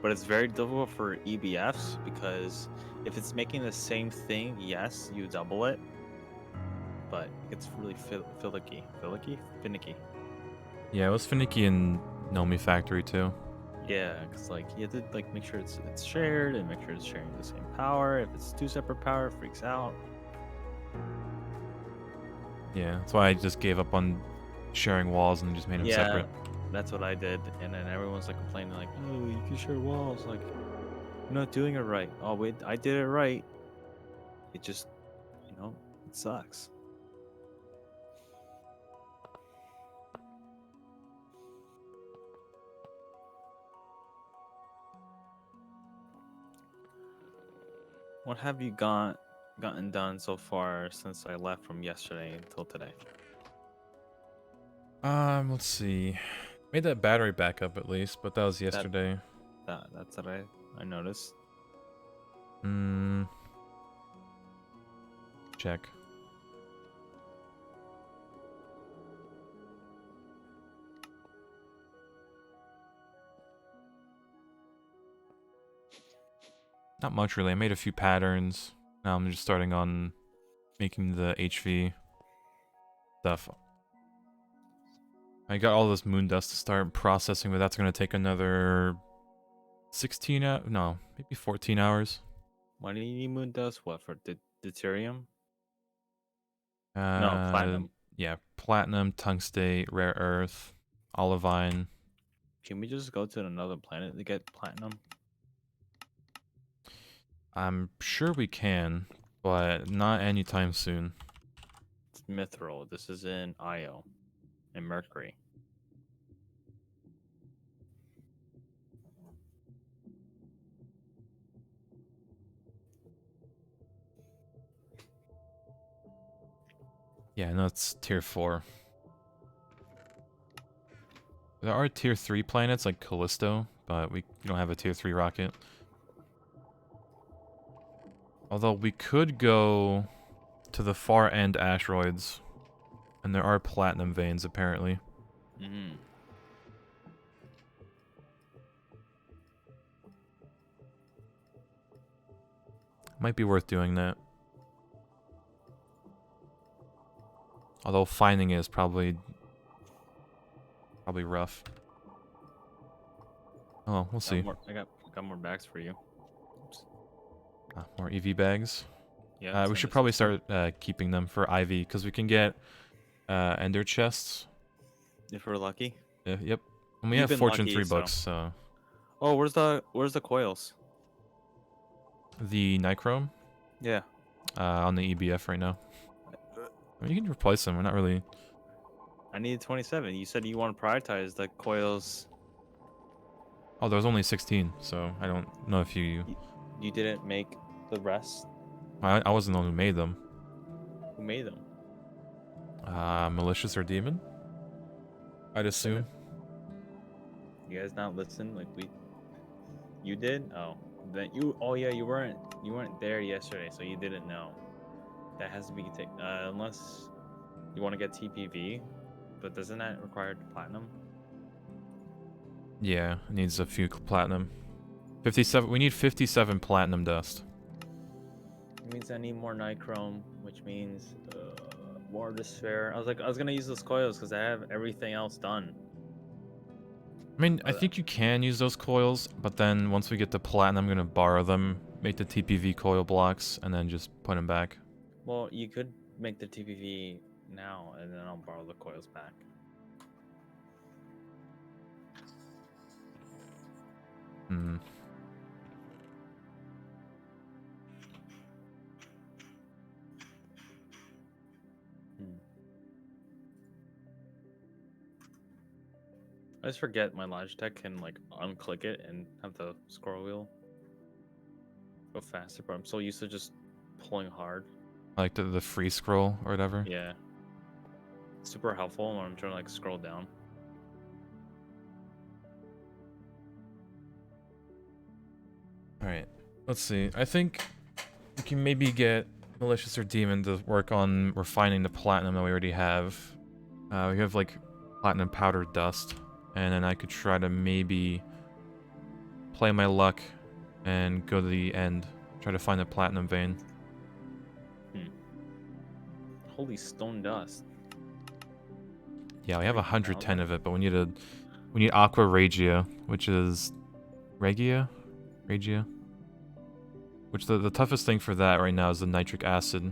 Speaker 2: but it's very difficult for EBFs because if it's making the same thing, yes, you double it, but it's really finicky.
Speaker 1: Yeah, it was finicky in Nomi Factory too.
Speaker 2: Yeah, because like you have to like make sure it's shared and make sure it's sharing the same power. If it's two separate power, it freaks out.
Speaker 1: Yeah, that's why I just gave up on sharing walls and just made them
Speaker 2: Yeah,
Speaker 1: separate.
Speaker 2: that's what I did, and then everyone's like complaining like, "Oh, you can share walls, like you're not doing it right." Oh wait, I did it right. It just, it sucks. What have you gotten done so far since I left from yesterday until today?
Speaker 1: Let's see. Made that battery backup at least, but that was
Speaker 2: That
Speaker 1: yesterday.
Speaker 2: that's what I noticed.
Speaker 1: Hmm. Check. Not much really. I made a few patterns. Now I'm just starting on making the HV stuff. I got all this moon dust to start processing, but that's gonna take another 16 hours. No, maybe 14 hours.
Speaker 2: What do you need moon dust? What for deuterium? No,
Speaker 1: Uh,
Speaker 2: platinum.
Speaker 1: yeah, platinum, tungstate, rare earth, olivine.
Speaker 2: Can we just go to another planet to get platinum?
Speaker 1: I'm sure we can, but not anytime soon.
Speaker 2: It's mithril. This is in Io and Mercury.
Speaker 1: Yeah, no, it's tier 4. There are tier 3 planets like Callisto, but we don't have a tier 3 rocket. Although we could go to the far end asteroids, and there are platinum veins apparently.
Speaker 2: Mm-hmm.
Speaker 1: Might be worth doing that. Although finding it is probably rough. Oh, we'll see.
Speaker 2: I got more bags for you. Oops.
Speaker 1: More EV bags.
Speaker 2: Yeah,
Speaker 1: We
Speaker 2: send
Speaker 1: should
Speaker 2: this
Speaker 1: probably
Speaker 2: this way.
Speaker 1: start keeping them for IV, because we can get ender chests.
Speaker 2: If we're lucky.
Speaker 1: Yep. And we
Speaker 2: You've
Speaker 1: have
Speaker 2: been
Speaker 1: Fortune
Speaker 2: lucky,
Speaker 1: 3
Speaker 2: so.
Speaker 1: books, so...
Speaker 2: Oh, where's the coils?
Speaker 1: The Nichrome?
Speaker 2: Yeah.
Speaker 1: On the EBF right now. I mean, you can replace them, we're not really...
Speaker 2: I need 27. You said you want to prioritize the coils.
Speaker 1: Oh, there's only 16, so I don't know if you...
Speaker 2: You didn't make the rest.
Speaker 1: I wasn't the one who made them.
Speaker 2: Who made them?
Speaker 1: Malicious or Demon? I'd
Speaker 2: Send it.
Speaker 1: assume.
Speaker 2: You guys not listen like we. You did? Oh, then you. Oh yeah, you weren't there yesterday, so you didn't know. That has to be unless you want to get TPV, but doesn't that require platinum?
Speaker 1: Yeah, it needs a few platinum. 57. We need 57 platinum dust.
Speaker 2: It means I need more nichrome, which means more despair. I was gonna use those coils because I have everything else done.
Speaker 1: I mean, I think you can use those coils, but then once we get the platinum, I'm gonna borrow them, make the TPV coil blocks, and then just put them back.
Speaker 2: Well, you could make the TPV now, and then I'll borrow the coils back.
Speaker 1: Hmm.
Speaker 2: I just forget my Logitech can like unclick it and have the scroll wheel go faster, but I'm so used to just pulling hard.
Speaker 1: Like the free scroll or whatever.
Speaker 2: Yeah. Super helpful when I'm trying to like scroll down.
Speaker 1: Alright, let's see. I think we can maybe get Malicious or Demon to work on refining the platinum that we already have. We have like platinum powder dust, and then I could try to maybe play my luck and go to the end, try to find a platinum vein.
Speaker 2: Holy stone dust.
Speaker 1: Yeah, we have 110 of it, but we need Aqua Regia, which is Regia? Which the toughest thing for that right now is the nitric acid.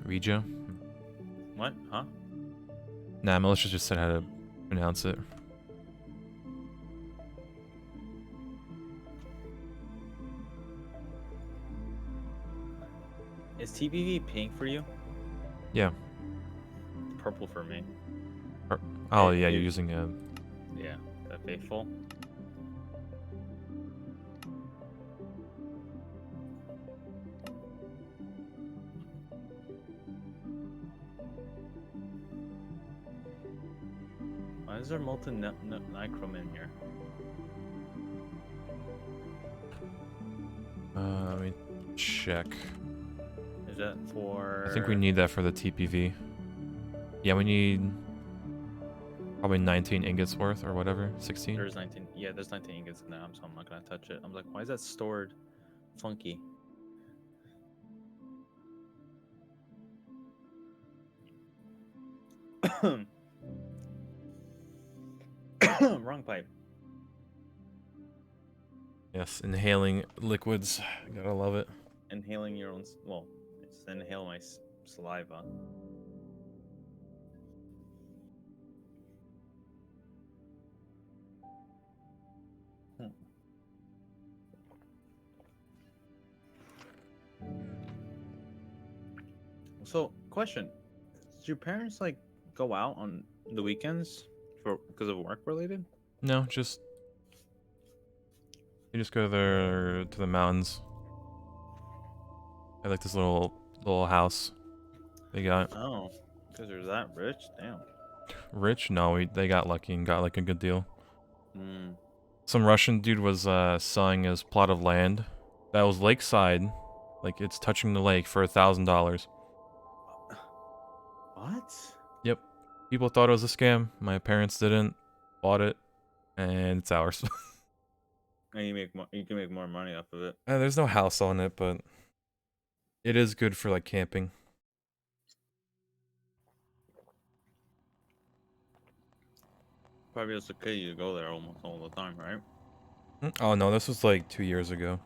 Speaker 1: Regia?
Speaker 2: What? Huh?
Speaker 1: Nah, Melissa just said how to pronounce it.
Speaker 2: Is TPV pink for you?
Speaker 1: Yeah.
Speaker 2: Purple for me.
Speaker 1: Oh yeah, you're using a...
Speaker 2: Yeah, the faithful. Why is there molten nichrome in here?
Speaker 1: Let me check.
Speaker 2: Is that for...
Speaker 1: I think we need that for the TPV. Yeah, we need probably 19 ingots worth or whatever. 16?
Speaker 2: There's 19. Yeah, there's 19 ingots in that, so I'm not gonna touch it. I'm like, why is that stored funky? Wrong pipe.
Speaker 1: Yes, inhaling liquids. Gotta love it.
Speaker 2: Inhaling your own... Well, it's inhale my saliva. So, question: did your parents like go out on the weekends for because of work related?
Speaker 1: No, just... You just go there to the mountains. I like this little house they got.
Speaker 2: Oh, because they're that rich. Damn.
Speaker 1: Rich? No, they got lucky and got like a good deal.
Speaker 2: Hmm.
Speaker 1: Some Russian dude was selling his plot of land that was lakeside, like it's touching the lake for $1,000.
Speaker 2: What?
Speaker 1: Yep. People thought it was a scam. My parents didn't. Bought it, and it's ours.
Speaker 2: And you make more. You can make more money off of it.
Speaker 1: There's no house on it, but it is good for like camping.
Speaker 2: Probably as a kid, you go there almost all the time, right?
Speaker 1: Oh no, this was like 2 years ago.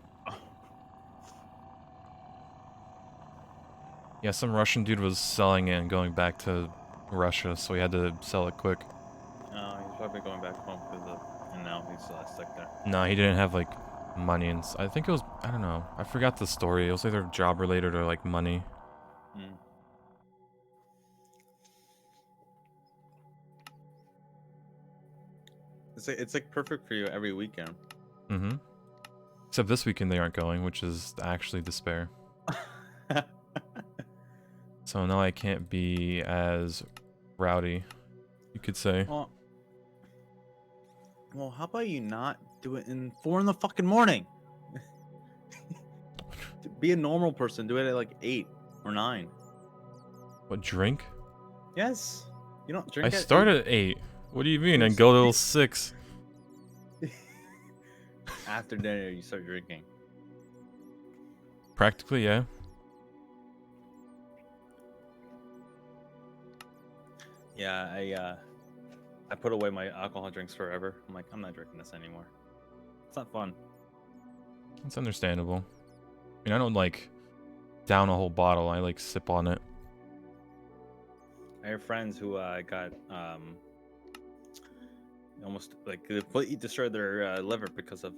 Speaker 1: Yeah, some Russian dude was selling it and going back to Russia, so he had to sell it quick.
Speaker 2: He's probably going back home and now he's stuck there.
Speaker 1: No, he didn't have like money, and I think it was, I don't know, I forgot the story. It was either job related or like money.
Speaker 2: Hmm. It's like perfect for you every weekend.
Speaker 1: Mm-hmm. Except this weekend they aren't going, which is actually despair. So now I can't be as rowdy, you could say.
Speaker 2: Well, how about you not do it in 4 in the fucking morning? Be a normal person. Do it at like 8 or 9.
Speaker 1: What, drink?
Speaker 2: Yes. You don't drink.
Speaker 1: I start at 8. What do you mean? I go till 6.
Speaker 2: After dinner, you start drinking.
Speaker 1: Practically, yeah.
Speaker 2: Yeah, I put away my alcohol drinks forever. I'm like, I'm not drinking this anymore. It's not fun.
Speaker 1: It's understandable. I mean, I don't like down a whole bottle. I like sip on it.
Speaker 2: I have friends who got almost like completely destroyed their liver because of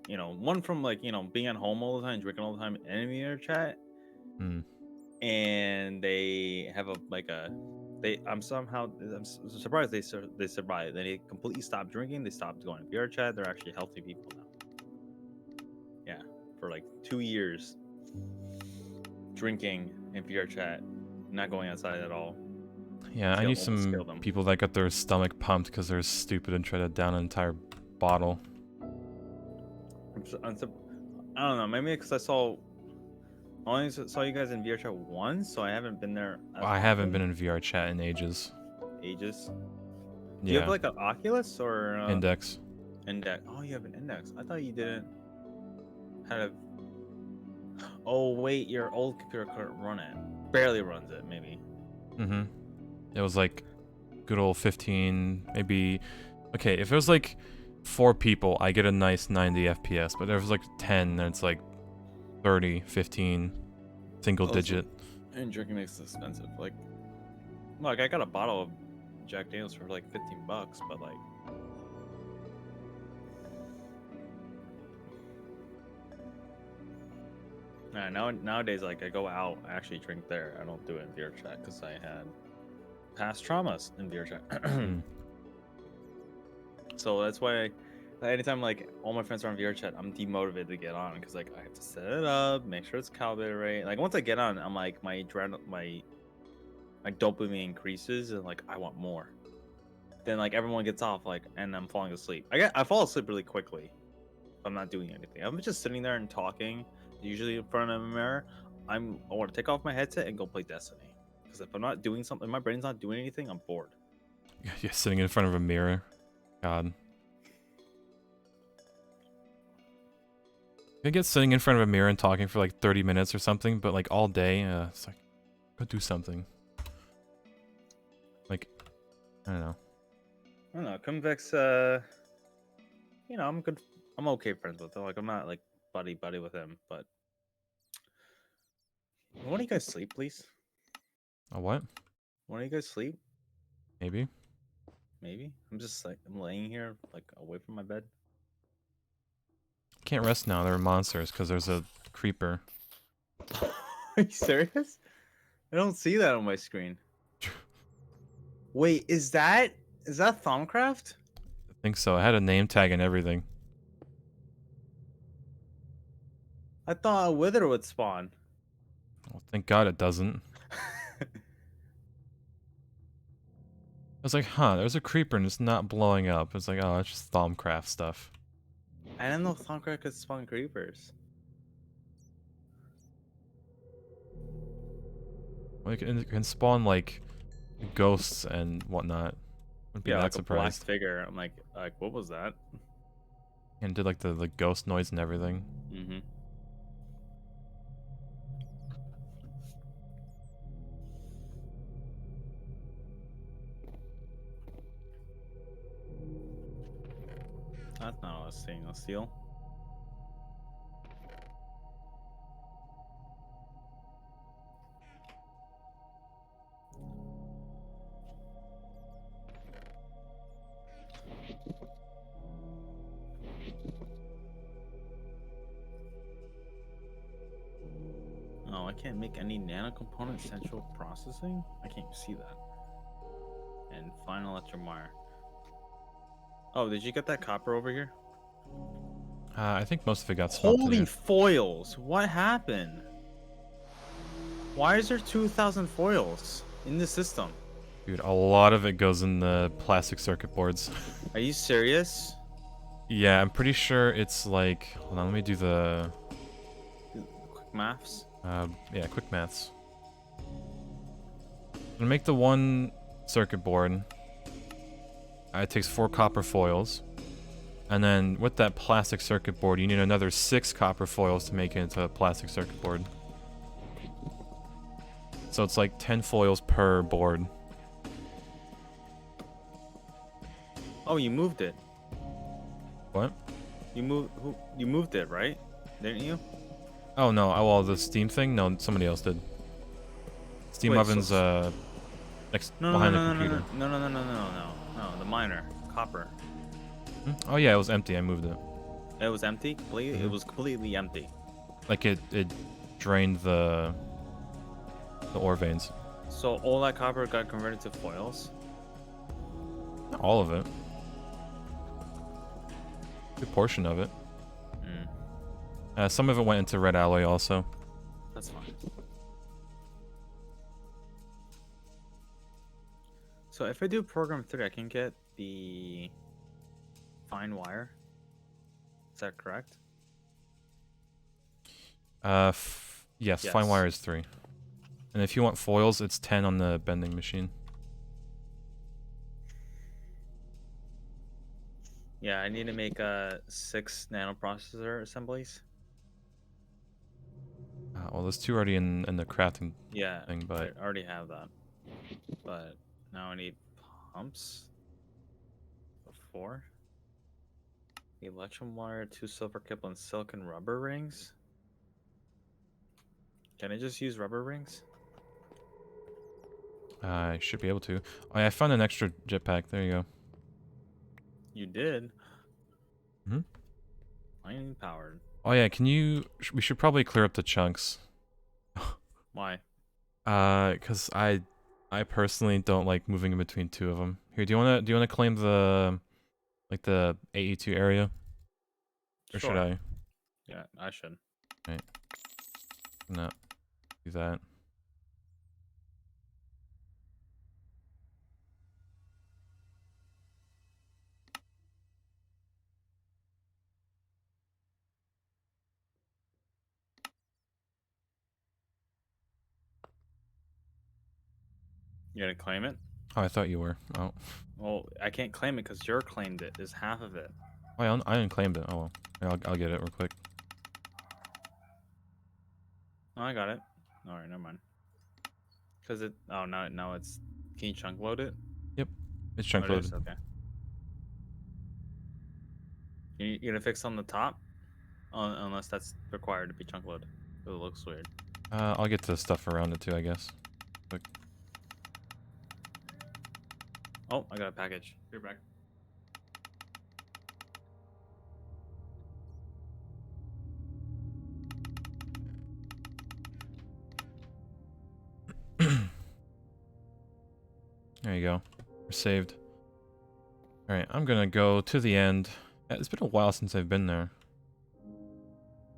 Speaker 2: one from like being at home all the time, drinking all the time, and in VR chat,
Speaker 1: Hmm.
Speaker 2: and they have I'm surprised they survived. They completely stopped drinking. They stopped going to VR chat. They're actually healthy people now. Yeah, for like 2 years, drinking in VR chat, not going outside at all.
Speaker 1: Yeah, I knew
Speaker 2: Almost
Speaker 1: some
Speaker 2: killed them.
Speaker 1: people that got their stomach pumped because they're stupid and tried to down an entire bottle.
Speaker 2: I don't know. Maybe because I only saw you guys in VR chat once, so I haven't been there as
Speaker 1: I haven't been
Speaker 2: often.
Speaker 1: in VR chat in ages.
Speaker 2: Ages. Do you have
Speaker 1: Yeah,
Speaker 2: like an Oculus or
Speaker 1: Index.
Speaker 2: Index? Oh, you have an Index. I thought you didn't have. Oh wait, your old computer couldn't run it. Barely runs it, maybe.
Speaker 1: Mm-hmm. It was like good old 15, maybe. Okay, if it was like 4 people, I get a nice 90 FPS. But if it was like 10, then it's like 30, 15, single digit.
Speaker 2: And drinking makes it expensive. Like I got a bottle of Jack Daniels for like $15, but like. Nowadays, like I go out, I actually drink there. I don't do it in VR chat because I had past traumas in VR chat.
Speaker 1: Mm.
Speaker 2: So that's why anytime like all my friends are on VR chat, I'm demotivated to get on because like I have to set it up, make sure it's calibrated right. Like once I get on, I'm like my dopamine increases and like I want more. Then like everyone gets off like and I'm falling asleep. I fall asleep really quickly if I'm not doing anything. I'm just sitting there and talking, usually in front of a mirror. I want to take off my headset and go play Destiny because if I'm not doing something, my brain's not doing anything, I'm bored.
Speaker 1: You're sitting in front of a mirror. God. I get sitting in front of a mirror and talking for like 30 minutes or something, but like all day, it's like, go do something. Like, I don't know.
Speaker 2: I don't know. Convex, I'm good. I'm okay friends with him. Like, I'm not like buddy with him, but when do you guys sleep, please?
Speaker 1: A what?
Speaker 2: When do you guys sleep?
Speaker 1: Maybe?
Speaker 2: Maybe. I'm just like I'm laying here, like away from my bed.
Speaker 1: Can't rest now, there are monsters, because there's a creeper.
Speaker 2: Are you serious? I don't see that on my screen. Wait, is that Thaumcraft?
Speaker 1: I think so, I had a name tag and everything.
Speaker 2: I thought a Wither would spawn.
Speaker 1: Well, thank God it doesn't. I was like, huh, there's a creeper and it's not blowing up. It's like, oh, it's just Thaumcraft stuff.
Speaker 2: I didn't know Thaumcraft could spawn creepers.
Speaker 1: Like, it can spawn, like, ghosts and whatnot. Wouldn't be that
Speaker 2: Like
Speaker 1: surprised.
Speaker 2: a black figure. I'm like, what was that?
Speaker 1: And did, like, the ghost noise and everything.
Speaker 2: Mm-hmm. That's not what I was saying. A steel. Oh, I can't make any nano component central processing? I can't see that. And final electrowire. Oh, did you get that copper over here?
Speaker 1: I think most of it got smelted
Speaker 2: Holy
Speaker 1: here.
Speaker 2: foils! What happened? Why is there 2,000 foils in the system?
Speaker 1: Dude, a lot of it goes in the plastic circuit boards.
Speaker 2: Are you serious?
Speaker 1: Yeah, I'm pretty sure it's like... Hold on, let me do the...
Speaker 2: Quick maths.
Speaker 1: Yeah, quick maths. To make the one circuit board, it takes 4 copper foils. And then with that plastic circuit board, you need another 6 copper foils to make it into a plastic circuit board. So it's like 10 foils per board.
Speaker 2: Oh, you moved it.
Speaker 1: What?
Speaker 2: You moved it, right? Didn't you?
Speaker 1: Oh no, well the Steam thing? No, somebody else did. Steam
Speaker 2: Wait,
Speaker 1: oven's next behind the computer.
Speaker 2: No, the miner. Copper.
Speaker 1: Oh yeah, it was empty. I moved it.
Speaker 2: It was empty. Completely. It
Speaker 1: Mhm.
Speaker 2: was completely empty.
Speaker 1: Like it drained the ore veins.
Speaker 2: So all that copper got converted to foils.
Speaker 1: Not all of it. A good portion of it. Some of it went into red alloy also.
Speaker 2: That's fine. So if I do program 3, I can get the fine wire. Is that correct?
Speaker 1: Yes,
Speaker 2: Yes.
Speaker 1: fine wire is 3. And if you want foils, it's 10 on the bending machine.
Speaker 2: Yeah, I need to make 6 nanoprocessor assemblies.
Speaker 1: Well, there's 2 already in the crafting
Speaker 2: Yeah,
Speaker 1: thing, but
Speaker 2: I already have that. But now I need pumps. 4. Electrum wire, 2 silver cable, and silicon rubber rings. Can I just use rubber rings?
Speaker 1: I should be able to. Oh yeah, I found an extra jetpack. There you go.
Speaker 2: You did.
Speaker 1: Hmm.
Speaker 2: Lightning powered.
Speaker 1: Oh yeah, can you? We should probably clear up the chunks.
Speaker 2: Why?
Speaker 1: Cause I personally don't like moving in between 2 of them. Here, do you wanna claim the like the AE2 area, or should
Speaker 2: Sure.
Speaker 1: I?
Speaker 2: Yeah, I should.
Speaker 1: Right. No, do that.
Speaker 2: You gotta claim it?
Speaker 1: Oh, I thought you were. Oh,
Speaker 2: Well, I can't claim it because you're claimed it. There's half of it.
Speaker 1: I unclaimed it. Oh well. Here, I'll get it real quick.
Speaker 2: Oh, I got it. Alright, never mind. Because it... Oh, now it's... Can you chunk load it?
Speaker 1: Yep, it's
Speaker 2: Oh,
Speaker 1: chunk
Speaker 2: it
Speaker 1: loaded.
Speaker 2: is? Okay. You gonna fix on the top? Unless that's required to be chunk loaded. It looks weird.
Speaker 1: I'll get to the stuff around it too, I guess. Quick.
Speaker 2: Oh, I got a package. Be right back.
Speaker 1: There you go. We're saved. Alright, I'm gonna go to the end. Yeah, it's been a while since I've been there.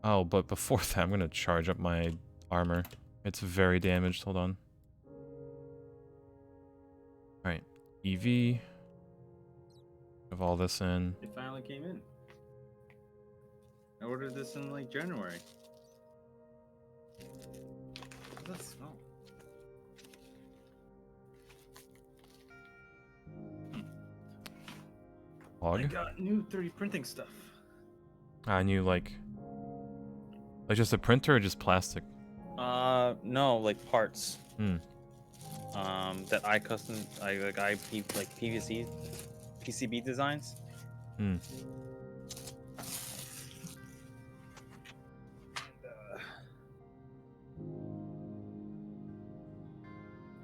Speaker 1: Oh, but before that, I'm gonna charge up my armor. It's very damaged. Hold on. Alright, EV. Have all this in.
Speaker 2: It finally came in. I ordered this in like January. What's that smell? I
Speaker 1: Log.
Speaker 2: got new 3D printing stuff.
Speaker 1: And you like just a printer or just plastic?
Speaker 2: No, like parts.
Speaker 1: Hmm.
Speaker 2: That I PCB designs.
Speaker 1: Hmm.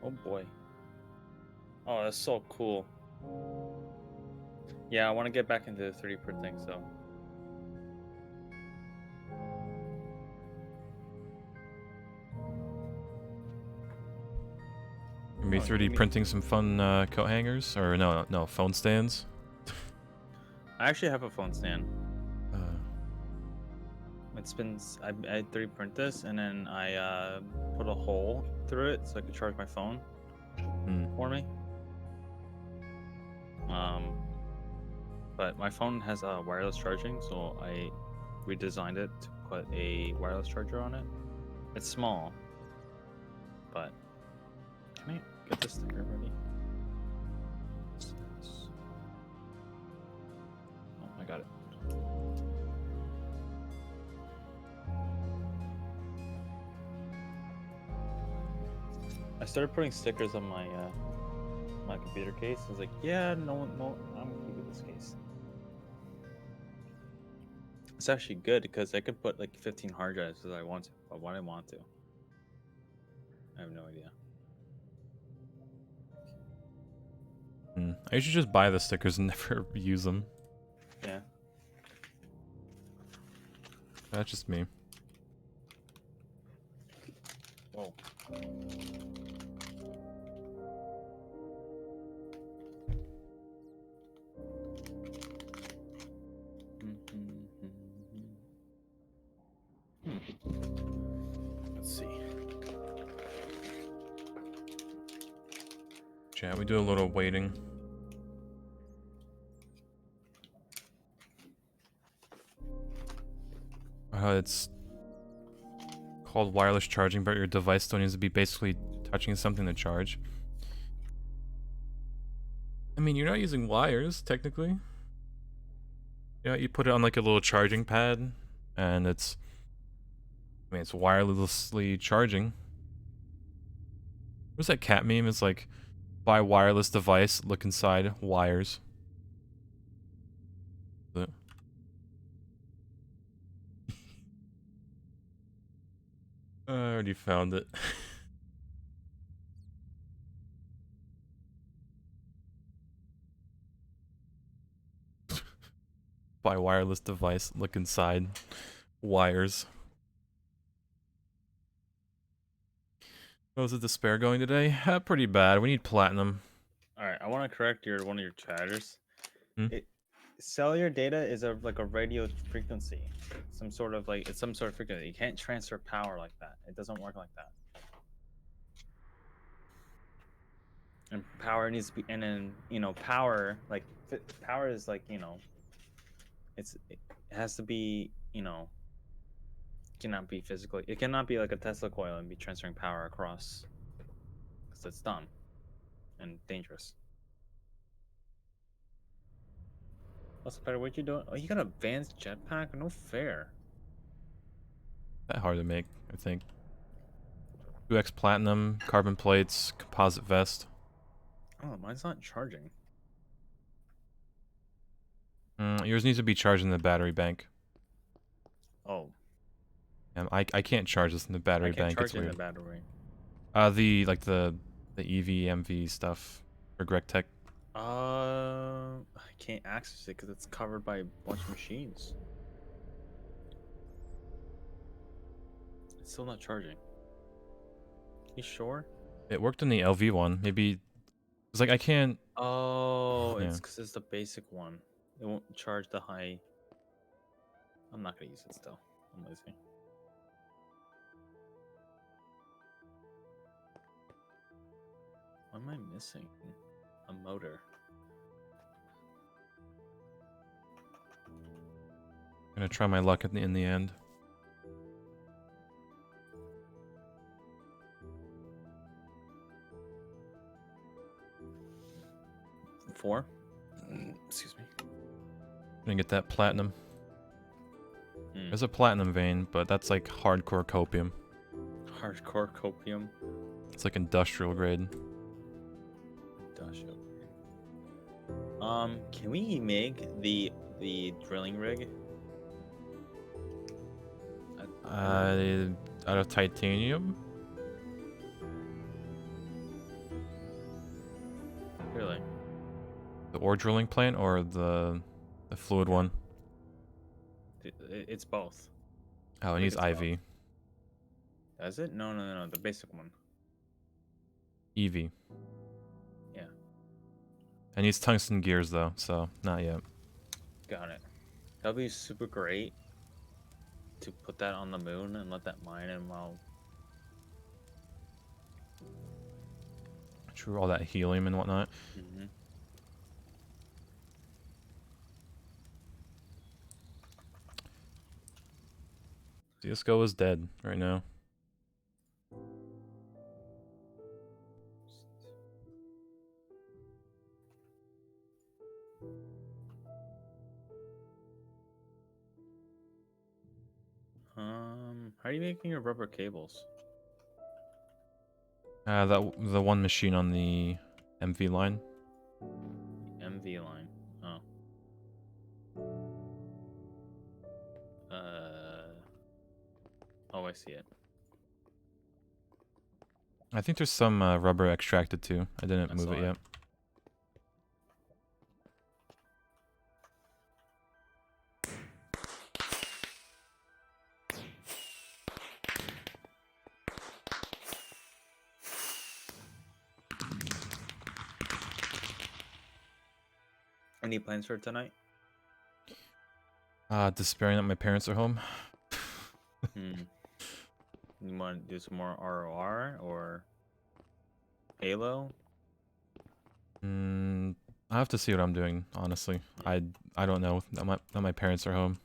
Speaker 2: Oh boy. Oh, that's so cool. Yeah, I want to get back into 3D printing, so.
Speaker 1: Gonna be 3D printing some fun coat hangers, or no, phone stands.
Speaker 2: I actually have a phone stand.
Speaker 1: Uh,
Speaker 2: I 3D print this, and then I put a hole through it so I could charge my phone for me. But my phone has wireless charging, so I redesigned it to put a wireless charger on it. It's small, but can I get this sticker ready? Oh, I got it. I started putting stickers on my my computer case. I was like, yeah, no, I'm gonna keep this case. It's actually good because I could put like 15 hard drives as I want to, but what I want to. I have no idea.
Speaker 1: I usually just buy the stickers and never use them.
Speaker 2: Yeah.
Speaker 1: That's just me.
Speaker 2: Whoa. Let's see.
Speaker 1: Chat, we do a little waiting. It's called wireless charging, but your device still needs to be basically touching something to charge. I mean, you're not using wires, technically. Yeah, you put it on like a little charging pad, and it's... I mean, it's wirelessly charging. What's that cat meme? It's like, buy wireless device, look inside, wires. I already found it. Buy wireless device, look inside, wires. How's the despair going today? Pretty bad. We need platinum.
Speaker 2: All right, I want to correct one of your chatters.
Speaker 1: Hmm?
Speaker 2: Cellular data is like a radio frequency, some sort of frequency. You can't transfer power like that. It doesn't work like that. And power needs to be, and then power power is it has to be cannot be physically. It cannot be like a Tesla coil and be transferring power across, because it's dumb and dangerous. What's better? What you doing? Oh, you got an advanced jetpack? No fair.
Speaker 1: That hard to make, I think. 2x platinum, carbon plates, composite vest.
Speaker 2: Oh, mine's not charging.
Speaker 1: Yours needs to be charged in the battery bank.
Speaker 2: Oh,
Speaker 1: I can't charge this in the battery
Speaker 2: I can't
Speaker 1: bank.
Speaker 2: charge
Speaker 1: It's
Speaker 2: it in
Speaker 1: weird.
Speaker 2: the battery.
Speaker 1: The EV MV stuff for Greg Tech.
Speaker 2: I can't access it because it's covered by a bunch of machines. It's still not charging. You sure?
Speaker 1: It worked in the LV one. Maybe it's like I can't.
Speaker 2: Oh,
Speaker 1: Yeah.
Speaker 2: it's because it's the basic one. It won't charge the high. I'm not gonna use it still. I'm lazy. What am I missing? A motor.
Speaker 1: I'm gonna try my luck in the end.
Speaker 2: Four. Excuse me.
Speaker 1: Gonna get that platinum.
Speaker 2: Mm.
Speaker 1: There's a platinum vein, but that's like hardcore copium.
Speaker 2: Hardcore copium.
Speaker 1: It's like industrial grade.
Speaker 2: Industrial. Can we make the drilling rig?
Speaker 1: Out of titanium?
Speaker 2: Really?
Speaker 1: The ore drilling plant or the fluid one?
Speaker 2: It's both.
Speaker 1: Oh, it needs IV.
Speaker 2: Does it? No. The basic one.
Speaker 1: EV.
Speaker 2: Yeah.
Speaker 1: It needs tungsten gears though, so not yet.
Speaker 2: Got it. That'd be super great to put that on the moon and let that mine in while.
Speaker 1: True, all that helium and whatnot.
Speaker 2: Mm-hmm.
Speaker 1: CSGO is dead right now.
Speaker 2: How are you making your rubber cables?
Speaker 1: The one machine on the MV line.
Speaker 2: MV line. Oh. Oh, I see it.
Speaker 1: I think there's some rubber extracted too. I didn't move it yet.
Speaker 2: Any plans for tonight?
Speaker 1: Despairing that my parents are home.
Speaker 2: Hmm. You want to do some more ROR or Halo?
Speaker 1: I have to see what I'm doing, honestly.
Speaker 2: Yeah.
Speaker 1: I don't know that my parents are home.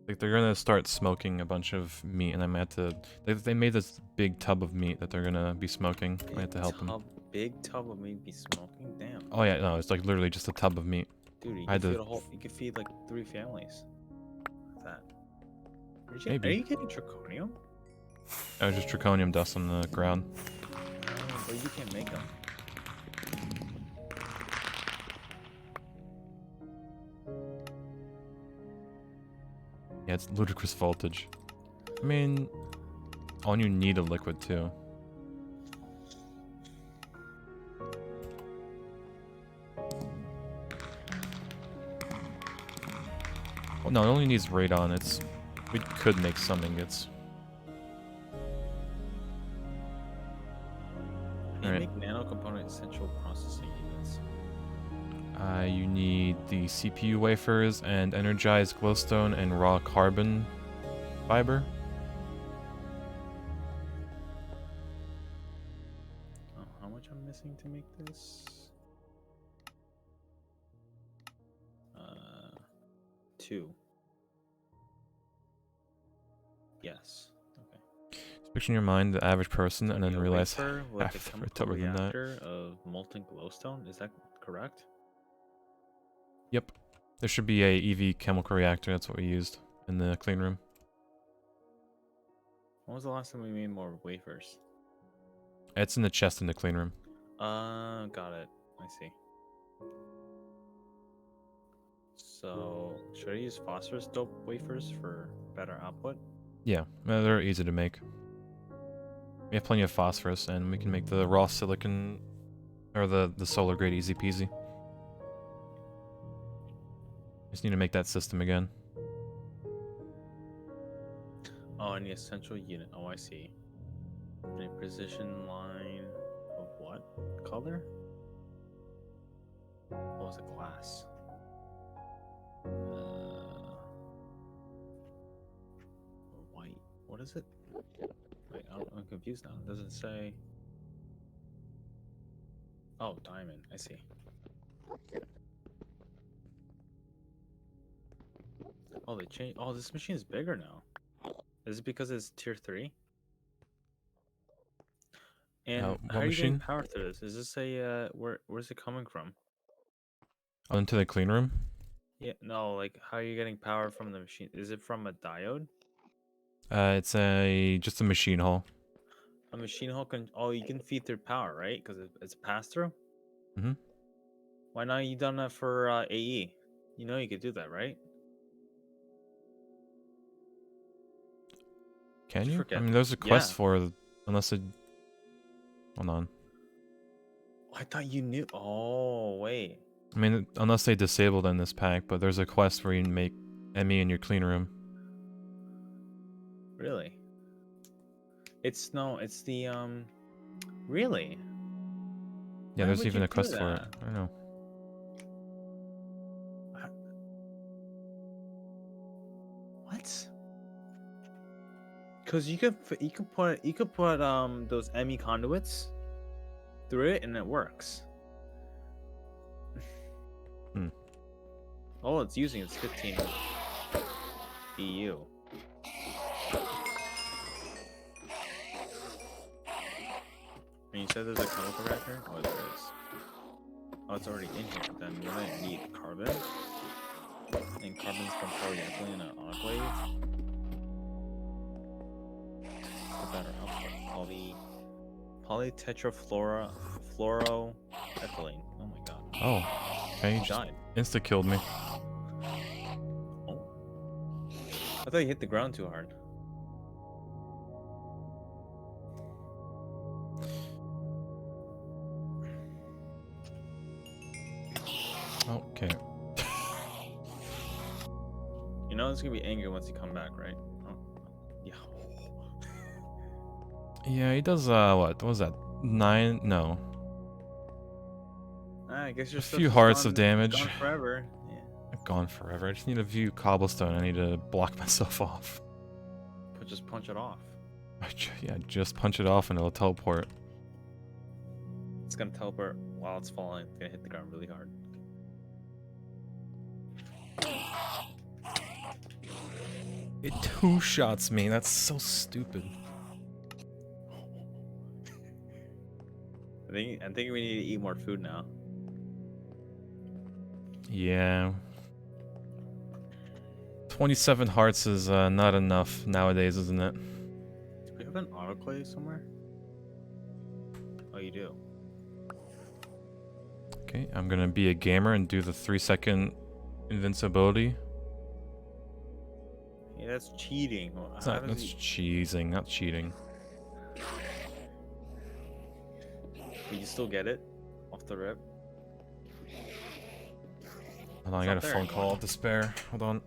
Speaker 1: Like, they're gonna start smoking a bunch of meat, and I might have to... They made this big tub of meat that they're gonna be smoking. I have to help them.
Speaker 2: Big tub of meat be smoking? Damn.
Speaker 1: Oh yeah, no, it's like literally just a tub of meat.
Speaker 2: Dude, you
Speaker 1: I
Speaker 2: can
Speaker 1: had
Speaker 2: feed
Speaker 1: to...
Speaker 2: a whole. You can feed like 3 families. Like that. Are
Speaker 1: Maybe.
Speaker 2: you getting draconium?
Speaker 1: Oh, just draconium dust on the ground.
Speaker 2: But you can't make them.
Speaker 1: Yeah, it's ludicrous voltage. I mean... Oh, and you need a liquid, too. Well, no, it only needs radon. It's... We could make some ingots.
Speaker 2: How do you
Speaker 1: Alright.
Speaker 2: make nano component central processing units?
Speaker 1: You need the CPU wafers and energized glowstone and raw carbon fiber.
Speaker 2: Oh, how much I'm missing to make this? 2. Yes. Okay.
Speaker 1: Just picture in your mind the average person and then
Speaker 2: A
Speaker 1: realize
Speaker 2: wafer with a
Speaker 1: half
Speaker 2: chemical
Speaker 1: tougher than that.
Speaker 2: reactor of molten glowstone. Is that correct?
Speaker 1: Yep. There should be a EV chemical reactor. That's what we used in the clean room.
Speaker 2: When was the last time we made more wafers?
Speaker 1: It's in the chest in the clean room.
Speaker 2: Got it. I see. So, should I use phosphorus dope wafers for better output?
Speaker 1: Yeah, they're easy to make. We have plenty of phosphorus, and we can make the raw silicon, or the solar grade easy peasy. Just need to make that system again.
Speaker 2: Oh, and the essential unit. Oh, I see. A precision line of what color? What was a class? White. What is it? Wait, I'm confused now. It doesn't say. Oh, diamond. I see. Oh, they changed. Oh, this machine is bigger now. Is it because it's tier 3? And
Speaker 1: What
Speaker 2: how are you getting
Speaker 1: machine?
Speaker 2: power through this? Is this a where's it coming from?
Speaker 1: Oh, into the clean room?
Speaker 2: Yeah, no, like how are you getting power from the machine? Is it from a diode?
Speaker 1: It's just a machine hall.
Speaker 2: A machine hole can you can feed through power, right? Because it's a pass through.
Speaker 1: Mm-hmm.
Speaker 2: Why not you done that for AE? You know you could do that, right?
Speaker 1: Can
Speaker 2: Did you
Speaker 1: you? I
Speaker 2: forget?
Speaker 1: mean, there's a quest
Speaker 2: Yeah.
Speaker 1: for unless it... Hold on.
Speaker 2: Oh, I thought you knew. Oh, wait.
Speaker 1: I mean, unless they disabled in this pack, but there's a quest where you make ME in your clean room.
Speaker 2: Really? It's the really?
Speaker 1: Yeah,
Speaker 2: Why
Speaker 1: there's
Speaker 2: would
Speaker 1: even
Speaker 2: you
Speaker 1: a
Speaker 2: do
Speaker 1: quest for it.
Speaker 2: that?
Speaker 1: I don't know.
Speaker 2: What? Because you could put those ME conduits through it and it works.
Speaker 1: Hmm.
Speaker 2: All it's using is 15 EU. And you said there's a chemical reactor? Oh, there is. Oh, it's already in here. Then we're gonna need carbon. And carbon's from polyethylene and autoclave. For better output. Polytetrafluoroethylene. Oh my god.
Speaker 1: Oh. Okay, you
Speaker 2: He
Speaker 1: just
Speaker 2: died.
Speaker 1: insta-killed me.
Speaker 2: Oh. I thought you hit the ground too hard.
Speaker 1: Okay.
Speaker 2: You know it's gonna be get angry once you come back, right? Oh, yeah.
Speaker 1: Yeah, he does, what was that? 9? No.
Speaker 2: I guess your
Speaker 1: A
Speaker 2: stuff's
Speaker 1: few
Speaker 2: just
Speaker 1: hearts of
Speaker 2: gone,
Speaker 1: damage.
Speaker 2: gone forever. Yeah.
Speaker 1: Gone forever. I just need a few cobblestone. I need to block myself off.
Speaker 2: But just punch it off.
Speaker 1: Yeah, just punch it off and it'll teleport.
Speaker 2: It's gonna teleport while it's falling. It's gonna hit the ground really hard.
Speaker 1: It two-shots me. That's so stupid.
Speaker 2: I think we need to eat more food now.
Speaker 1: Yeah. 27 hearts is not enough nowadays, isn't it?
Speaker 2: Do we have an autoclave somewhere? Oh, you do.
Speaker 1: Okay, I'm gonna be a gamer and do the 3-second invincibility.
Speaker 2: Yeah, that's cheating.
Speaker 1: It's not, that's cheesing, not cheating.
Speaker 2: Can you still get it off the rip?
Speaker 1: Hold on, I
Speaker 2: It's
Speaker 1: got a
Speaker 2: up there.
Speaker 1: phone call to spare. Hold on.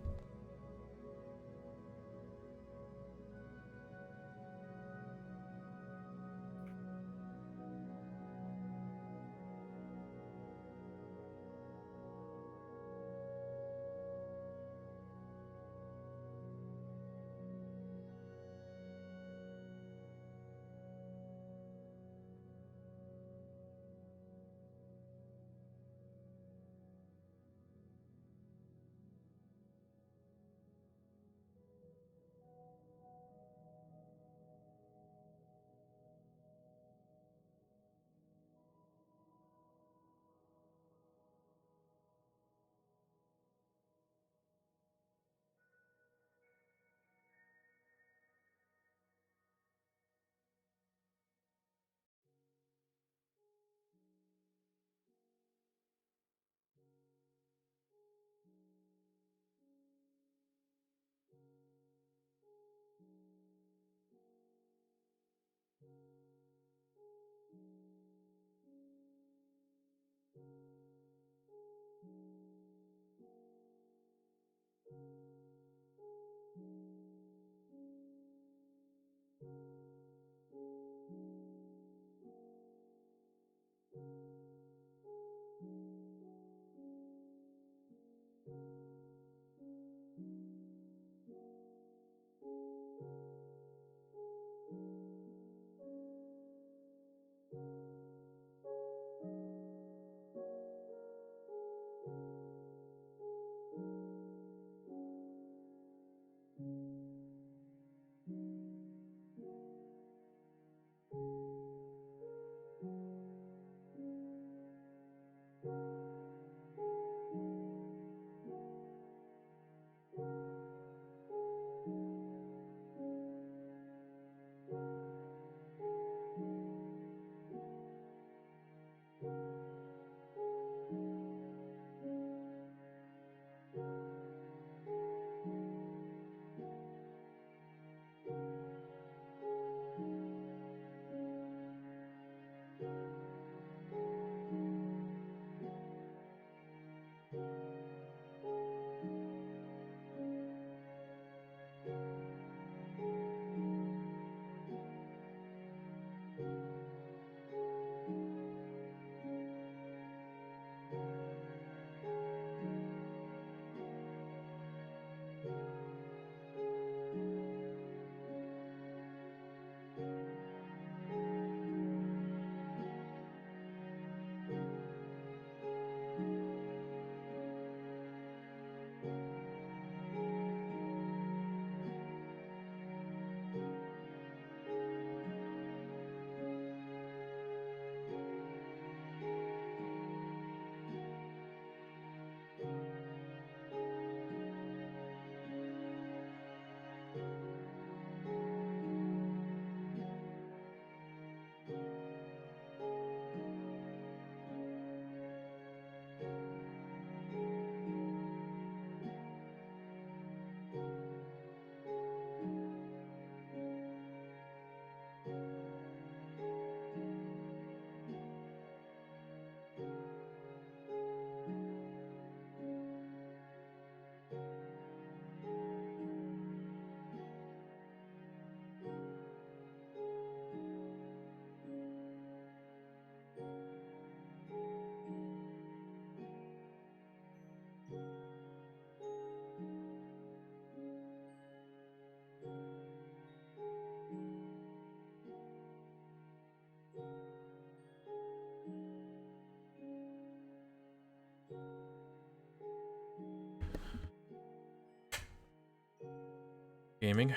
Speaker 1: Gaming.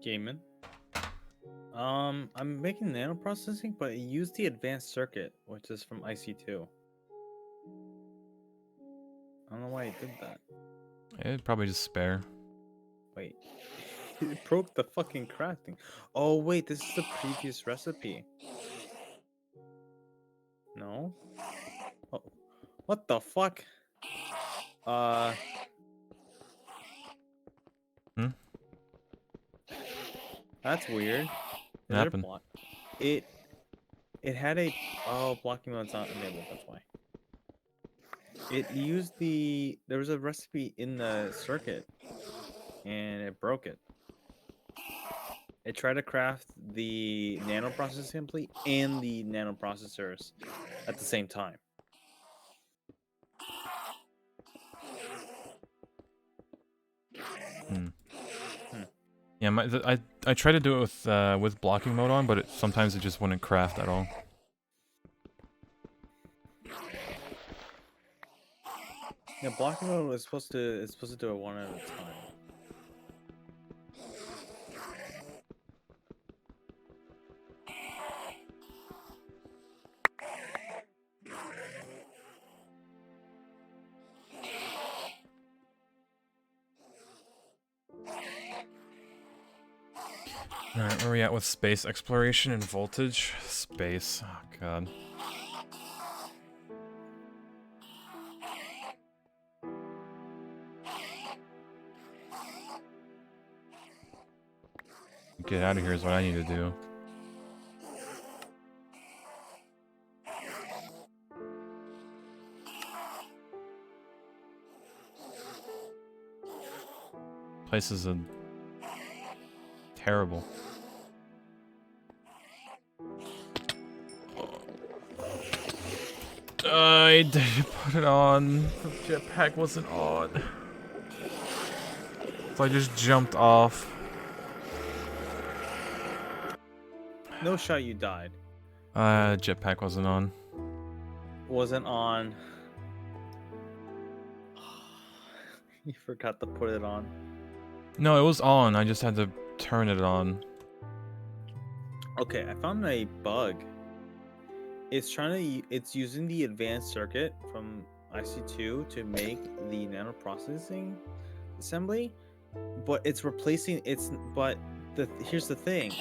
Speaker 2: Gaming. I'm making nano processing, but it used the advanced circuit, which is from IC2. I don't know why it did that.
Speaker 1: It'd probably just spare.
Speaker 2: Wait. It broke the fucking crafting. Oh wait, this is the previous recipe. No? Oh, what the fuck?
Speaker 1: Hmm?
Speaker 2: That's weird.
Speaker 1: What
Speaker 2: Is it a
Speaker 1: happened?
Speaker 2: block? It had a blocking mode's not enabled, that's why. It used there was a recipe in the circuit and it broke it. It tried to craft the nano processor assembly and the nano processors at the same time.
Speaker 1: Hmm.
Speaker 2: Hmm.
Speaker 1: Yeah, I tried to do it with blocking mode on, but sometimes it just wouldn't craft at all.
Speaker 2: Yeah, blocking mode is supposed to do it one at a time.
Speaker 1: Alright, where are we at with space exploration and voltage? Space. Oh god. Get out of here is what I need to do. Place is terrible. I didn't put it on. The jetpack wasn't on. So I just jumped off.
Speaker 2: No shot you died.
Speaker 1: Jetpack wasn't on.
Speaker 2: Wasn't on. You forgot to put it on.
Speaker 1: No, it was on. I just had to turn it on.
Speaker 2: Okay, I found a bug. It's using the advanced circuit from IC2 to make the nano processing assembly, but it's replacing here's the thing.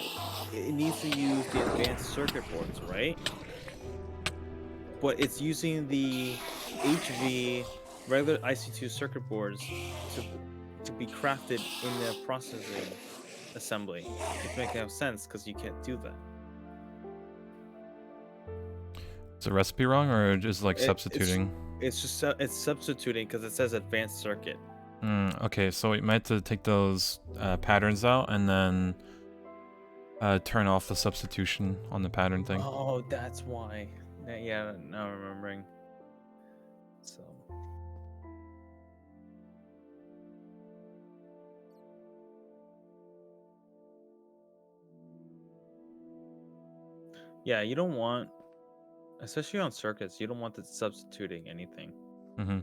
Speaker 2: It needs to use the advanced circuit boards, right? But it's using the HV regular IC2 circuit boards to be crafted in the processing assembly. It makes no sense because you can't do that.
Speaker 1: Is the recipe wrong or just like substituting?
Speaker 2: It's just it's substituting because it says advanced circuit.
Speaker 1: Okay, so we might have to take those patterns out and then turn off the substitution on the pattern thing.
Speaker 2: Oh, that's why. Yeah, now I'm remembering. So. Yeah, you don't want, especially on circuits, you don't want it substituting anything.
Speaker 1: Mm-hmm.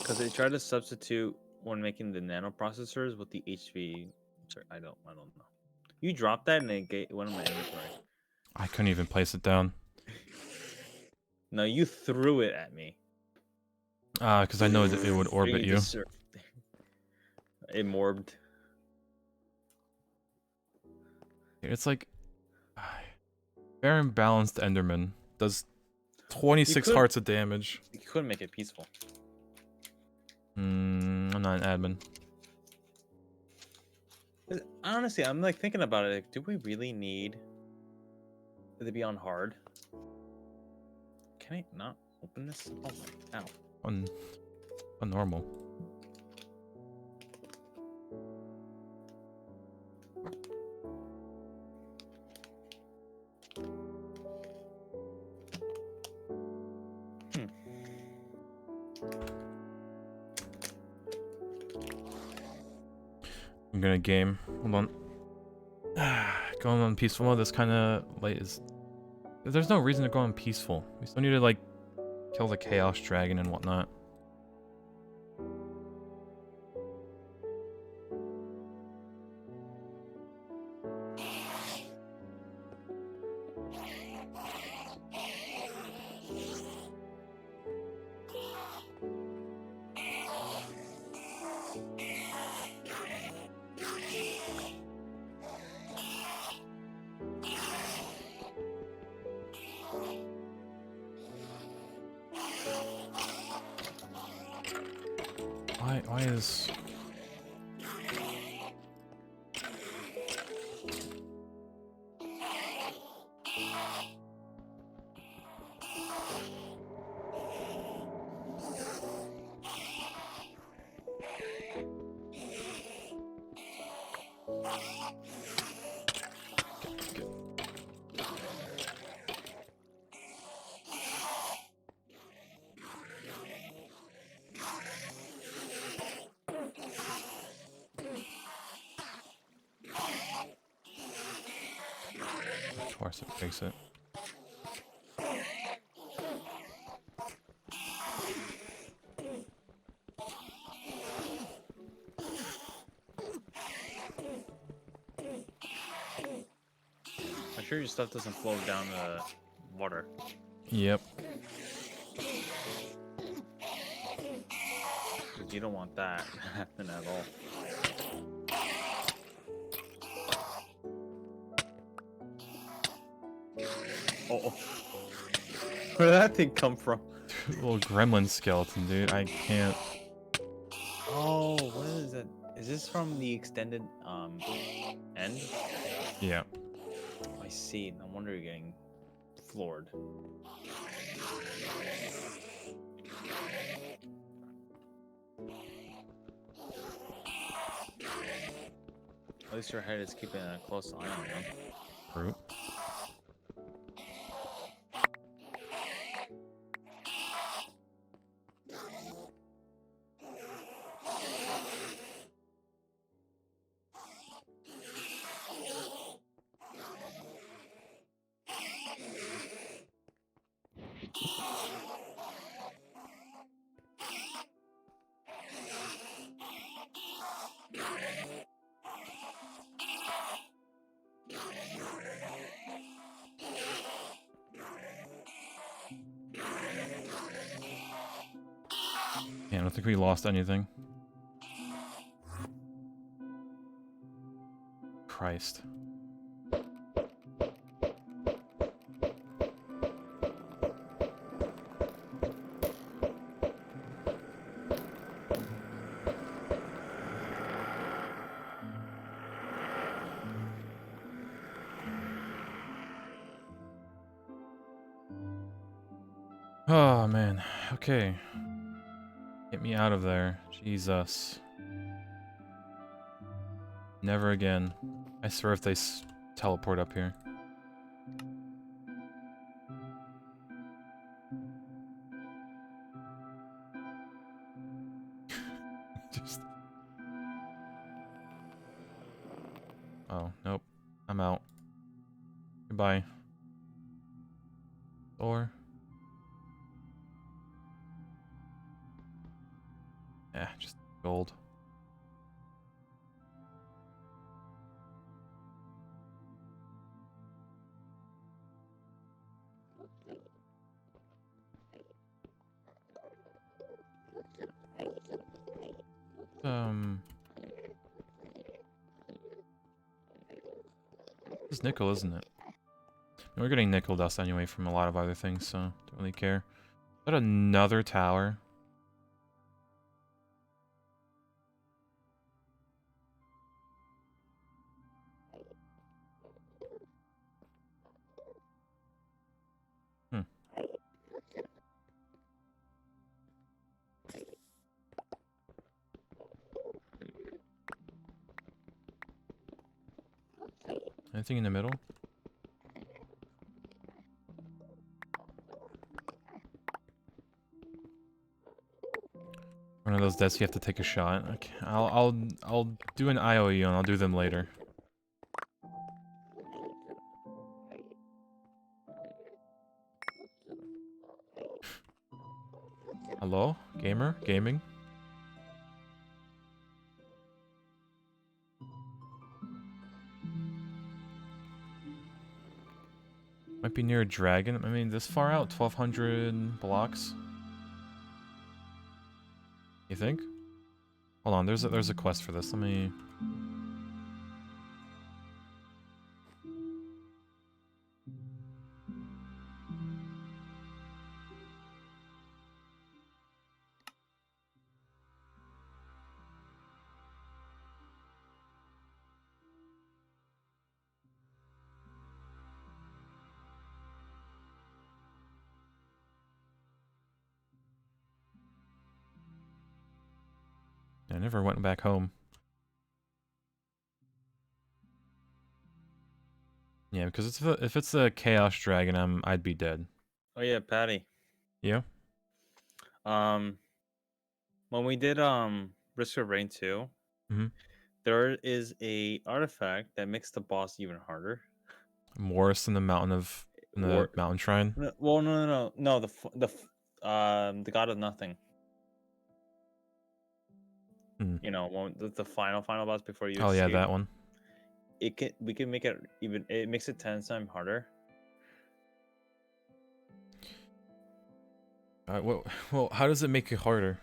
Speaker 2: Because they try to substitute when making the nano processors with the HV. I don't know. You dropped that and it went in my inventory.
Speaker 1: I couldn't even place it down.
Speaker 2: No, you threw it at me.
Speaker 1: Because I know that it would orbit you.
Speaker 2: It morbed.
Speaker 1: It's like fair and balanced Enderman does 26 hearts of damage.
Speaker 2: You couldn't make it peaceful.
Speaker 1: I'm not an admin.
Speaker 2: Honestly, I'm like thinking about it. Like, do we really need it to be on hard? Can I not open this? Oh my! Ow.
Speaker 1: On normal. I'm gonna game. Hold on. Going on peaceful mode. That's kind of late. There's no reason to go on peaceful. We still need to like Kill the Chaos Dragon and whatnot. Why is... Of course it takes it.
Speaker 2: I'm sure your stuff doesn't flow down the water.
Speaker 1: Yep.
Speaker 2: Because you don't want that to happen at all. Oh. Where did that thing come from?
Speaker 1: Little gremlin skeleton, dude. I can't...
Speaker 2: Oh, what is that? Is this from the extended end?
Speaker 1: Yeah.
Speaker 2: I see. No wonder you're getting floored. At least your head is keeping a close eye on them.
Speaker 1: Brute. Yeah, I don't think we lost anything. Christ. Oh, man. Okay. Get me out of there. Jesus. Never again. I swear if they teleport up here. Just... Oh, nope. I'm out. Goodbye. Or... Yeah, just gold. It's nickel, isn't it? We're getting nickel dust anyway from a lot of other things, so don't really care. Is that another tower? Hmm. Anything in the middle? One of those deaths you have to take a shot. Okay, I'll do an IOU and I'll do them later. Hello? Gamer? Gaming? Might be near a dragon. I mean, this far out? 1,200 blocks? You think? Hold on, there's a quest for this. Let me... I never went back home. Yeah, because if it's a Chaos Dragon, I'd be dead.
Speaker 2: Oh yeah, Patty.
Speaker 1: Yeah?
Speaker 2: When we did Risk of Rain 2,
Speaker 1: Mm-hmm.
Speaker 2: there is a artifact that makes the boss even harder.
Speaker 1: Worse than the Mountain Shrine?
Speaker 2: Well, no. The God of Nothing.
Speaker 1: Hmm.
Speaker 2: You know, the final boss before you.
Speaker 1: Oh yeah,
Speaker 2: escape.
Speaker 1: that one.
Speaker 2: We can make it even. It makes it 10 times harder.
Speaker 1: Well, how does it make it harder?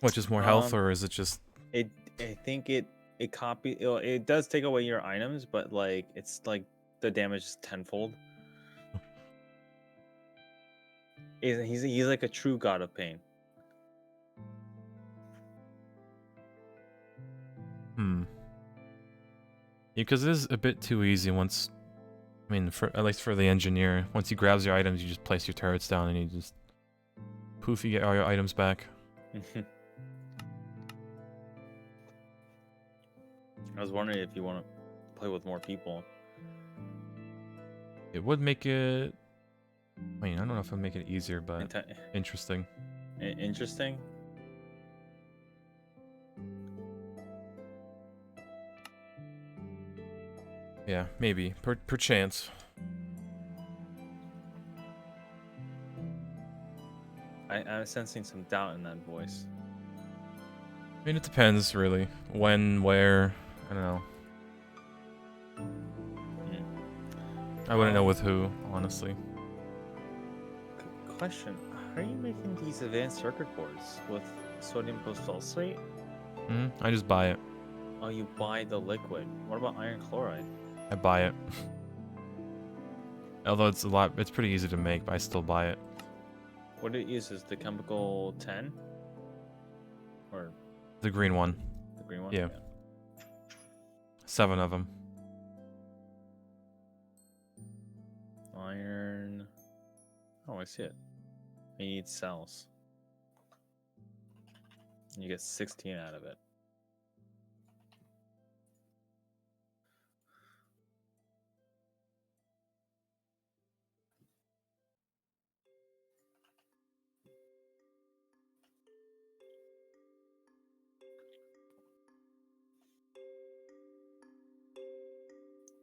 Speaker 1: What, just more health, or is it just...
Speaker 2: I think it does take away your items, but like it's like the damage is tenfold. He's like a true god of pain.
Speaker 1: Hmm. Yeah, because it is a bit too easy once... I mean, at least for the engineer, once he grabs your items, you just place your turrets down and you just... Poof, you get all your items back.
Speaker 2: I was wondering if you want to play with more people.
Speaker 1: It would make it... I mean, I don't know if it would make it easier, but interesting.
Speaker 2: Interesting?
Speaker 1: Yeah, maybe. Perchance.
Speaker 2: I'm sensing some doubt in that voice.
Speaker 1: I mean, it depends, really. When, where, I don't know. I wouldn't know with who, honestly.
Speaker 2: Question: how are you making these advanced circuit boards with sodium polysulfate?
Speaker 1: I just buy it.
Speaker 2: Oh, you buy the liquid. What about iron chloride?
Speaker 1: I buy it. Although it's pretty easy to make, but I still buy it.
Speaker 2: What it uses, the chemical 10? Or
Speaker 1: the green one.
Speaker 2: The green one?
Speaker 1: Yeah. 7 of them.
Speaker 2: Iron. Oh, I see it. You need cells. You get 16 out of it.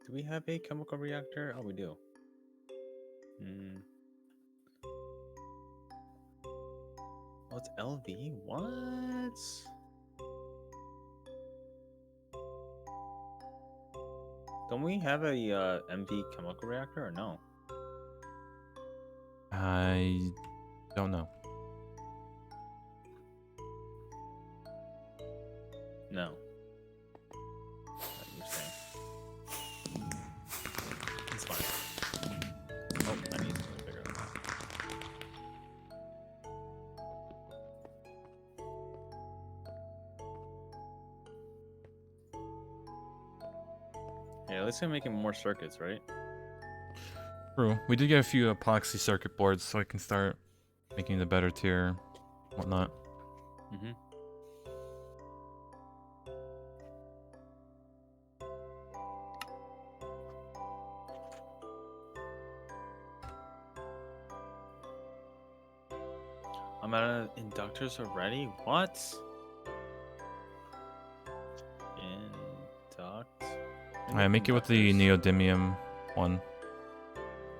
Speaker 2: Do we have a chemical reactor? Oh, we do. Oh, it's LV? What? Don't we have a MV chemical reactor or no?
Speaker 1: I don't know.
Speaker 2: No. What you're saying. It's fine. Oh, I need something bigger than that. Yeah, at least I'm making more circuits, right?
Speaker 1: True. We did get a few epoxy circuit boards, so I can start making the better tier, whatnot.
Speaker 2: I'm out of inductors already? What?
Speaker 1: I make it with the neodymium one.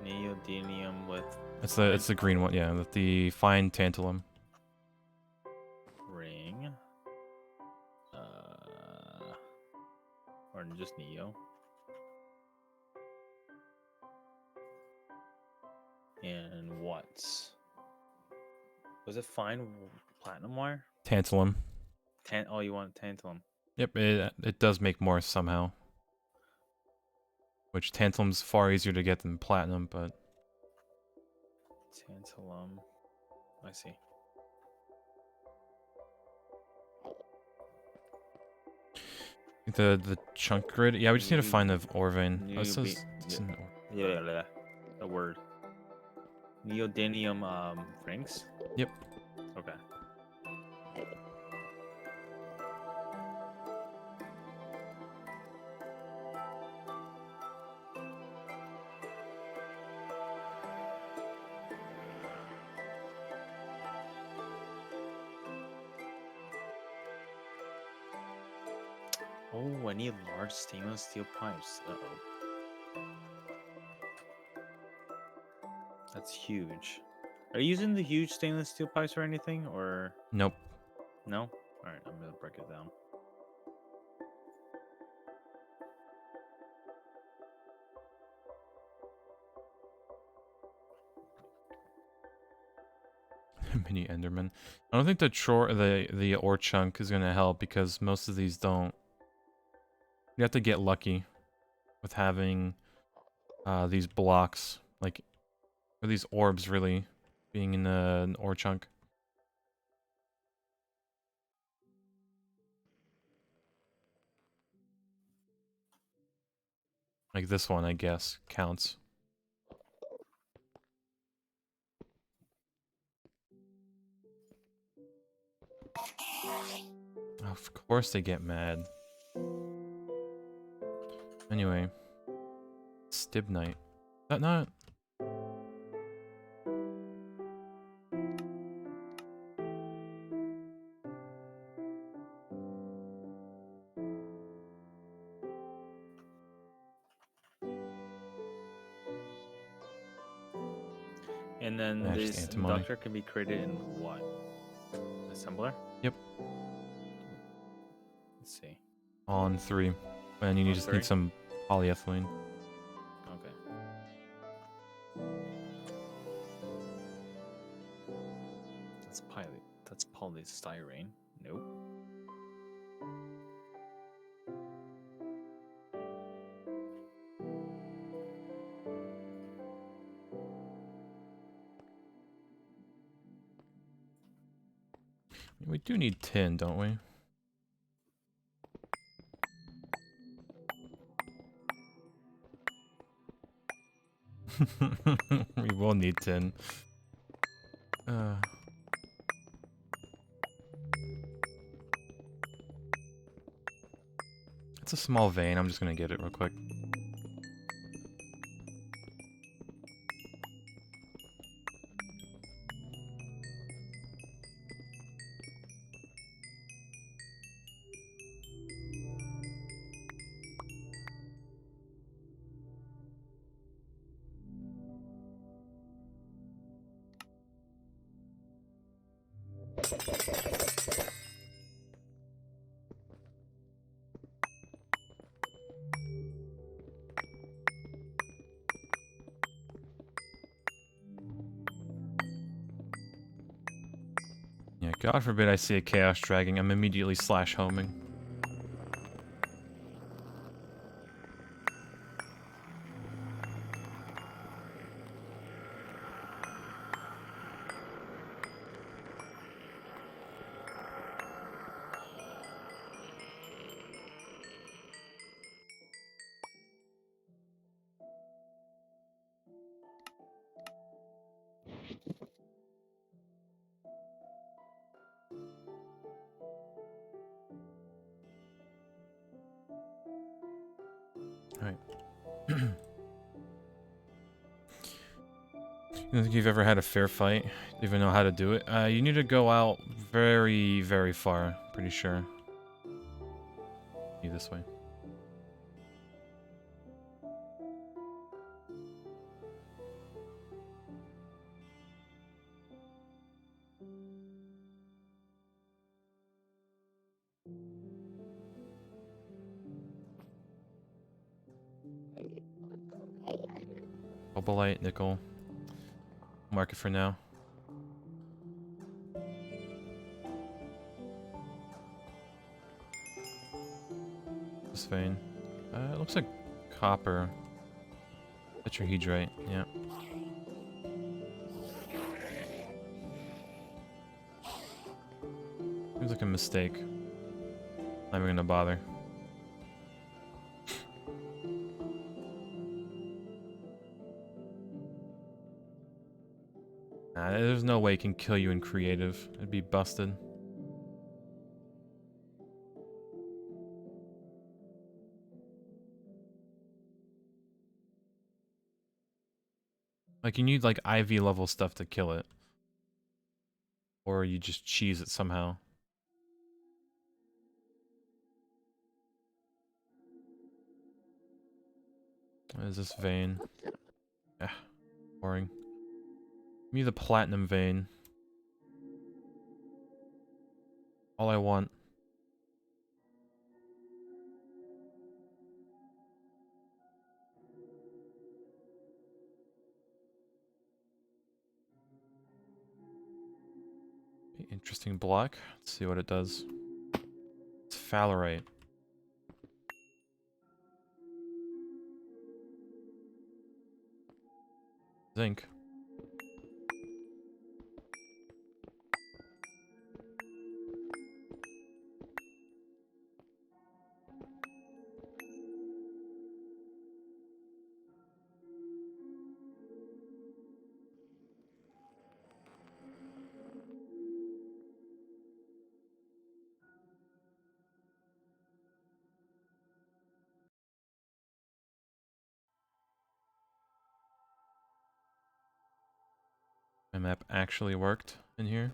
Speaker 2: Neodymium with...
Speaker 1: It's the green one, yeah, with the fine tantalum.
Speaker 2: just Neo? And what? Was it fine platinum wire?
Speaker 1: Tantalum.
Speaker 2: Oh, you want tantalum?
Speaker 1: Yep, it does make more somehow. Which tantalum's far easier to get than platinum, but
Speaker 2: Tantalum. I see.
Speaker 1: the chunk grid. Yeah, we just need to find the ore vein. Oh, it
Speaker 2: Neo
Speaker 1: says it's an ore.
Speaker 2: yeah, the word. Neodymium rings?
Speaker 1: Yep.
Speaker 2: Okay. Oh, I need large stainless steel pipes. Uh-oh. That's huge. Are you using the huge stainless steel pipes or anything, or
Speaker 1: Nope.
Speaker 2: no? All right, I'm gonna break it down.
Speaker 1: Mini Enderman. I don't think the ore chunk is gonna help because most of these don't. You have to get lucky with having these blocks, like, or these orbs really being in an ore chunk. Like this one, I guess, counts. Of course they get mad. Anyway. Stibnite. That not...
Speaker 2: And then
Speaker 1: Yeah, just
Speaker 2: this
Speaker 1: antimony.
Speaker 2: inductor can be created in what? Assembler?
Speaker 1: Yep.
Speaker 2: Let's see.
Speaker 1: On 3. And you
Speaker 2: On
Speaker 1: just
Speaker 2: 3?
Speaker 1: need some polyethylene.
Speaker 2: Okay. That's polystyrene. Nope.
Speaker 1: We do need tin, don't we? We will need tin. It's a small vein. I'm just gonna get it real quick. Yeah, God forbid I see a chaos dragging. I'm immediately slash homing. Alright. You don't think you've ever had a fair fight? Even know how to do it? You need to go out very, very far. Pretty sure. Be this way. Cobalite, nickel. Mark it for now. This vein. It looks like copper. Tetrahedrite, yeah. Seems like a mistake. Not even gonna bother. Nah, there's no way it can kill you in creative. It'd be busted. Like, you need, like, IV level stuff to kill it. Or you just cheese it somehow. What is this vein? Yeah, boring. Give me the platinum vein. All I want. Interesting block. Let's see what it does. It's Falorite. Zinc. My map actually worked in here.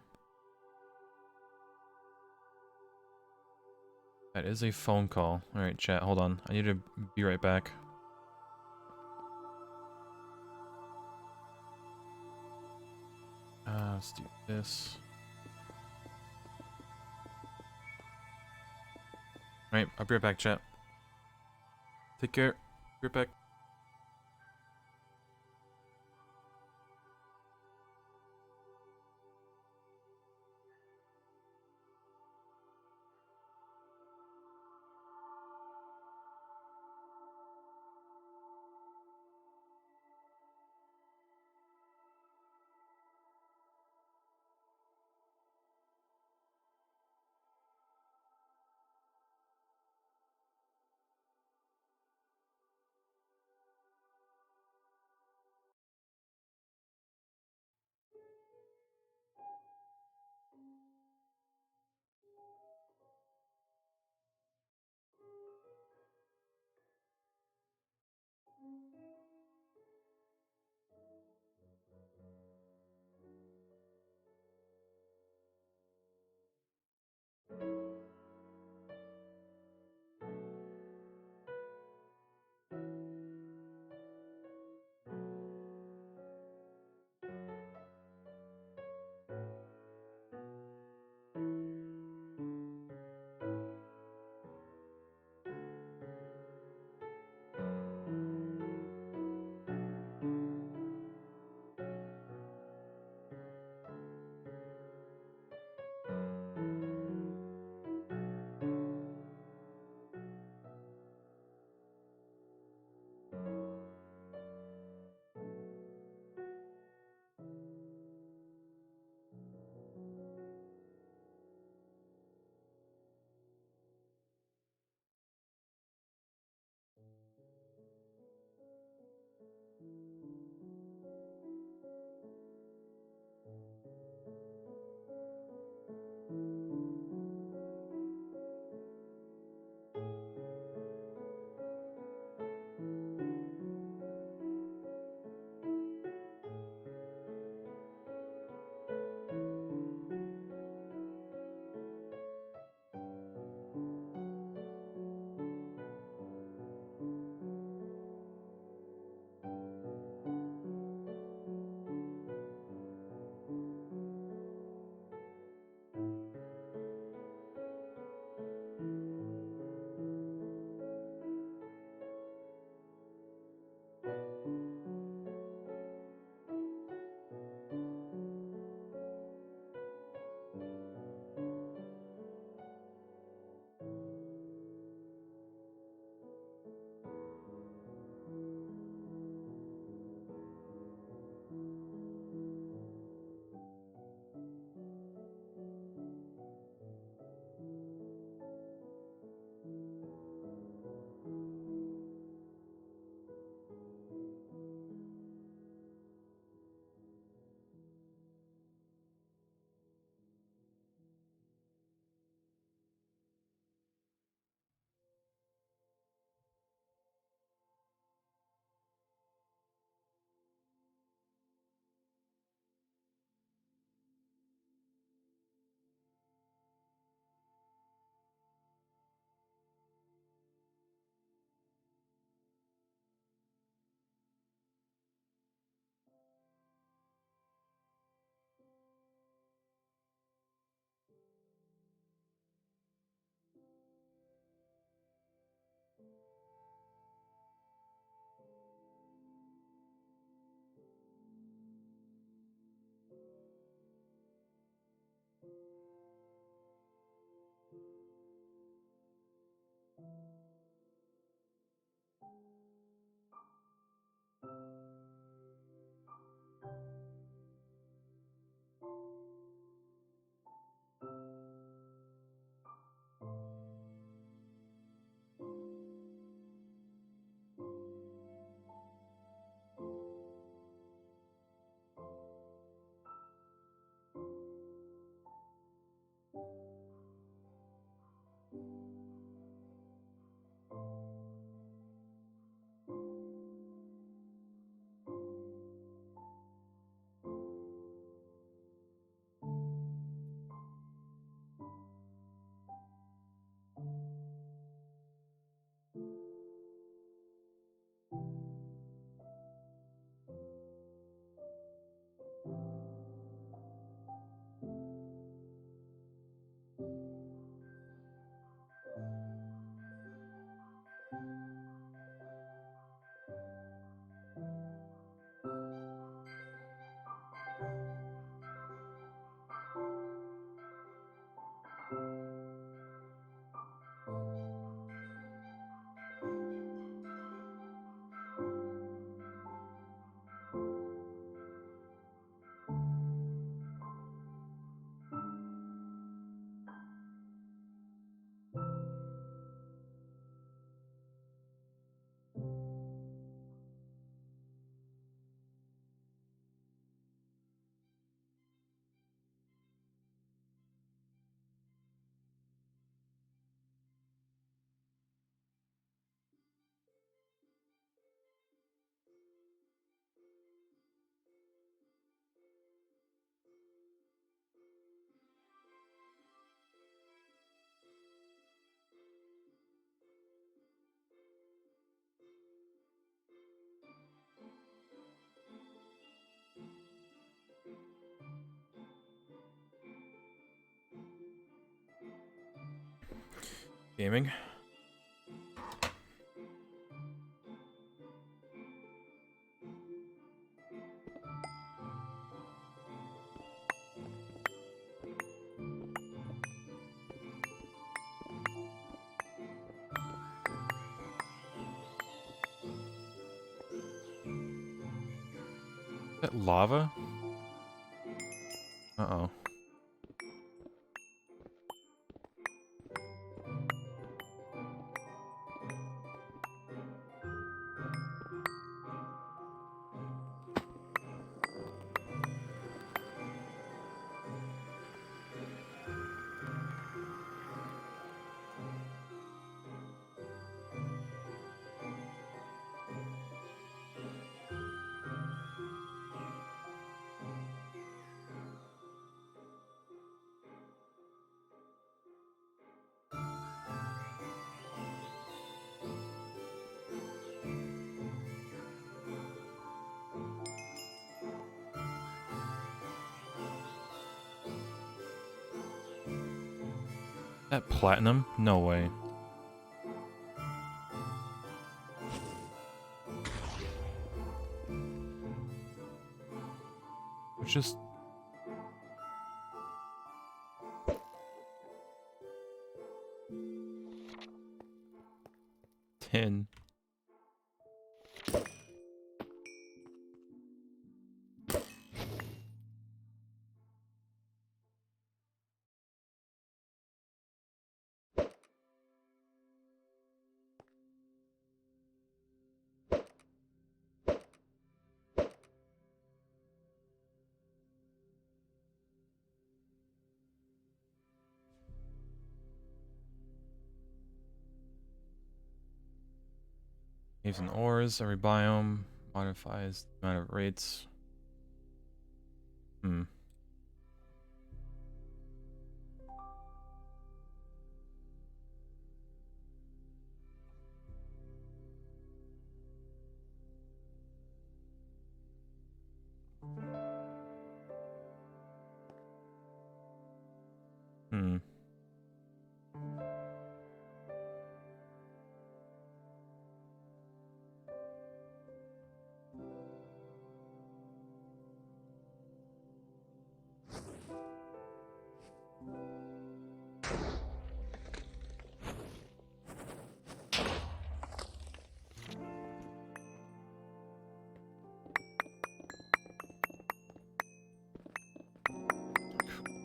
Speaker 1: That is a phone call. Alright, chat, hold on. I need to be right back. Let's do this. Alright, I'll be right back, chat. Take care. Be right back. gaming. Is that lava? Uh-oh. That platinum? No way. It's just... tin. Caves and ores, every biome modifies the amount of rates. Hmm. Hmm.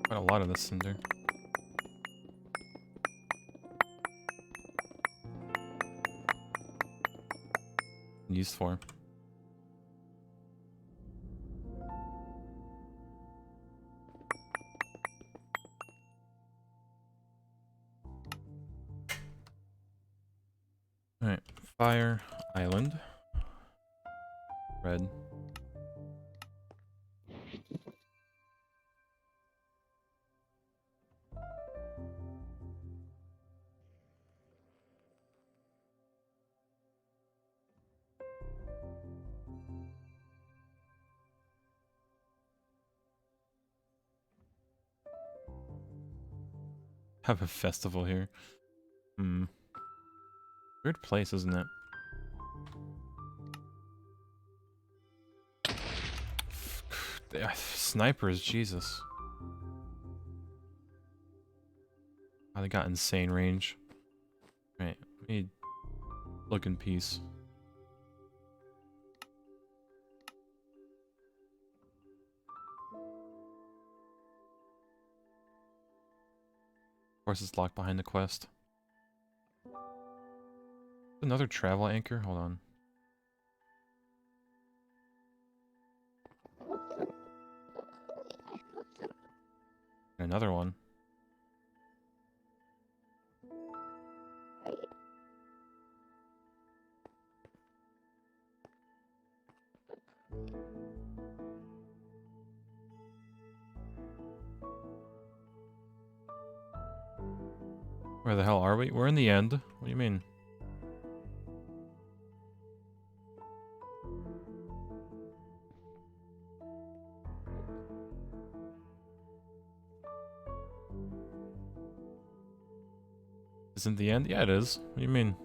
Speaker 1: Quite a lot of this cinder. Used for. Alright, fire, island. Red. Have a festival here. Hmm. Weird place, isn't it? Snipers, Jesus. Oh, they got insane range. Right, let me look in peace. Of course, it's locked behind the quest. Another travel anchor? Hold on. Another one. Where the hell are we? We're in the end. What do you mean? Isn't the end? Yeah, it is. What do you mean?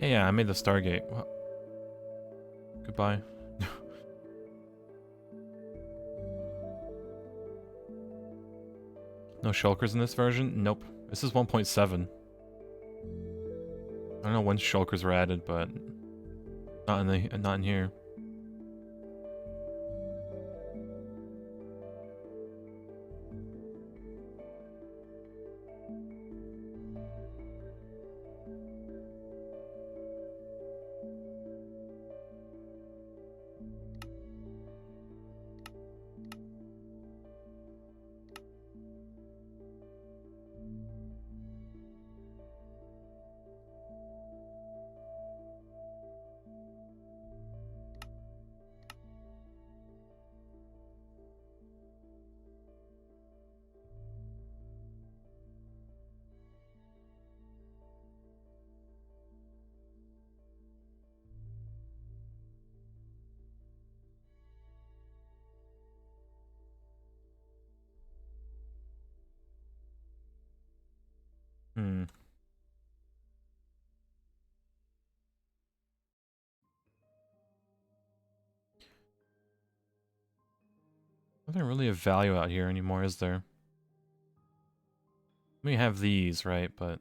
Speaker 1: Yeah, I made the Stargate. Well, goodbye. No shulkers in this version? Nope. This is 1.7. I don't know when shulkers were added, but not in here. Hmm. Nothing really of value out here anymore, is there? We have these, right? But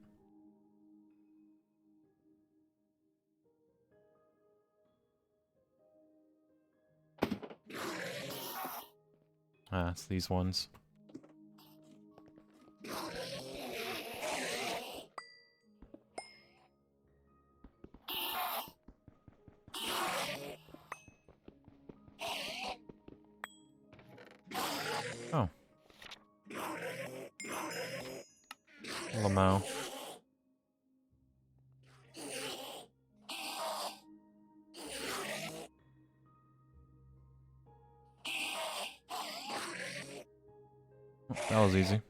Speaker 1: it's these ones. Oh. Lamau. Oh, that was easy.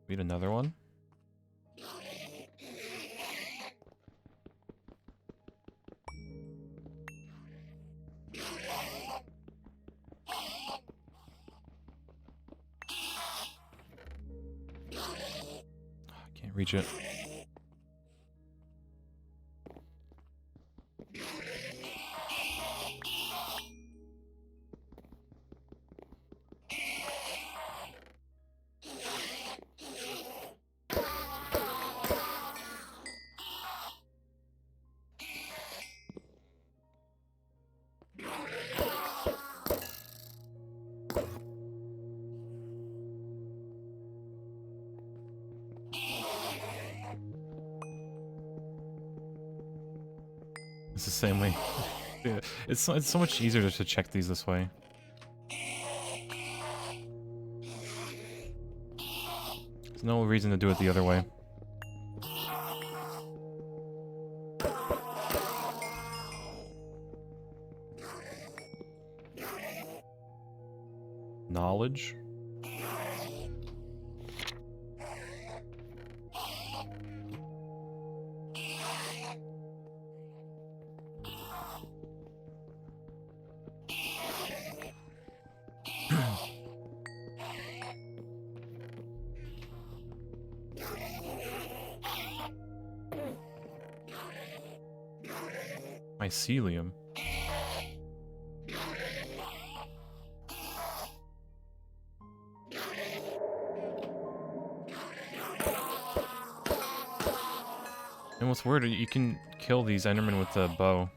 Speaker 1: Need another one? Can't reach it. It's the same way. Yeah, it's so much easier just to check these this way. There's no reason to do it the other way. Knowledge? Mycelium. And what's weird, you can kill these Endermen with the bow.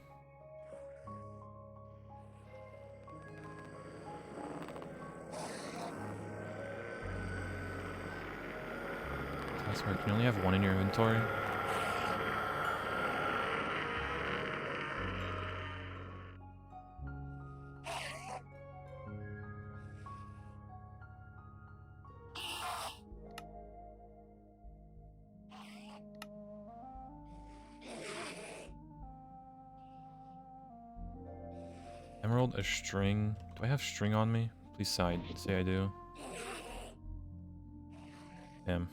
Speaker 1: Sorry, can you only have one in your inventory? Emerald, a string. Do I have string on me? Please say I do. Damn.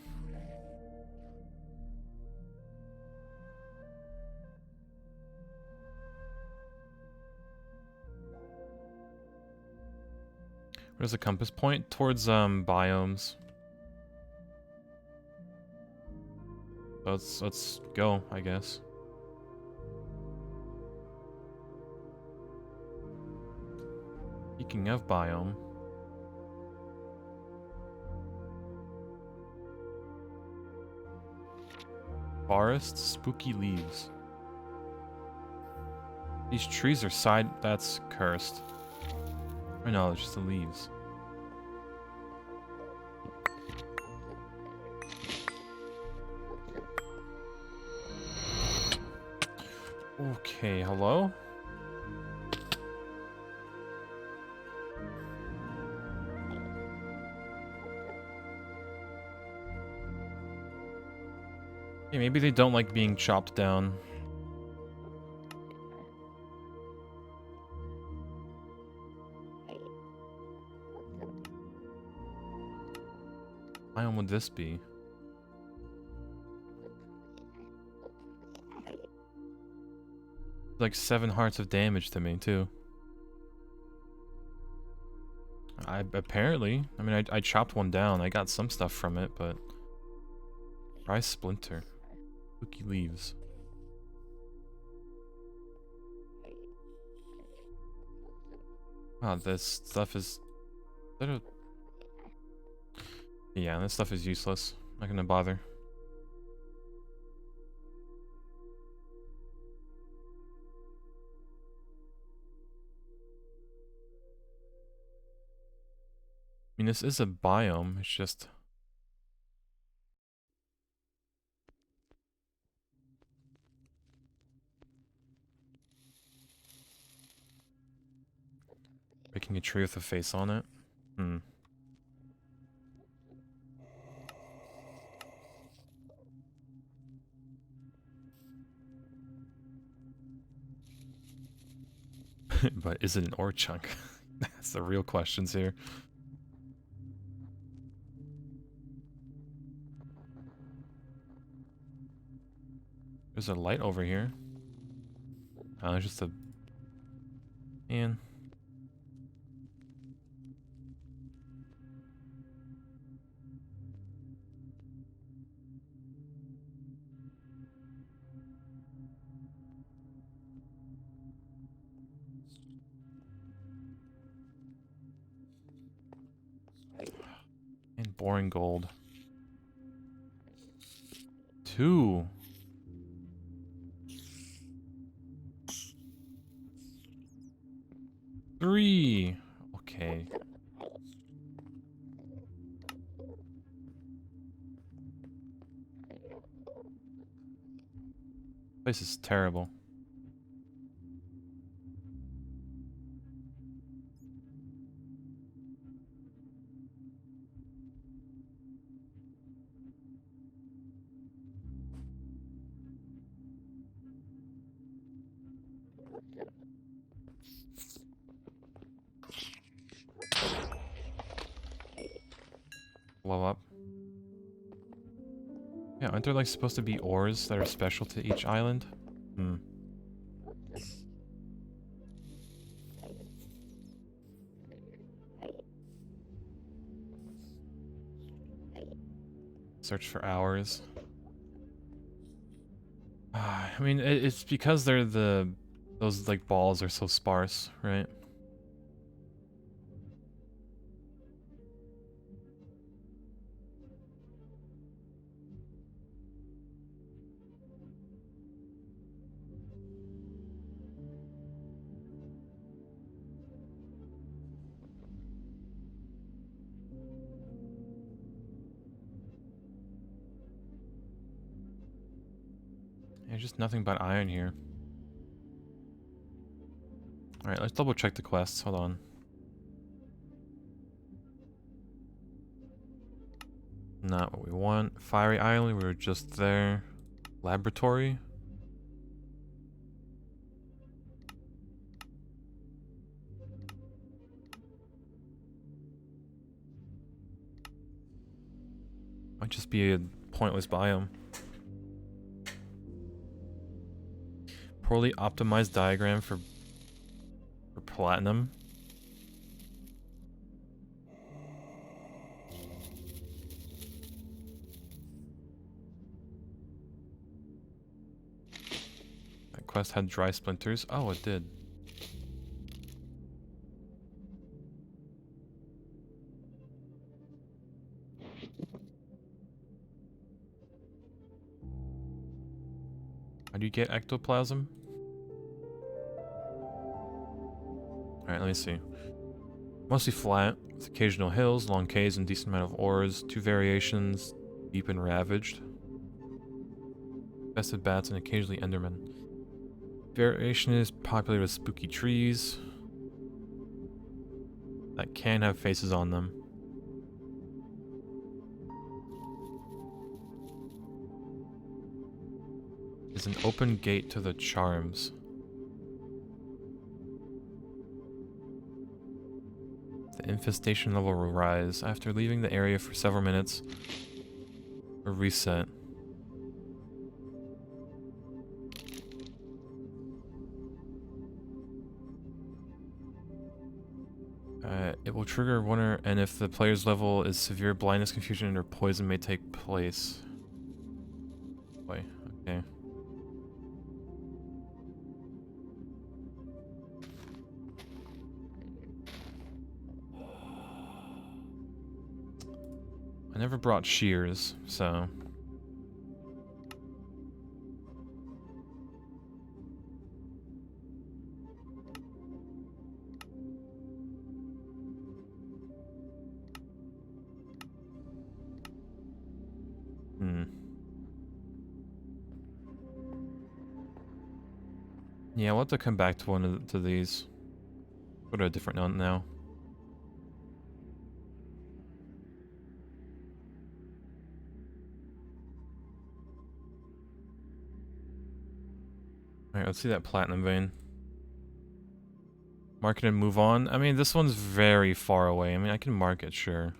Speaker 1: Where's the compass point? Towards biomes. Let's go, I guess. Speaking of biome. Forest, spooky leaves. These trees are that's cursed. Or no, it's just the leaves. Okay, hello? Okay, maybe they don't like being chopped down. What biome would this be? Like 7 hearts of damage to me, too. Apparently. I mean, I chopped one down. I got some stuff from it, but... Try splinter. Spooky leaves. Wow, this stuff is... Yeah, this stuff is useless. Not gonna bother. I mean, this is a biome, it's just... Making a tree with a face on it? Hmm. But is it an ore chunk? That's the real questions here. There's a light over here. Oh, it's just a... Man. And boring gold. 2. Three. Okay. Place is terrible. Blow up. Yeah, aren't there like supposed to be ores that are special to each island? Hmm. Search for hours. I mean, it's because they're those like balls are so sparse, right? just nothing but iron here. Alright, let's double check the quests. Hold on. Not what we want. Fiery Island, we were just there. Laboratory. Might just be a pointless biome. Poorly optimized diagram for platinum. That quest had dry splinters. Oh, it did. How do you get ectoplasm? Alright, let me see. Mostly flat, with occasional hills, long caves, and decent amount of ores. 2 variations, deep and ravaged. Infested bats and occasionally endermen. Variation is populated with spooky trees that can have faces on them. Is an open gate to the charms. The infestation level will rise. After leaving the area for several minutes, a reset. It will trigger one and if the player's level is severe, blindness, confusion, or poison may take place. Boy, okay. I never brought shears, so... Yeah, we'll have to come back to to these. Go to a different one now. Alright, let's see that platinum vein. Mark it and move on. I mean, this one's very far away. I mean, I can mark it, sure.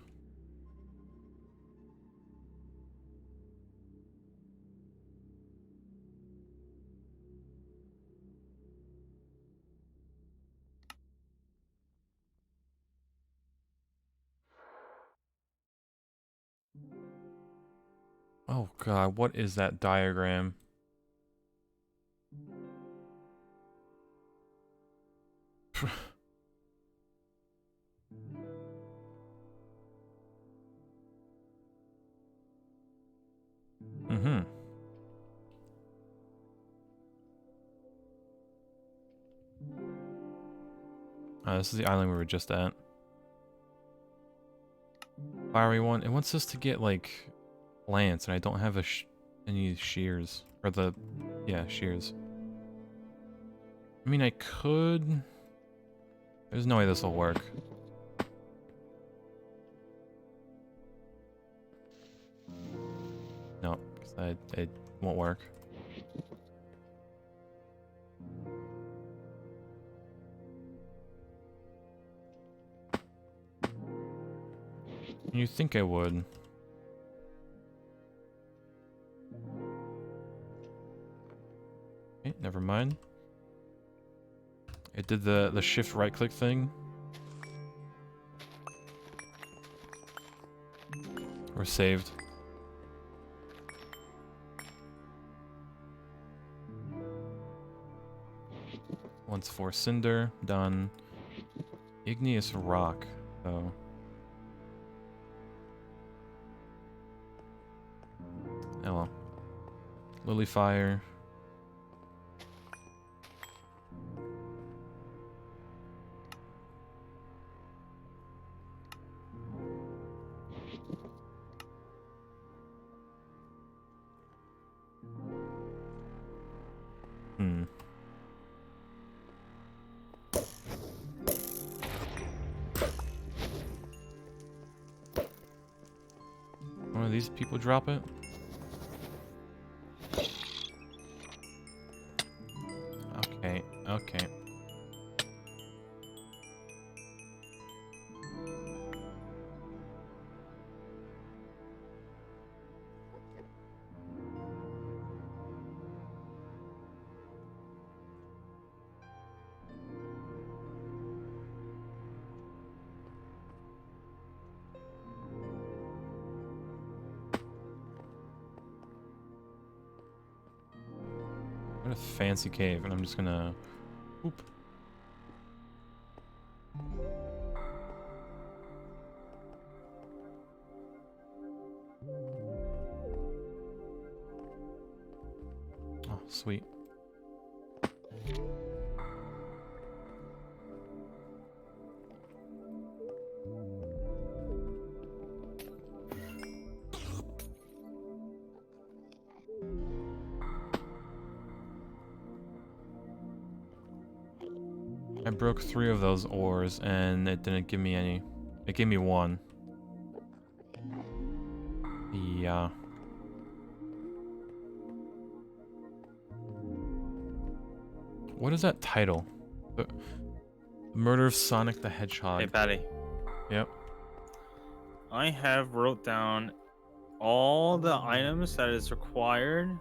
Speaker 1: Oh god, what is that diagram? Mm-hmm. This is the island we were just at. Fiery one. It wants us to get, like, plants, and I don't have any shears. Or yeah, shears. I mean, I could... There's no way this will work. No, because it won't work. You think I would. Okay, never mind. It did the shift right click thing. We're saved. Once for cinder, done. Igneous rock, though. Oh well. Lily fire. Hmm. One of these people drop it? Okay, okay. What a fancy cave, and I'm just gonna... Oop. Oh, sweet. I broke 3 of those ores, and it didn't give me any. It gave me 1. Yeah. What is that title? The Murder of Sonic the Hedgehog.
Speaker 2: Hey, Patty.
Speaker 1: Yep.
Speaker 2: I have wrote down all the items that is required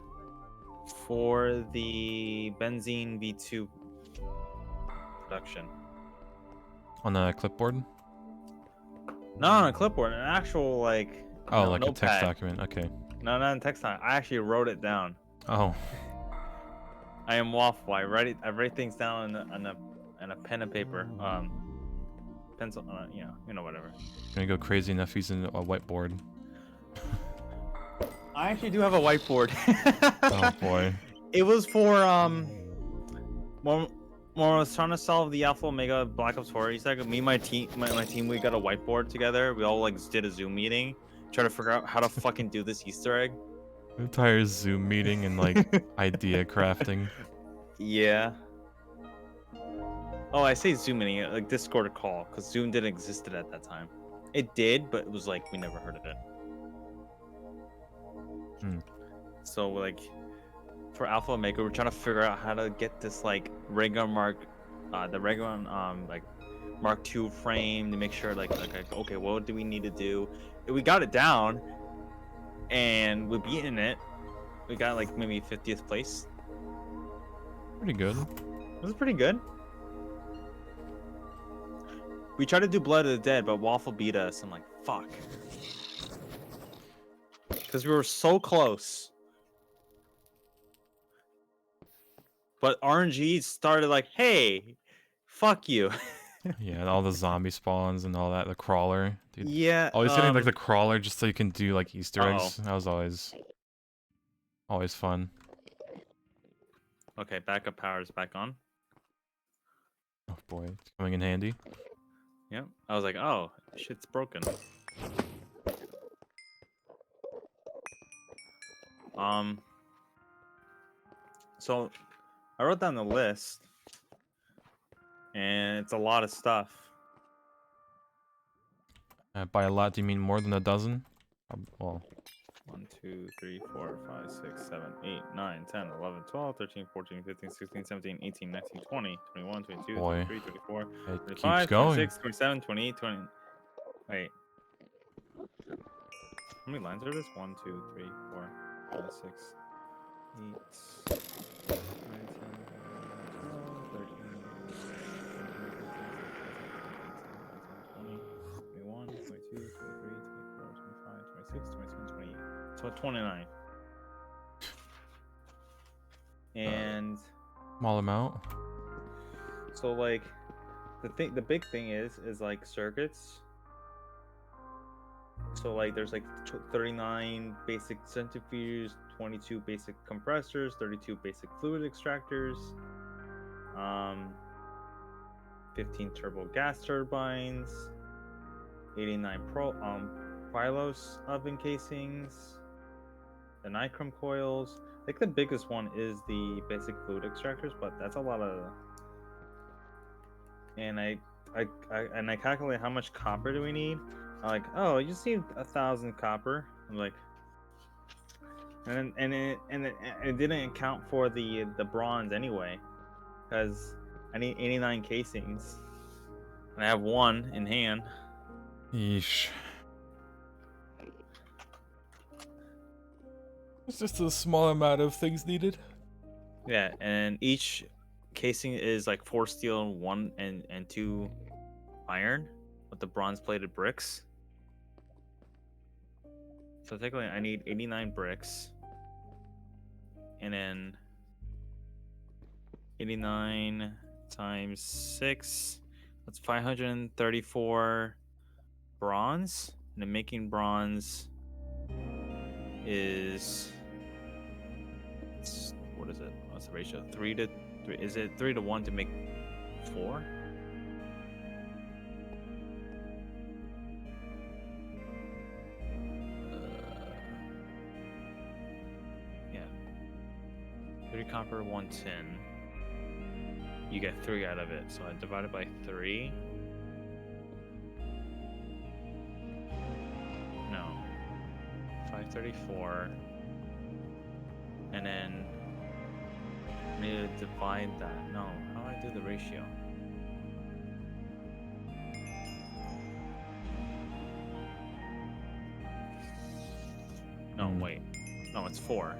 Speaker 2: for the benzene V2 production.
Speaker 1: On the clipboard?
Speaker 2: Not on a clipboard, an actual like.
Speaker 1: Oh, like a text
Speaker 2: notepad.
Speaker 1: document. Okay.
Speaker 2: No, not in text time. I actually wrote it down.
Speaker 1: Oh.
Speaker 2: I am waffle. I write things down on a pen and paper. Pencil. You know, whatever.
Speaker 1: Gonna go crazy enough using a whiteboard.
Speaker 2: I actually do have a whiteboard.
Speaker 1: Oh boy.
Speaker 2: It was for when I was trying to solve the Alpha Omega Black Ops 4 Easter egg. Me and my team, we got a whiteboard together. We all like did a Zoom meeting, try to figure out how to fucking do this Easter egg.
Speaker 1: Entire Zoom meeting and like idea crafting.
Speaker 2: Yeah. Oh, I say Zoom meeting, like Discord call, because Zoom didn't exist at that time. It did, but it was like we never heard of it.
Speaker 1: Hmm.
Speaker 2: So like, for Alpha Omega, we're trying to figure out how to get this like regular like Mark II frame to make sure like okay, what do we need to do? And we got it down, and we beaten it. We got like maybe 50th place.
Speaker 1: Pretty good.
Speaker 2: It was pretty good. We tried to do Blood of the Dead, but Waffle beat us. I'm like, fuck. Because we were so close. But RNG started like, hey, fuck you.
Speaker 1: Yeah, all the zombie spawns and all that. The crawler. Dude.
Speaker 2: Yeah.
Speaker 1: Always getting like the crawler just so you can do like Easter eggs.
Speaker 2: Uh-oh.
Speaker 1: That was always fun.
Speaker 2: Okay, backup power is back on.
Speaker 1: Oh boy, it's coming in handy.
Speaker 2: Yep. I was like, oh, shit's broken. So I wrote down the list, and it's a lot of stuff.
Speaker 1: By a lot, do you mean more than a dozen? Well,
Speaker 2: 1, 2, 3, 4, 5, 6, 7, 8, 9, 10, 11, 12, 13, 14, 15, 16, 17, 18, 19, 20, 21, 22,
Speaker 1: boy.
Speaker 2: 23, 24,
Speaker 1: It
Speaker 2: 25,
Speaker 1: keeps going.
Speaker 2: 26, 27, 28, 20. Wait. How many lines are this? 1, 2, 3, 4, 5, 6, 8, 9, 10, 11, 12, 13, 21, 22, 23, 24, 25, 26, 27, 28. So 29. And
Speaker 1: Small amount.
Speaker 2: so like the big thing is like circuits. So like there's like 39 basic centrifuges, 22 basic compressors, 32 basic fluid extractors, 15 turbo gas turbines, 89 Pylos oven casings, the nichrome coils, I think the biggest one is the basic fluid extractors, but that's a lot of. And I calculate how much copper do we need. I'm like, oh, you just need 1,000 copper. I'm like, it didn't account for the bronze anyway, because I need 89 casings, and I have one in hand.
Speaker 1: Yeesh. It's just a small amount of things needed.
Speaker 2: Yeah, and each casing is like 4 steel and 1 and 2 iron with the bronze plated bricks. So technically I need 89 bricks. And then 89 times 6, that's 534 bronze. And then making bronze is, what is it? What's the ratio? 3 to 3. Is it 3 to 1 to make 4? Yeah. 3 copper, 1 tin. You get 3 out of it. So I divide it by 3. No. 534. And then I need to divide that. No, how do I do the ratio? No, wait. No, it's 4.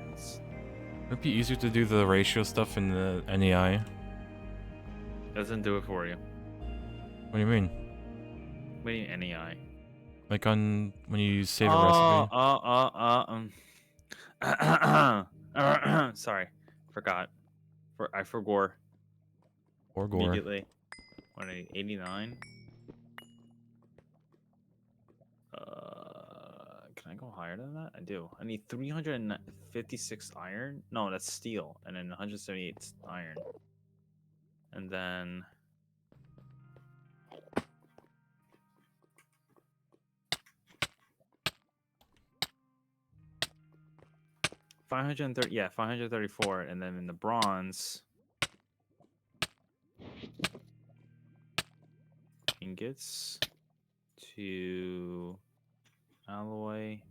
Speaker 1: It'd be easier to do the ratio stuff in the NEI.
Speaker 2: Doesn't do it for you.
Speaker 1: What do you mean?
Speaker 2: What do you mean NEI?
Speaker 1: Like on when you save a recipe?
Speaker 2: Sorry, forgot. I forgot
Speaker 1: Or gore.
Speaker 2: immediately. 189. Can I go higher than that? I do. I need 356 iron. No, that's steel, and then 178 iron, and then. Yeah, 534, and then in the bronze ingots to alloy.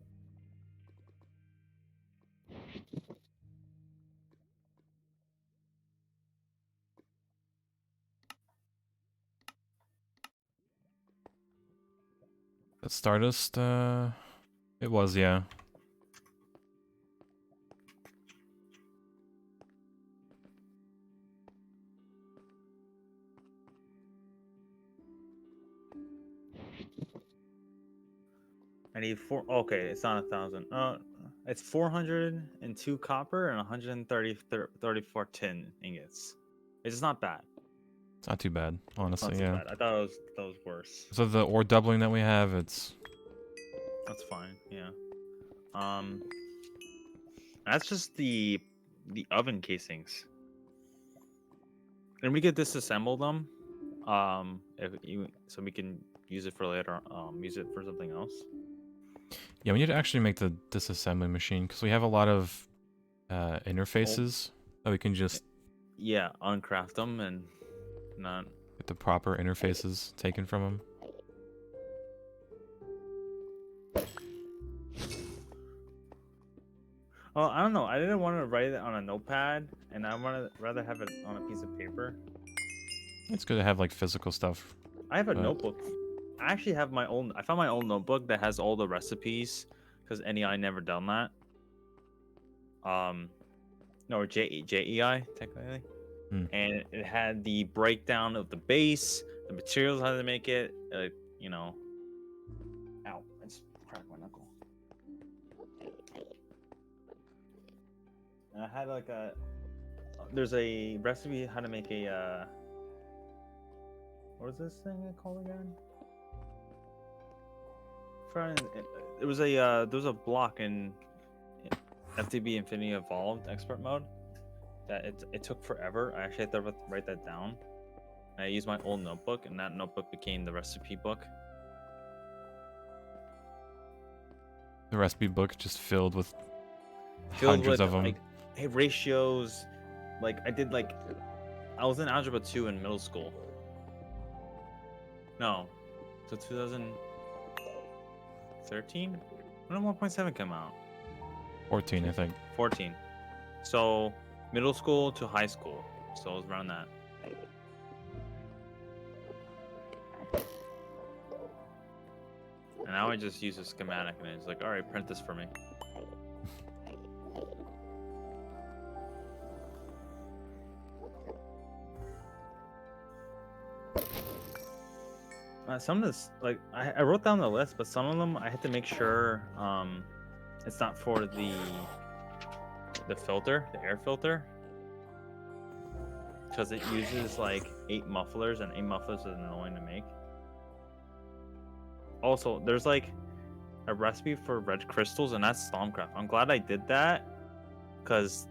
Speaker 1: That Stardust, it was, yeah.
Speaker 2: I need 4. Okay, it's not 1,000. It's 402 copper and 134 tin ingots. It's not bad.
Speaker 1: It's not too bad, honestly,
Speaker 2: Not too
Speaker 1: yeah.
Speaker 2: bad. I thought it was worse.
Speaker 1: So the ore doubling that we have, that's
Speaker 2: fine. Yeah. That's just the oven casings. And we could disassemble them. So we can use it for later. Use it for something else.
Speaker 1: Yeah, we need to actually make the disassembly machine because we have a lot of interfaces that we can just
Speaker 2: uncraft them and not
Speaker 1: get the proper interfaces taken from them.
Speaker 2: Well, I don't know. I didn't want to write it on a notepad, and I wanted rather have it on a piece of paper.
Speaker 1: It's good to have like physical stuff.
Speaker 2: I have a notebook. I actually have my own. I found my own notebook that has all the recipes because NEI never done that. No, JEI technically, and it had the breakdown of the base, the materials, how to make it. You know. Ow! I just cracked my knuckle. And I had like there's a recipe how to make a what is this thing called again? There was a block in FTB Infinity Evolved Expert Mode that it took forever. I actually had to write that down. I used my old notebook, and that notebook became the recipe book.
Speaker 1: The recipe book just filled with hundreds of them.
Speaker 2: ratios. Like I did like I was in algebra 2 in middle school. No, so 2013. When did 1.7 come out?
Speaker 1: 14, I think.
Speaker 2: 14. So middle school to high school. So it was around that. And now I just use a schematic and it's like, all right, print this for me. Some of this, like, I wrote down the list, but some of them I had to make sure it's not for the filter, the air filter, because it uses like 8 mufflers, and 8 mufflers is annoying to make. Also, there's like a recipe for red crystals, and that's Stormcraft. I'm glad I did that, because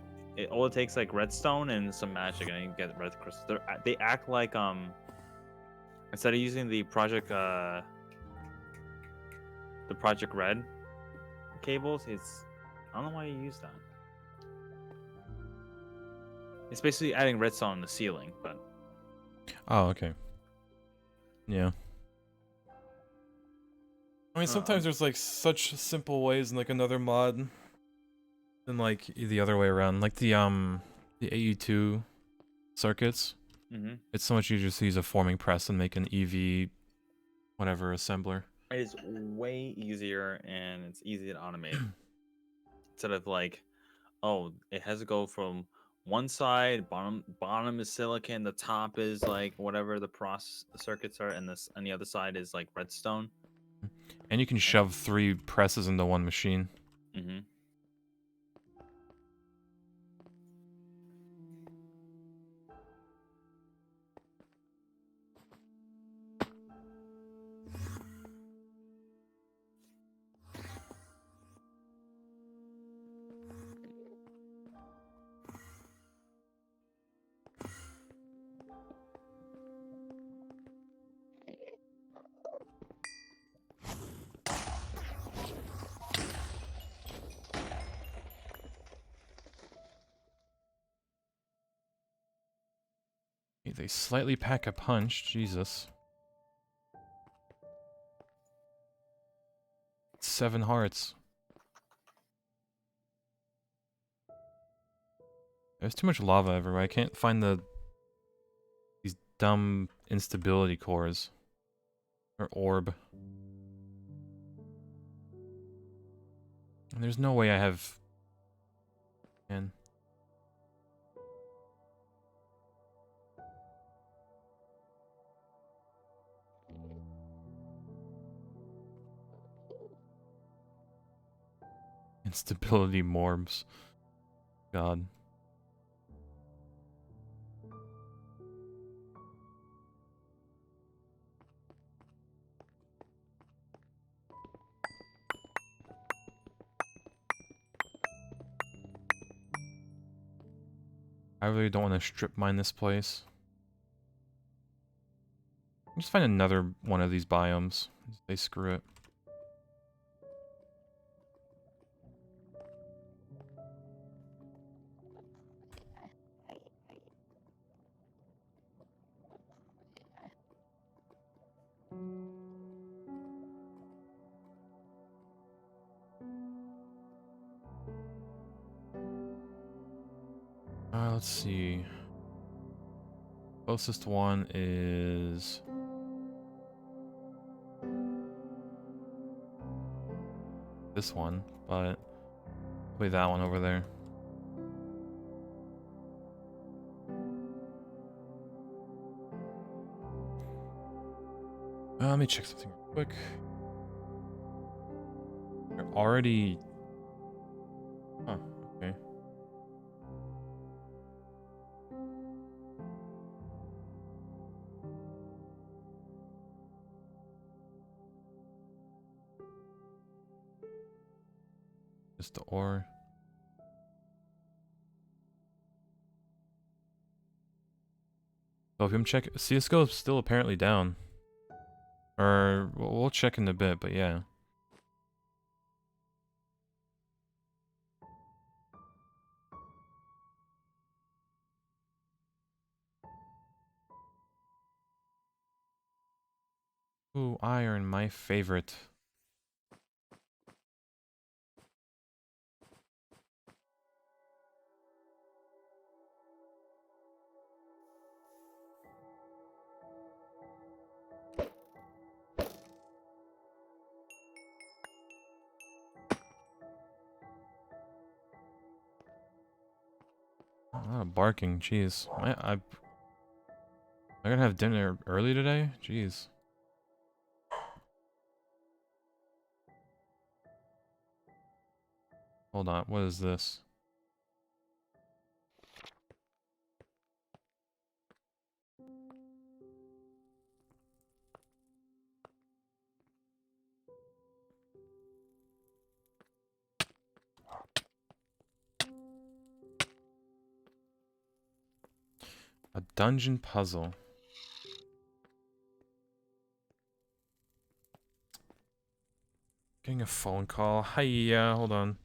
Speaker 2: all it takes like redstone and some magic, and you get red crystals. They act like instead of using the Project Red cables, it's I don't know why you use that. It's basically adding redstone on the ceiling, but
Speaker 1: Oh, okay. Yeah. I mean, sometimes there's like such simple ways in like another mod than like the other way around. Like the AE2 circuits. It's so much easier to use a forming press and make an EV whatever assembler.
Speaker 2: it is way easier and it's easy to automate. Instead of like, oh, it has to go from one side, bottom is silicon, the top is like whatever the circuits are, and the other side is like redstone.
Speaker 1: And you can shove 3 presses into one machine. They slightly pack a punch, Jesus. 7 hearts. There's too much lava everywhere. I can't find these dumb instability cores. Or orb. And there's no way I have... Man. Instability morbs. God. I really don't want to strip mine this place. Just find another one of these biomes. They screw it. Let's see. Closest one is... this one, but play that one over there. Let me check something real quick. They're already... Huh, okay. Just the ore. Copium check. CSGO is still apparently down. Or we'll check in a bit, but yeah. Ooh, iron, my favorite. A lot of barking, jeez. Am I gonna have dinner early today? Jeez. Hold on, what is this? A dungeon puzzle. Getting a phone call. Hiya, hold on.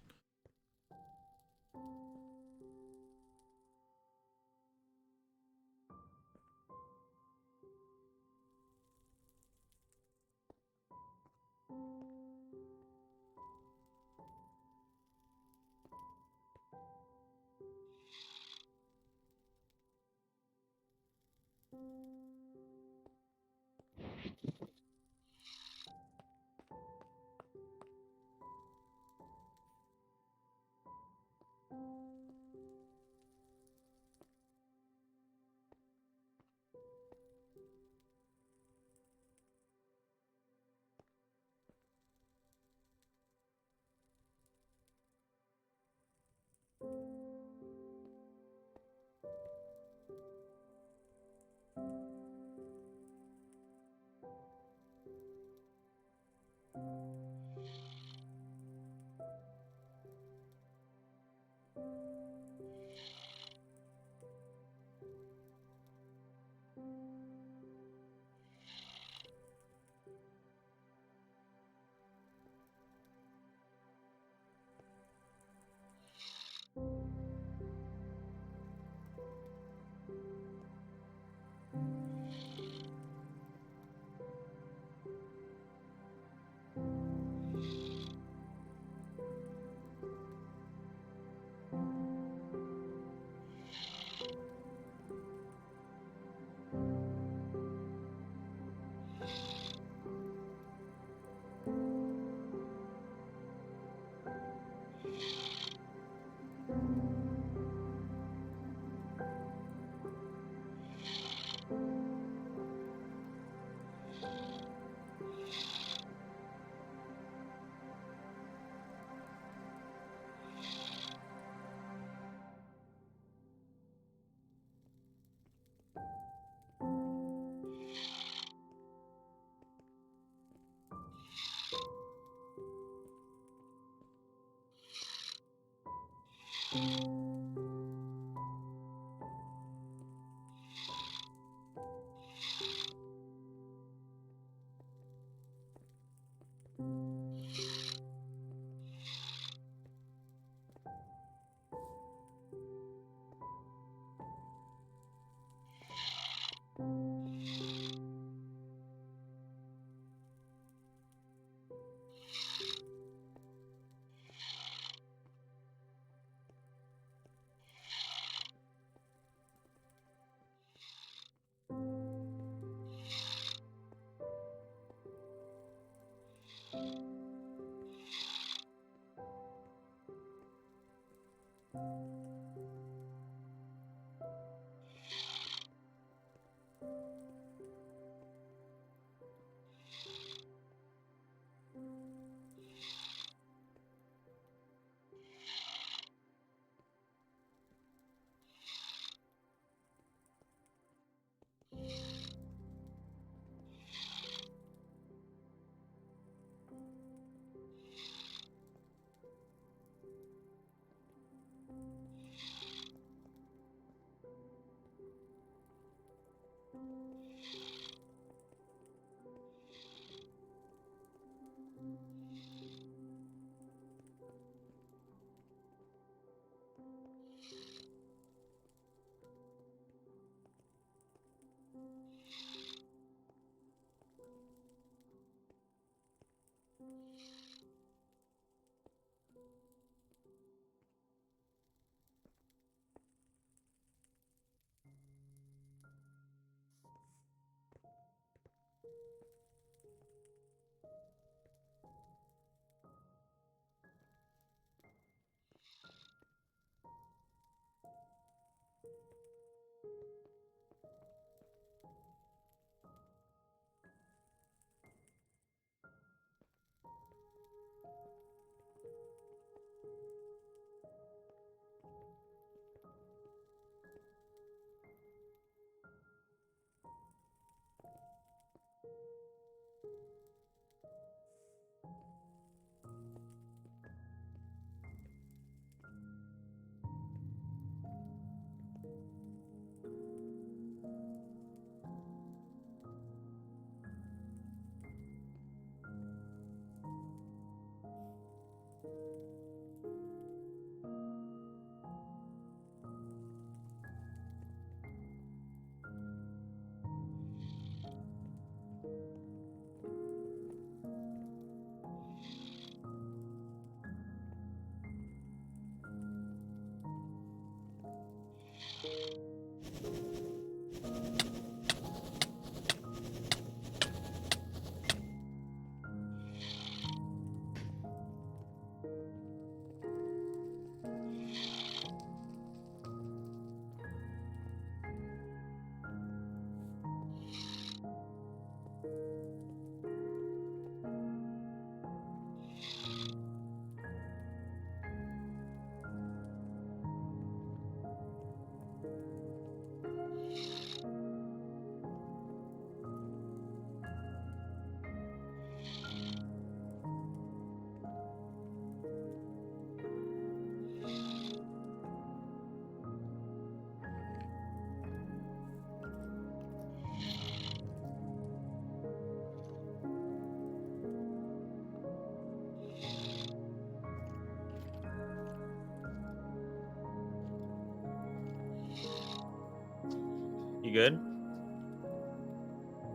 Speaker 2: You good?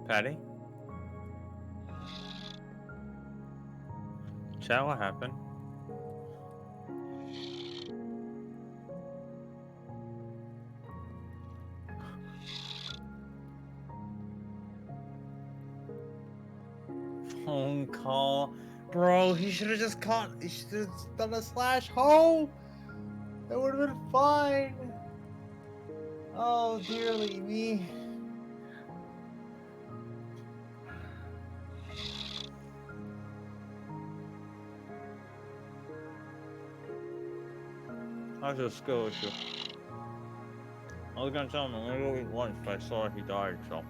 Speaker 2: Patty? Chat, what happened? Phone call. Bro, he should have just caught. He should have done a slash home. That would have been fine. Oh, dearly me. How's your skill issue? I was gonna tell him I'm gonna go eat lunch, but I saw he died, so.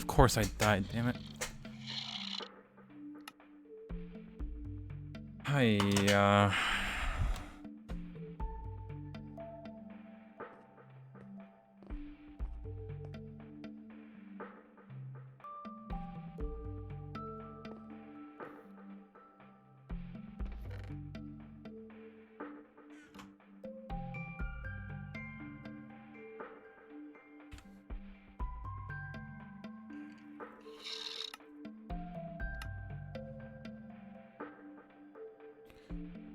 Speaker 1: Of course I died, damn it. Hi,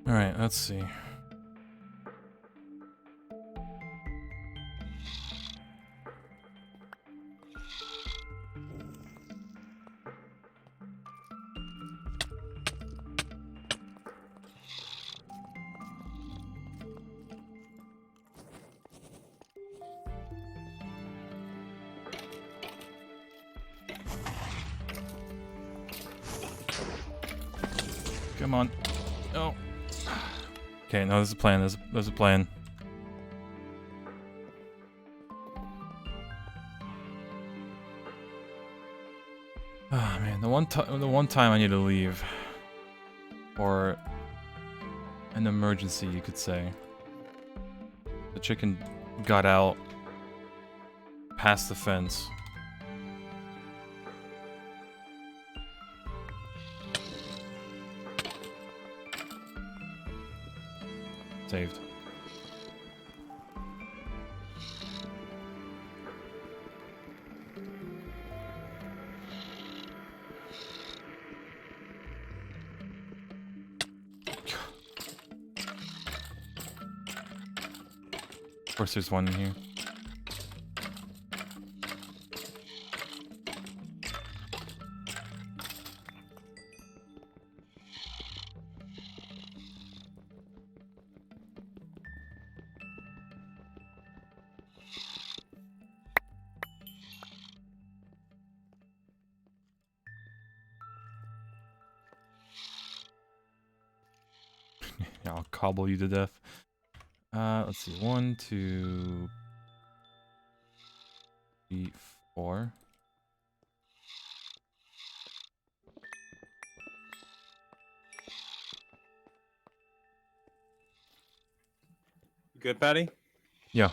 Speaker 1: Alright, let's see. Come on. No. Okay, no, there's a plan. There's a plan. Ah, man, the one time I need to leave, or an emergency, you could say. The chicken got out past the fence. Saved. Of course there's one in here. Yeah, I'll cobble you to death. Let's see. 1, 2, 3, 4.
Speaker 2: You good, Patty?
Speaker 1: Yeah.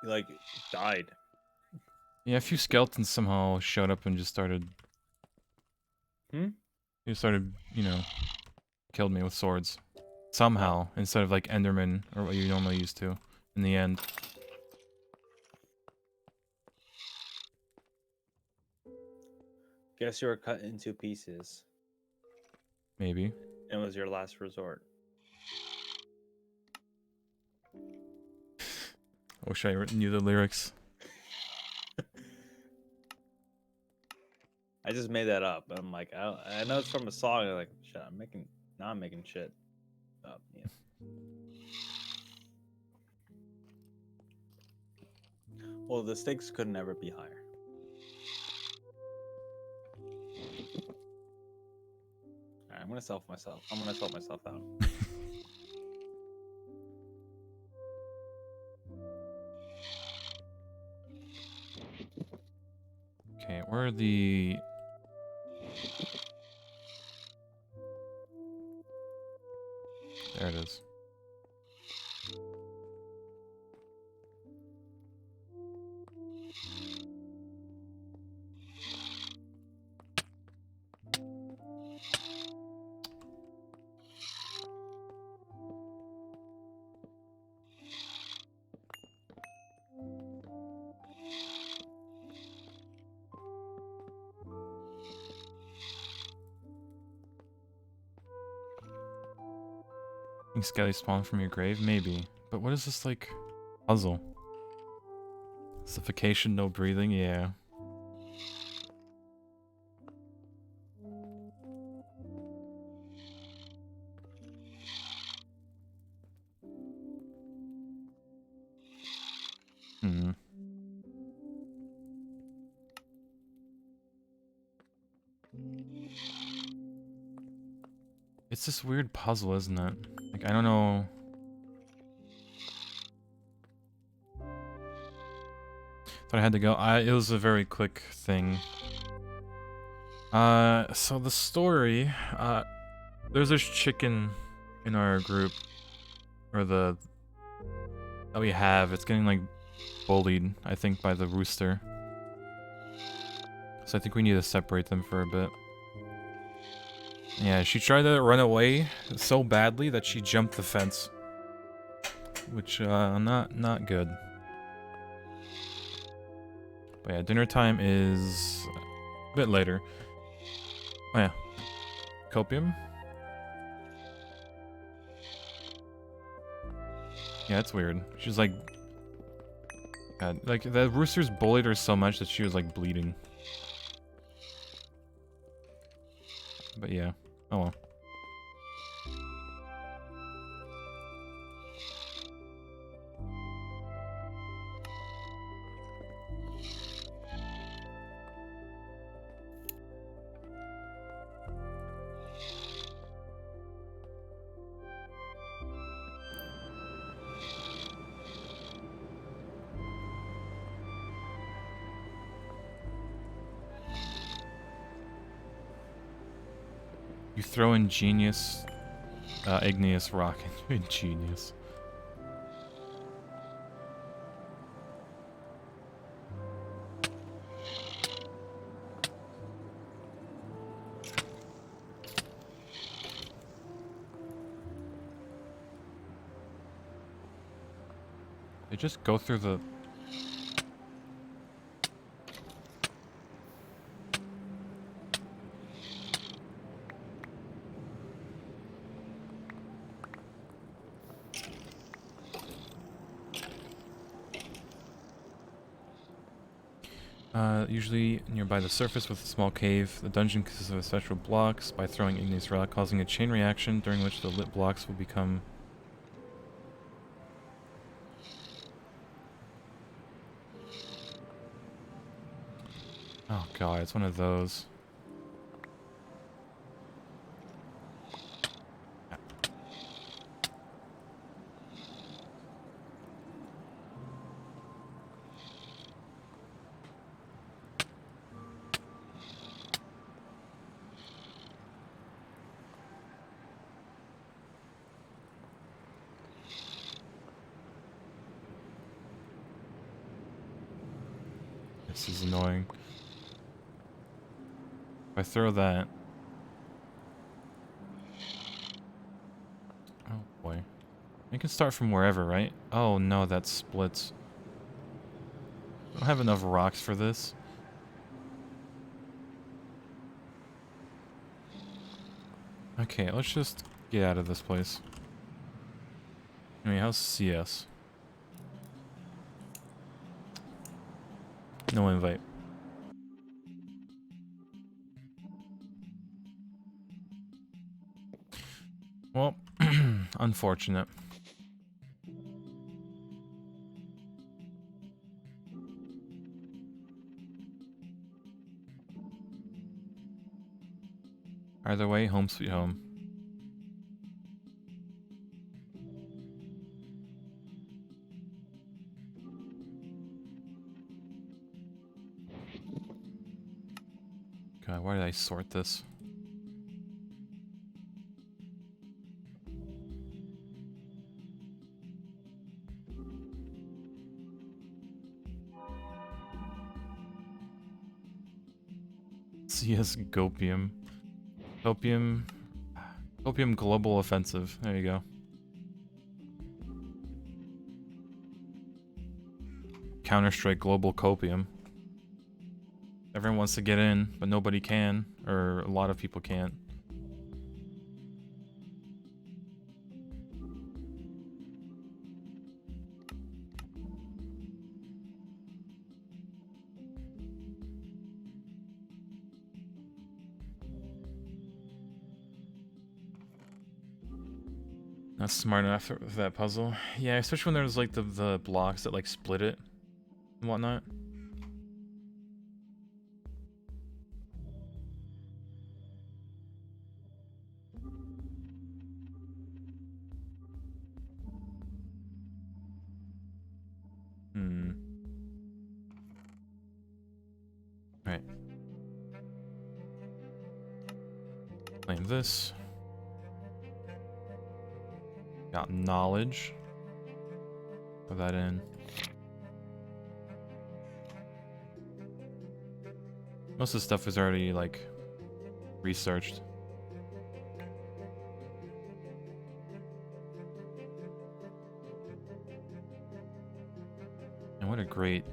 Speaker 2: You like died.
Speaker 1: Yeah, a few skeletons somehow showed up and just started. They started, you know, killed me with swords. Somehow, instead of like Enderman or what you're normally used to in the end.
Speaker 2: Guess you were cut into pieces.
Speaker 1: Maybe.
Speaker 2: It was your last resort.
Speaker 1: I wish I knew the lyrics.
Speaker 2: I just made that up. I'm like, I know it's from a song. I'm like, shit, I'm making shit up. Yeah. Well, the stakes could never be higher. Alright, I'm gonna self myself. I'm gonna sort myself out.
Speaker 1: Okay, where are the... There it is. Think Skelly spawned from your grave? Maybe. But what is this, like, puzzle? Suffocation, no breathing? Yeah. Hmm. It's this weird puzzle, isn't it? Like, I don't know... Thought I had to go. It was a very quick thing. So the story, there's this chicken in our group, or that we have. It's getting like bullied, I think, by the rooster. So I think we need to separate them for a bit. Yeah, she tried to run away so badly that she jumped the fence. Which, not good. But yeah, dinner time is a bit later. Oh yeah. Copium? Yeah, that's weird. She's like... God, like, the roosters bullied her so much that she was like bleeding. But yeah. Oh well. You throw ingenious, igneous rock into ingenious. They just go through the... Usually nearby the surface with a small cave. The dungeon consists of special blocks by throwing igneous rock, causing a chain reaction during which the lit blocks will become... Oh god, it's one of those. This is annoying. If I throw that... Oh boy. I can start from wherever, right? Oh no, that splits. I don't have enough rocks for this. Okay, let's just get out of this place. Anyway, how's CS? No invite. Well, unfortunate. Either way, home sweet home. God, why did I sort this? CS Copium. Copium Global Offensive. There you go. Counter-Strike Global Copium. Everyone wants to get in, but nobody can. Or a lot of people can't. Not smart enough for that puzzle. Yeah, especially when there's like the blocks that like split it and whatnot. Hmm. Claim this. Got knowledge. Put that in. Most of the stuff is already, like, researched. And what a great...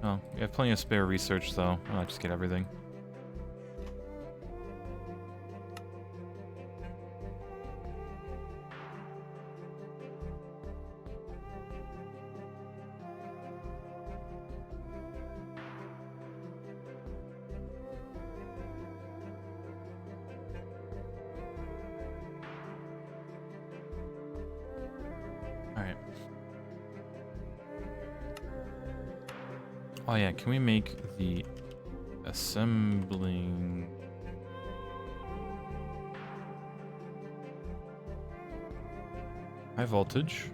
Speaker 1: Oh, we have plenty of spare research, though. I'll just get everything. Alright. Oh yeah, can we make the assembling... High voltage?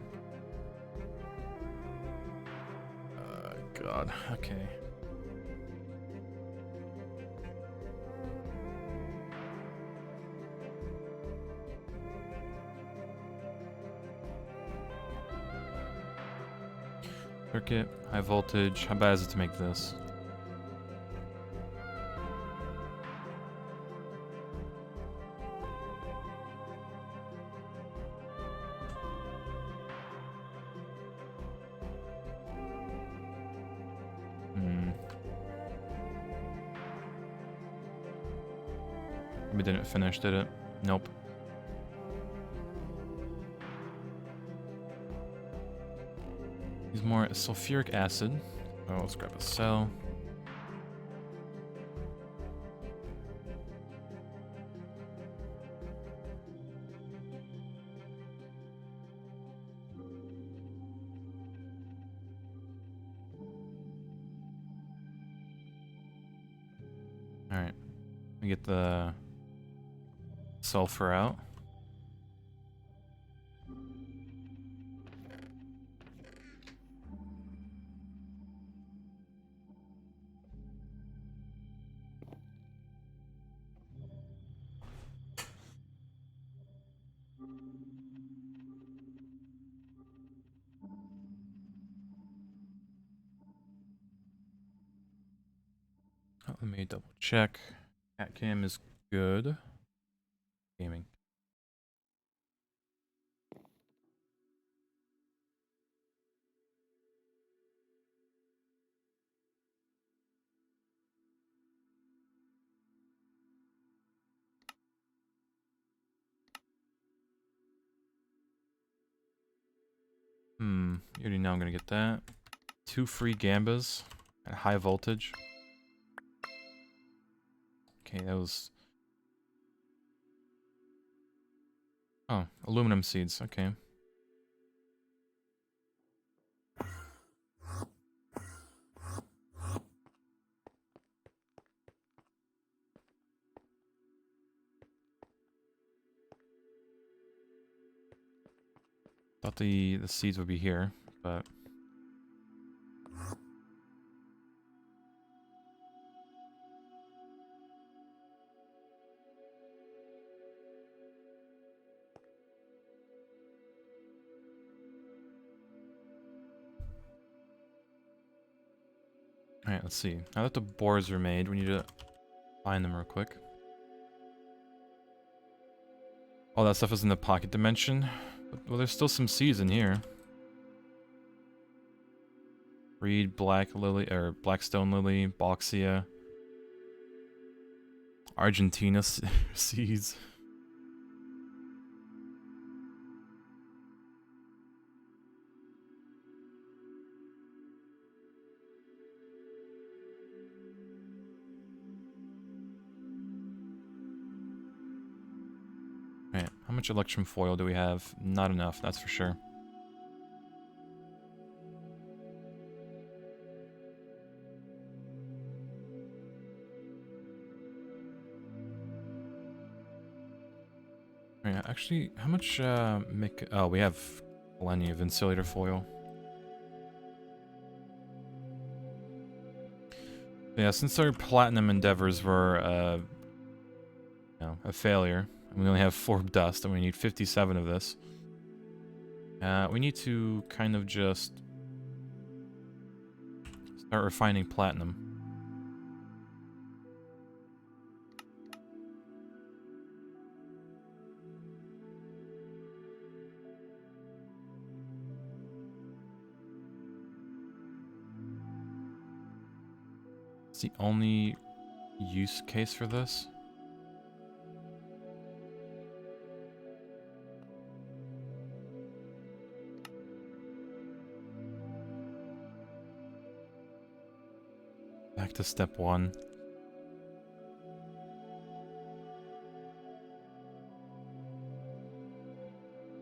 Speaker 1: God, okay. Circuit, high voltage. How bad is it to make this? We didn't finish, did it? Nope. Use more sulfuric acid. Oh, let's grab a cell. Alright. We get the sulfur out. Oh, let me double check. Cat cam is good. Gaming. You already know I'm gonna get that. 2 free gambas at high voltage. Okay, that was... Oh, aluminum seeds, okay. Thought the seeds would be here, but... Alright, let's see. Now that the boards are made, we need to find them real quick. All that stuff is in the pocket dimension. But, well, there's still some seeds in here. Reed, black lily, or blackstone lily, boxia. Argentina seeds. Alright, how much electrum foil do we have? Not enough, that's for sure. Alright, actually, how much, oh, we have plenty of insulator foil. Yeah, since our platinum endeavors were, a failure, and we only have 4 dust, and we need 57 of this, we need to kind of just start refining platinum. It's the only use case for this. Back to step 1.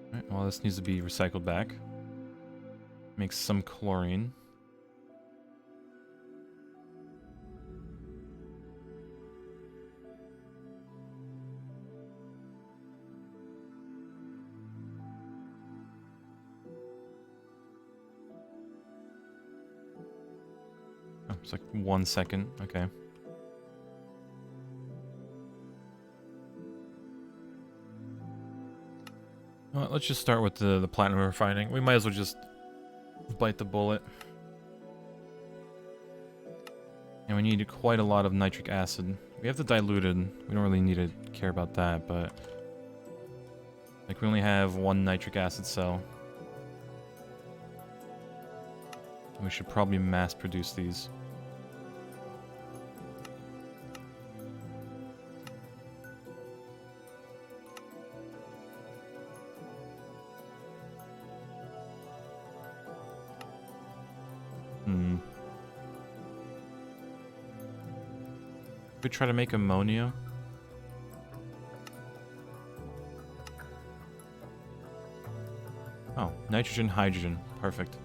Speaker 1: Alright, well, this needs to be recycled back. Make some chlorine. Oh, it's like 1 second. Okay. Well, let's just start with the platinum refining. We might as well just bite the bullet. And we need quite a lot of nitric acid. We have the diluted. We don't really need to care about that, but... like, we only have 1 nitric acid cell. We should probably mass produce these. We try to make ammonia. Oh, nitrogen, hydrogen. Perfect.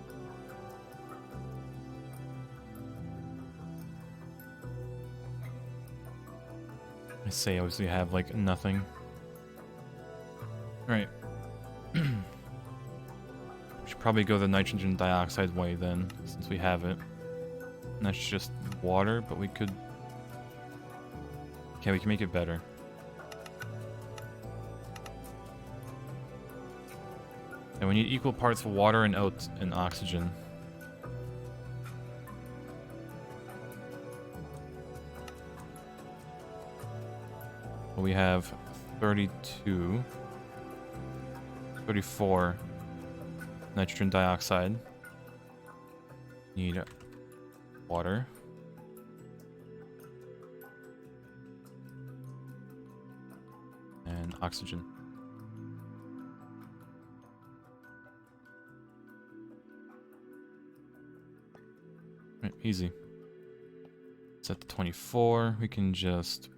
Speaker 1: I say obviously have like nothing. Alright. We should probably go the nitrogen dioxide way then, since we have it. And that's just water, but we could... okay, we can make it better. And we need equal parts of water and oxygen. Well, we have 32, 34 nitrogen dioxide. Need water. And oxygen. Right, easy. Set to 24. We can just...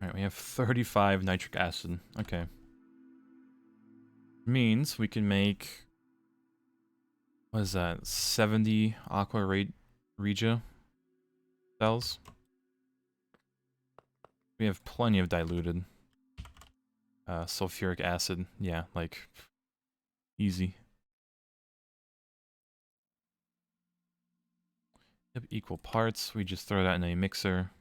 Speaker 1: Alright, we have 35 nitric acid. Okay. Means we can make... what is that? 70 aqua regia cells. We have plenty of diluted sulfuric acid. Yeah, like... easy. Yep, equal parts. We just throw that in a mixer.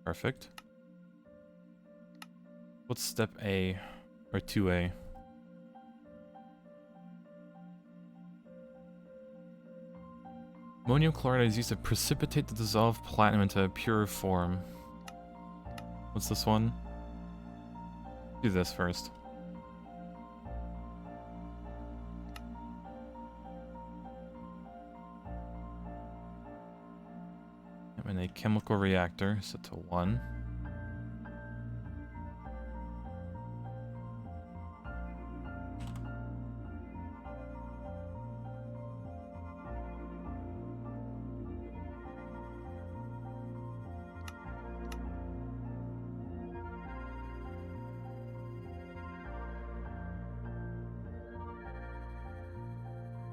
Speaker 1: Perfect. What's step A or 2A? Ammonium chloride is used to precipitate the dissolved platinum into a pure form. What's this one? Do this first. A chemical reactor set to 1.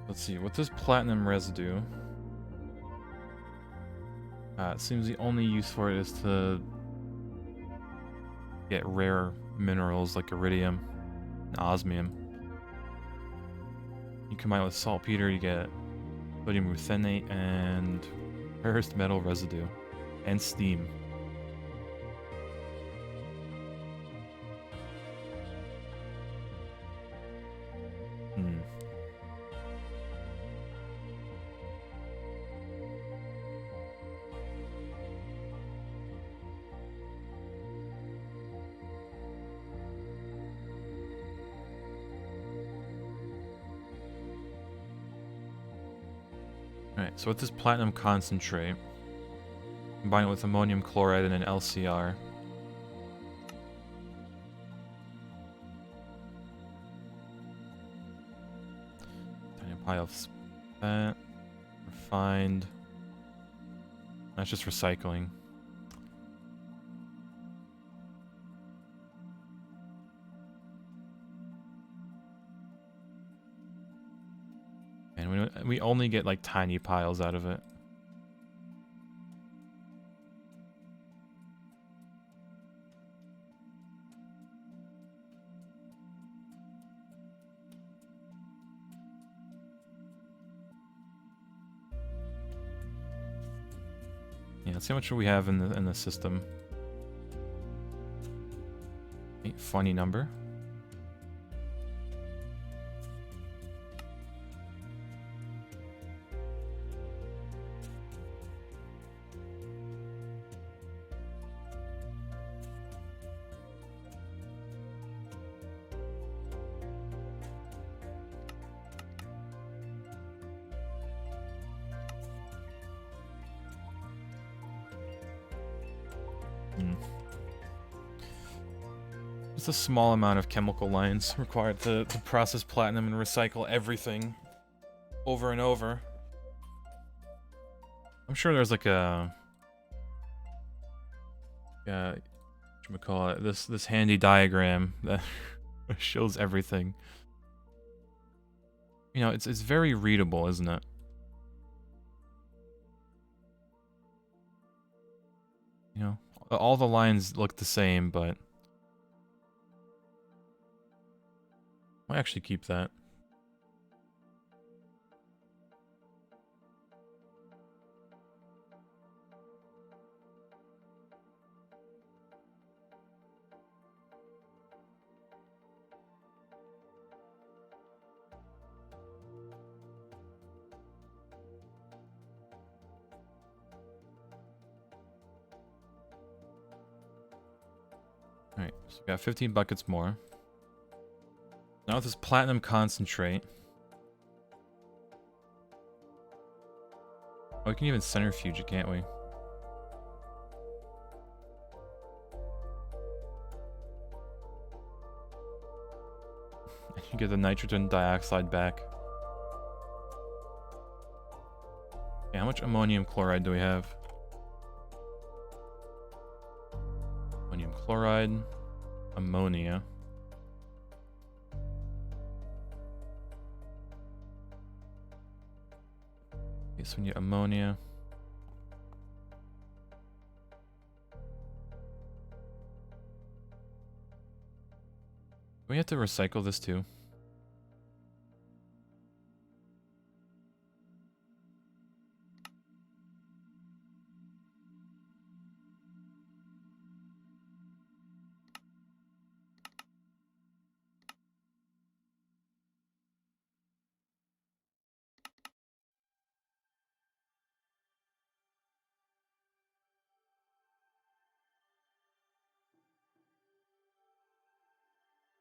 Speaker 1: Let's see, with this platinum residue, it seems the only use for it is to get rare minerals like iridium and osmium. You combine it with saltpeter, you get sodium ruthenate and rarest metal residue, and steam. Alright, so with this platinum concentrate, combine it with ammonium chloride and an LCR. Tiny pile of spent, refined. That's just recycling. And we only get like tiny piles out of it. Yeah, let's see how much we have in the system. A funny number. It's a small amount of chemical lines required to process platinum and recycle everything over and over. I'm sure there's like a whatchamacallit, this handy diagram that shows everything. You know, it's very readable, isn't it? You know, all the lines look the same, but I'll actually keep that. Alright, so we got 15 buckets more. Now with this platinum concentrate. Oh, we can even centrifuge it, can't we? You get the nitrogen dioxide back. Okay, how much ammonium chloride do we have? Ammonium chloride, ammonia. Okay, so we need ammonia. Do we have to recycle this too?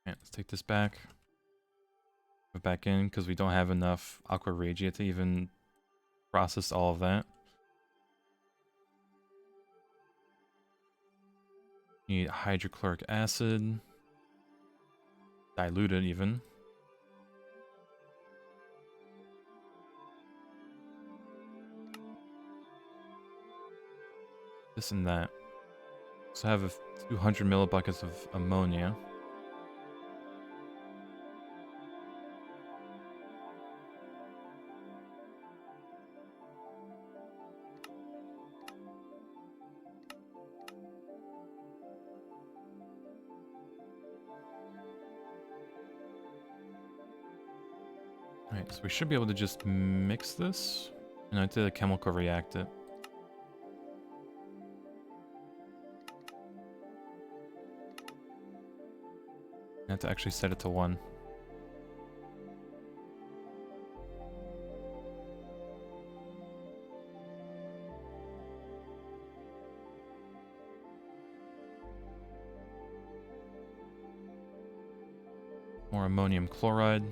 Speaker 1: Okay, let's take this back. Put it back in because we don't have enough aqua regia to even process all of that. Need hydrochloric acid. Diluted even. This and that. So I have a 200 millibuckets of ammonia. Alright, so we should be able to just mix this. And I did a chemical react it. I have to actually set it to 1. More ammonium chloride.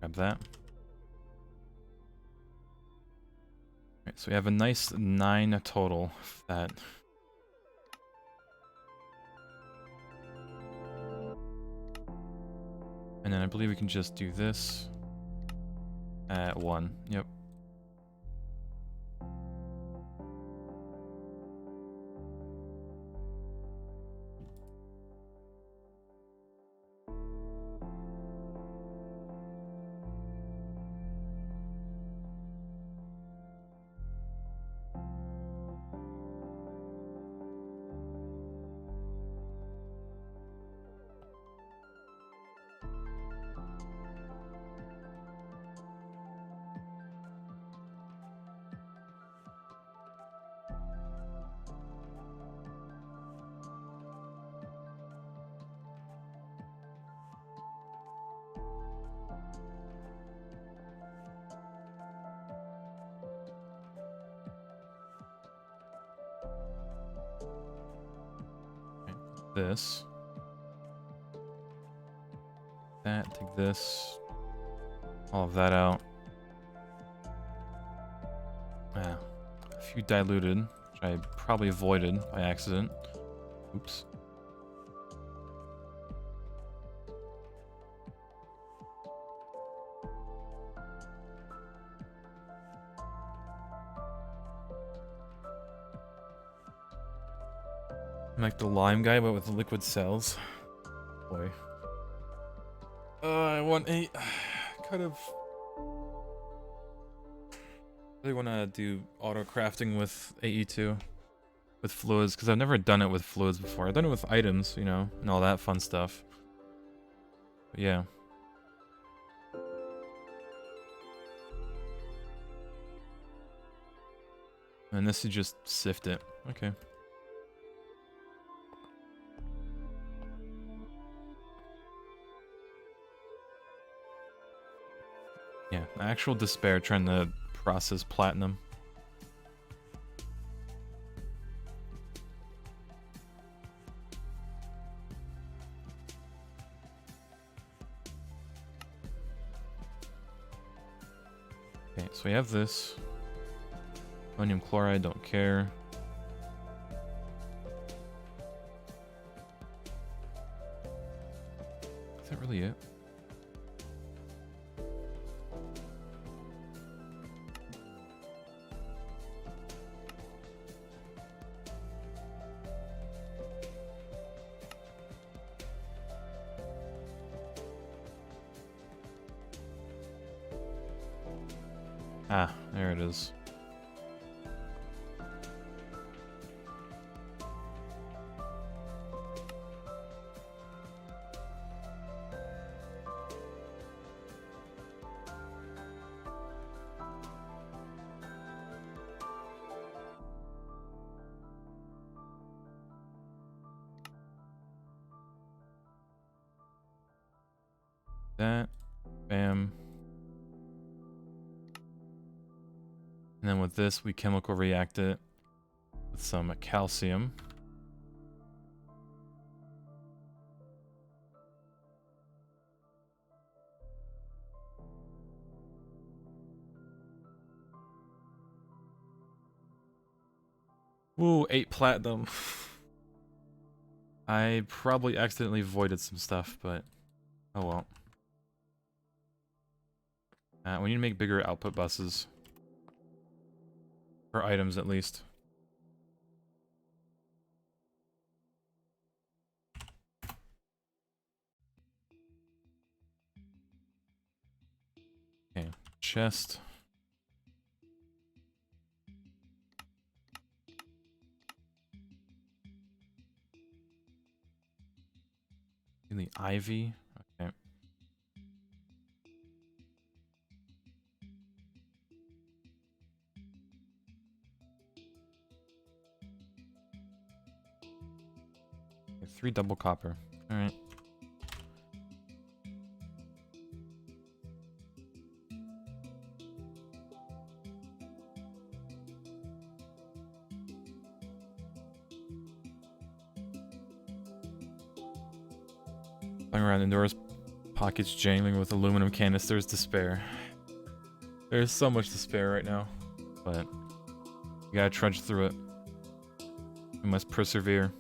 Speaker 1: Grab that. Alright, so we have a nice 9 total of that. And then I believe we can just do this at 1. Yep. This. That, take this. All of that out. Ah, a few diluted, which I probably avoided by accident. Oops. I'm like the lime guy, but with liquid cells. Boy. I want a kind of. Really want to do auto crafting with AE2 with fluids because I've never done it with fluids before. I've done it with items, you know, and all that fun stuff. But yeah. And this is just sift it. Okay. Yeah, actual despair trying to process platinum. Okay, so we have this. Ammonium chloride, don't care. Is that really it? Ah, there it is. That, bam. And then with this, we chemical react it. with some calcium. Ooh, 8 platinum. I probably accidentally voided some stuff, but oh well. We need to make bigger output buses. For items, at least. Okay, chest. In the ivy. Okay. Okay, 3 double copper. All right. Flying around indoors, pockets jangling with aluminum canisters to spare. There's so much to spare right now, but you gotta trudge through it. We must persevere.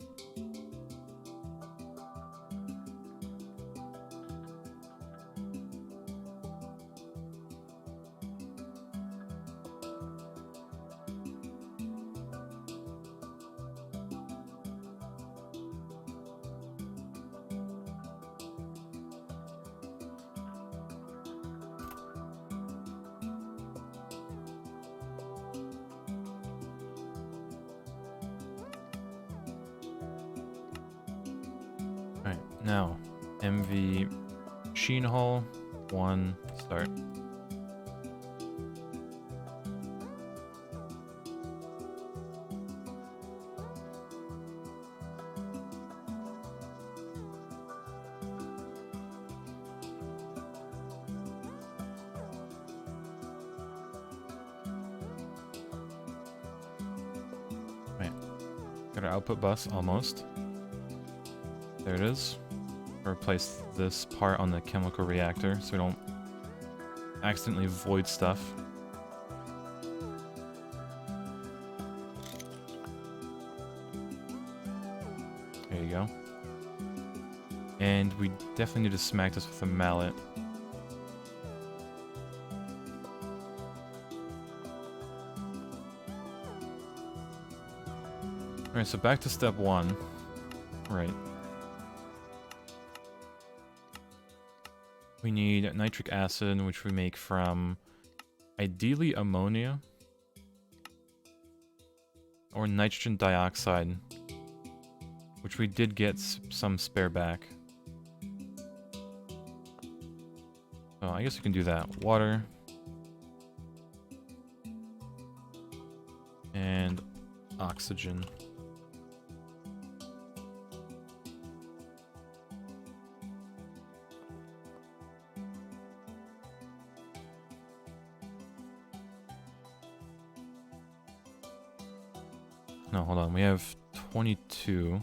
Speaker 1: Alright, now, MV Machine Hall, 1, start. Right, got our output bus, almost. There it is. Replace this part on the chemical reactor so we don't accidentally void stuff. There you go. And we definitely need to smack this with a mallet. Alright, so back to step 1. Right. We need nitric acid, which we make from ideally ammonia or nitrogen dioxide, which we did get some spare back. So I guess we can do that. Water and oxygen. No, hold on. We have 22.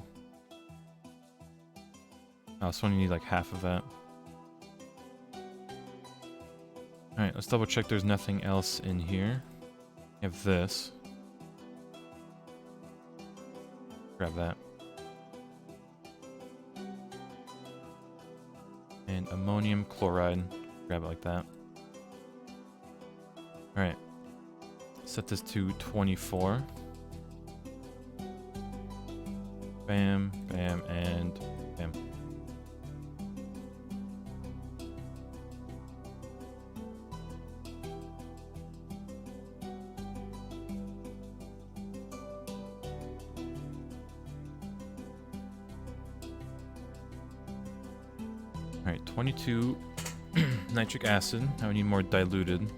Speaker 1: Oh, so we need like half of that. Alright, let's double check there's nothing else in here. We have this. Grab that. And ammonium chloride. Grab it like that. Alright. Set this to 24. Bam, bam, and bam. Alright, 22 nitric acid. Now we need more diluted.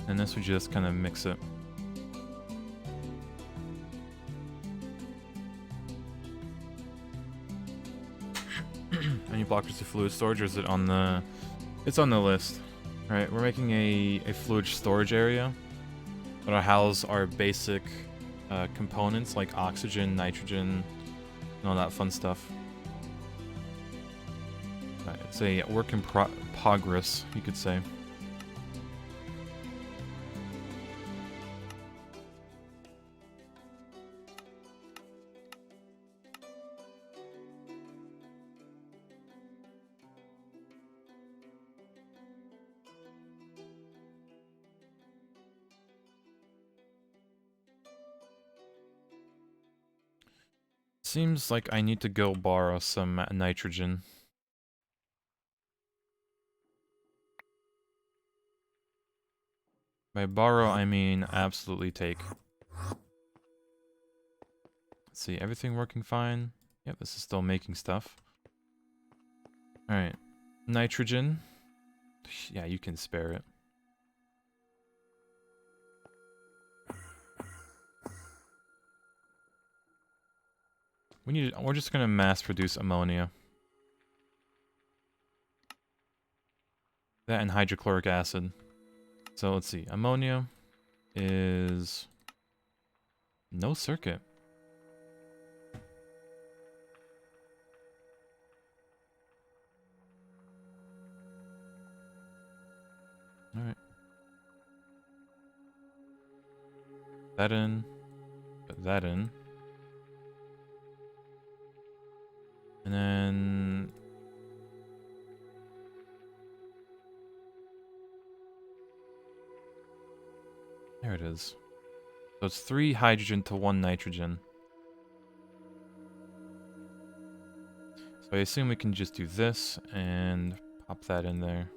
Speaker 1: And this would just kind of mix it. I need blockers to fluid storage, or is it on the... It's on the list. Alright, we're making a fluid storage area that'll house our basic components like oxygen, nitrogen, and all that fun stuff. Right, it's a work in progress, you could say. Seems like I need to go borrow some nitrogen. By borrow, I mean absolutely take. Let's see, everything working fine? Yep, this is still making stuff. Alright. Nitrogen. Yeah, you can spare it. We're just gonna mass produce ammonia. That and hydrochloric acid. So let's see, ammonia is no circuit. Alright. That in. Put that in. And then... There it is. So it's 3 hydrogen to 1 nitrogen. So I assume we can just do this and pop that in there.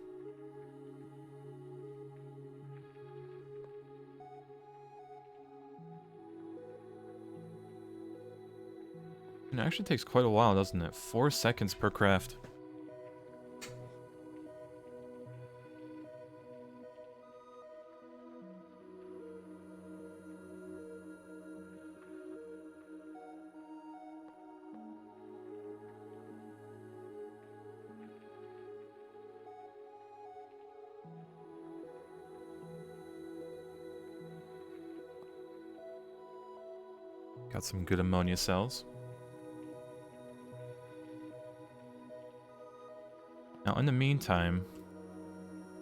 Speaker 1: It actually takes quite a while, doesn't it? 4 seconds per craft. Got some good ammonia cells. Now, in the meantime,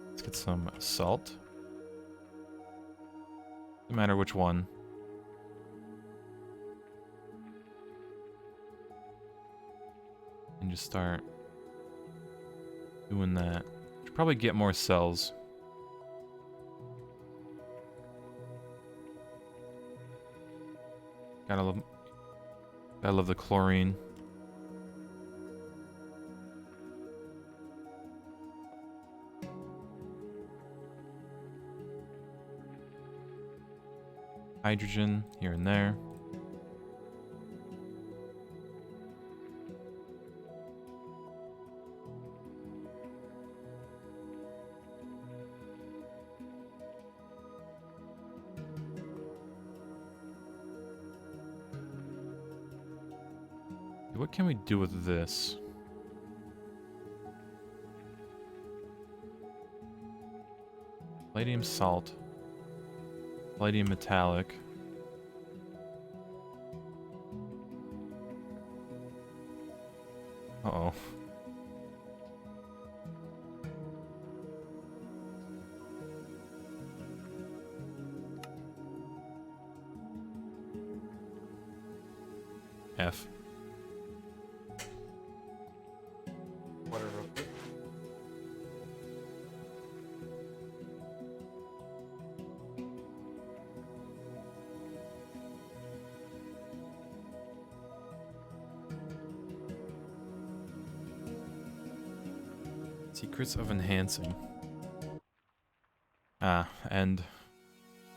Speaker 1: let's get some salt. No matter which one. And just start doing that. Should probably get more cells. Gotta love the chlorine. Hydrogen here and there. What can we do with this? Palladium salt. Palladium metallic. Uh-oh. F.
Speaker 3: Whatever.
Speaker 1: Secrets of enhancing. Ah, and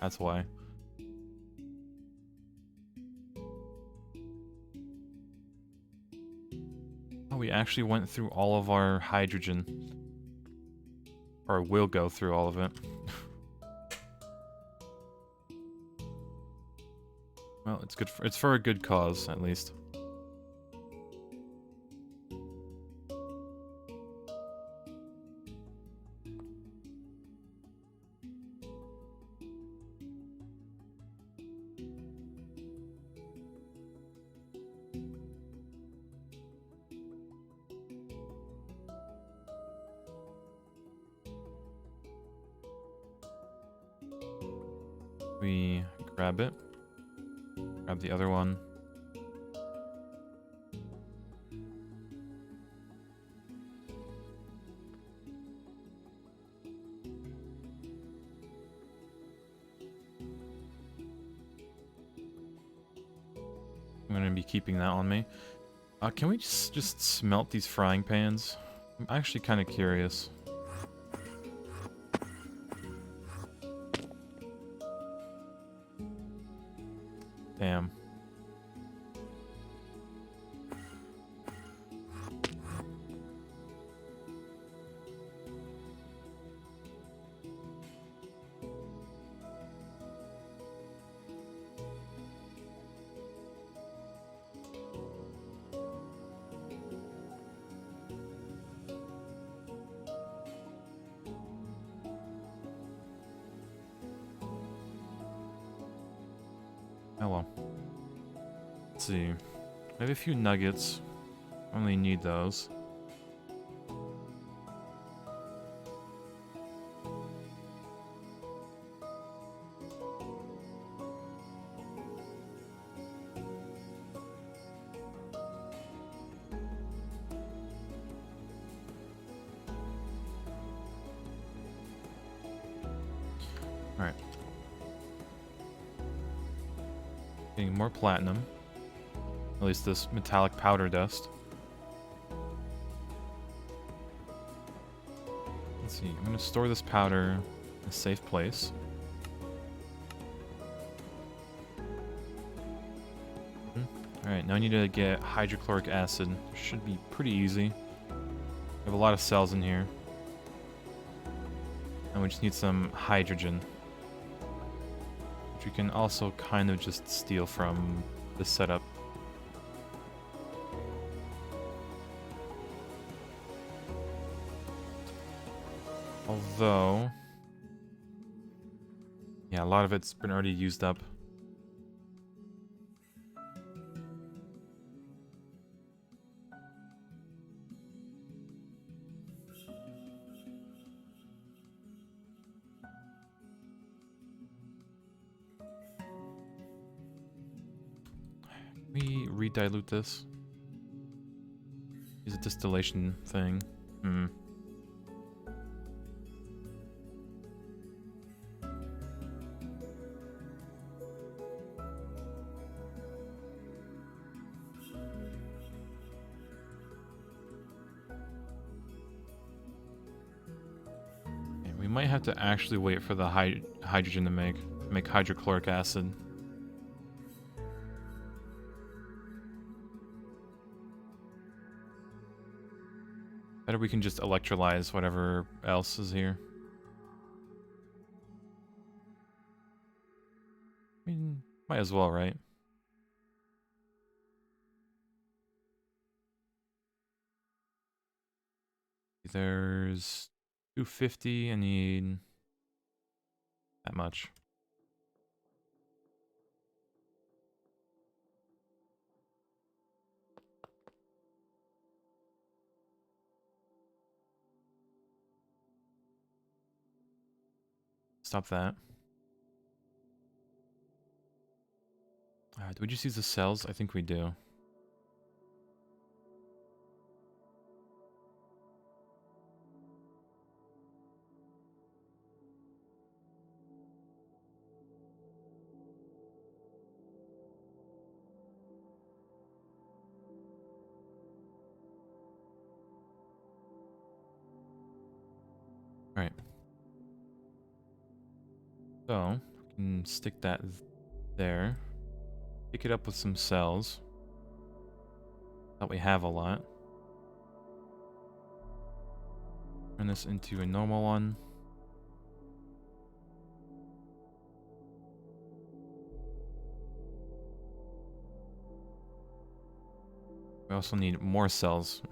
Speaker 1: that's why. Oh, we actually went through all of our hydrogen. Or will go through all of it. Well, it's good it's for a good cause, at least. We grab it. Grab the other one. I'm gonna be keeping that on me. Can we just smelt these frying pans? I'm actually kind of curious. Damn. Oh well. Let's see. I have a few nuggets. Only need those. Alright. Getting more platinum. At least this metallic powder dust. Let's see, I'm gonna store this powder in a safe place. Alright, now I need to get hydrochloric acid. Should be pretty easy. We have a lot of cells in here. And we just need some hydrogen. Which we can also kind of just steal from the setup. Although... yeah, a lot of it's been already used up. We redilute this. Use a distillation thing. Okay, we might have to actually wait for the hydrogen to make hydrochloric acid. Better we can just electrolyze whatever else is here. I mean, might as well, right? There's 250, I need that much. Stop that. Do we just use the cells? I think we do. Alright. So, we can stick that there. Pick it up with some cells. That we have a lot. Turn this into a normal one. We also need more cells.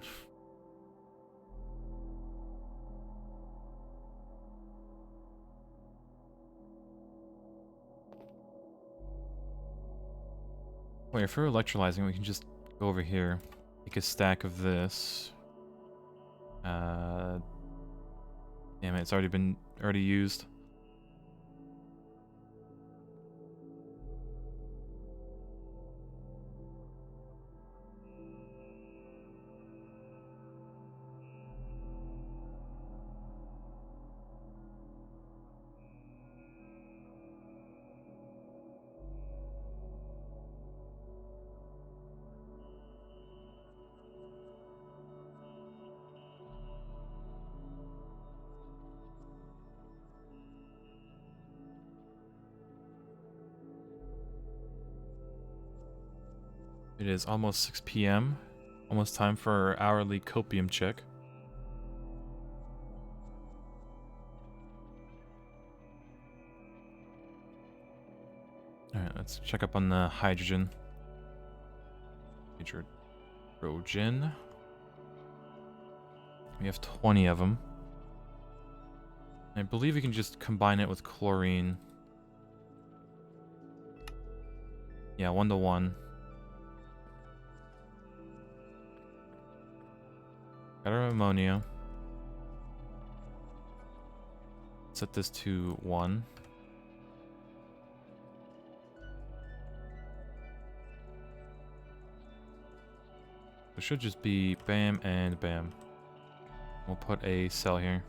Speaker 1: Wait, if we're electrolyzing, we can just go over here. Take a stack of this. Damn it, it's already used. It is almost 6 p.m. Almost time for our hourly copium check. Alright, let's check up on the hydrogen. Hydrogen. We have 20 of them. I believe we can just combine it with chlorine. Yeah, 1-to-1. Got our ammonia. Set this to 1. It should just be bam and bam. We'll put a cell here.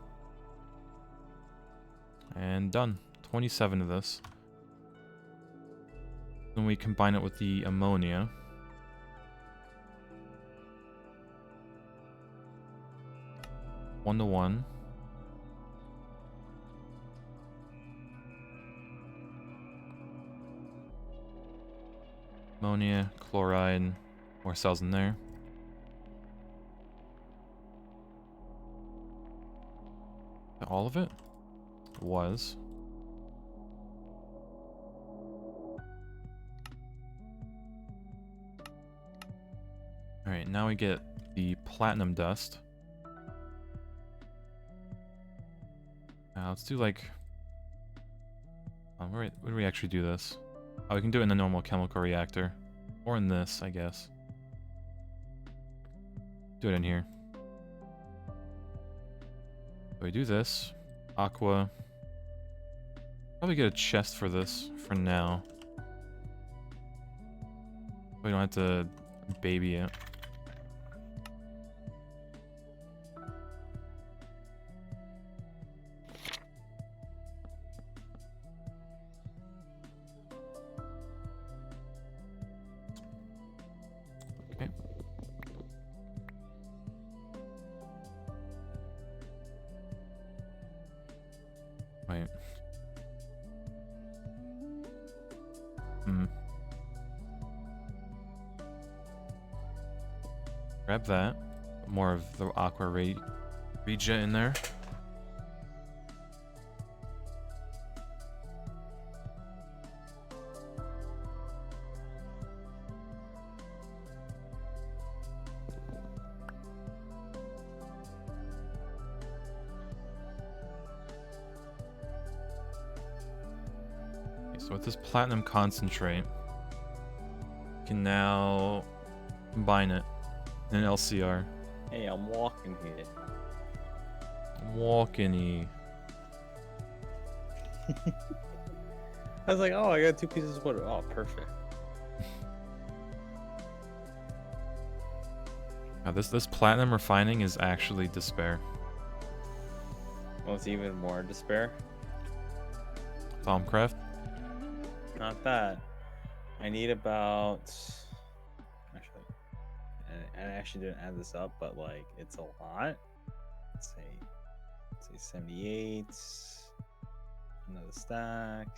Speaker 1: And done. 27 of this. Then we combine it with the ammonia. One to one. Ammonia, chloride, more cells in there. All of it? Was. Alright, now we get the platinum dust. Let's do like... where do we actually do this? Oh, we can do it in the normal chemical reactor. Or in this, I guess. Do it in here. So we do this. Aqua. Probably get a chest for this for now. We don't have to baby it. Okay. Wait. Grab that. More of the aqua regen in there. Okay, so with this platinum concentrate, we can now combine it in an LCR.
Speaker 2: Hey, I'm walking here.
Speaker 1: Walking-y.
Speaker 2: I was like, oh, I got 2 pieces of wood. Oh, perfect.
Speaker 1: Now this platinum refining is actually despair.
Speaker 2: Well, it's even more despair.
Speaker 1: Thaumcraft.
Speaker 2: Not that. I need about... Actually, I actually didn't add this up, but like, it's a lot. Let's say 78. Another stack.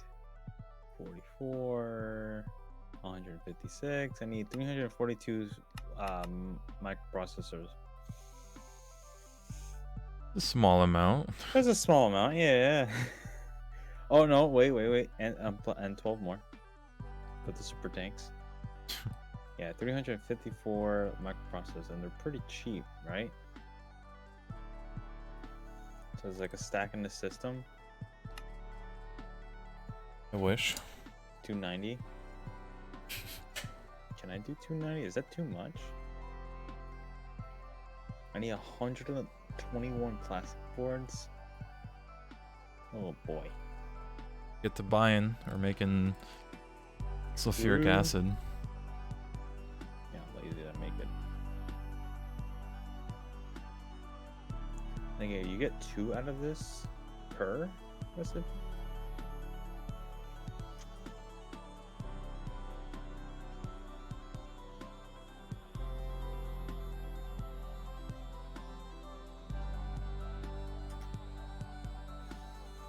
Speaker 2: 44. 156. I need 342 microprocessors.
Speaker 1: A small amount.
Speaker 2: That's a small amount, yeah. Oh no, wait, and 12 more. With the super tanks. Yeah, 354 microprocessors, and they're pretty cheap, right? So it's like a stack in the system.
Speaker 1: I wish.
Speaker 2: 290. Can I do 290? Is that too much? I need 121 classic boards. Oh boy.
Speaker 1: Get to buying or making sulfuric acid.
Speaker 2: Yeah, I'm lazy to make it. Okay, you get 2 out of this per recipe?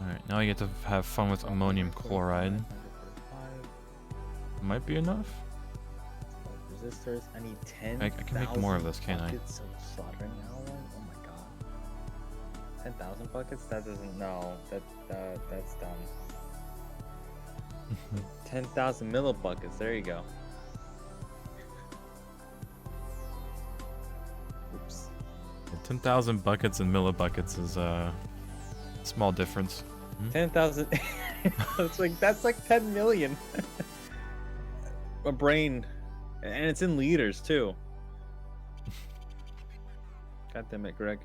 Speaker 1: Alright, now I get to have fun with ammonium chloride. Might be enough.
Speaker 2: resistors. I need 10.
Speaker 1: I can make more of this, can't I?
Speaker 2: buckets of soldering alloy. Oh my god. 10,000 buckets? That doesn't. No, that's dumb. 10,000 millibuckets. There you go. Oops.
Speaker 1: 10,000 buckets and millibuckets is a small difference.
Speaker 2: 10,000. That's like 10 million. A brain, and it's in liters too. God damn it, Greg.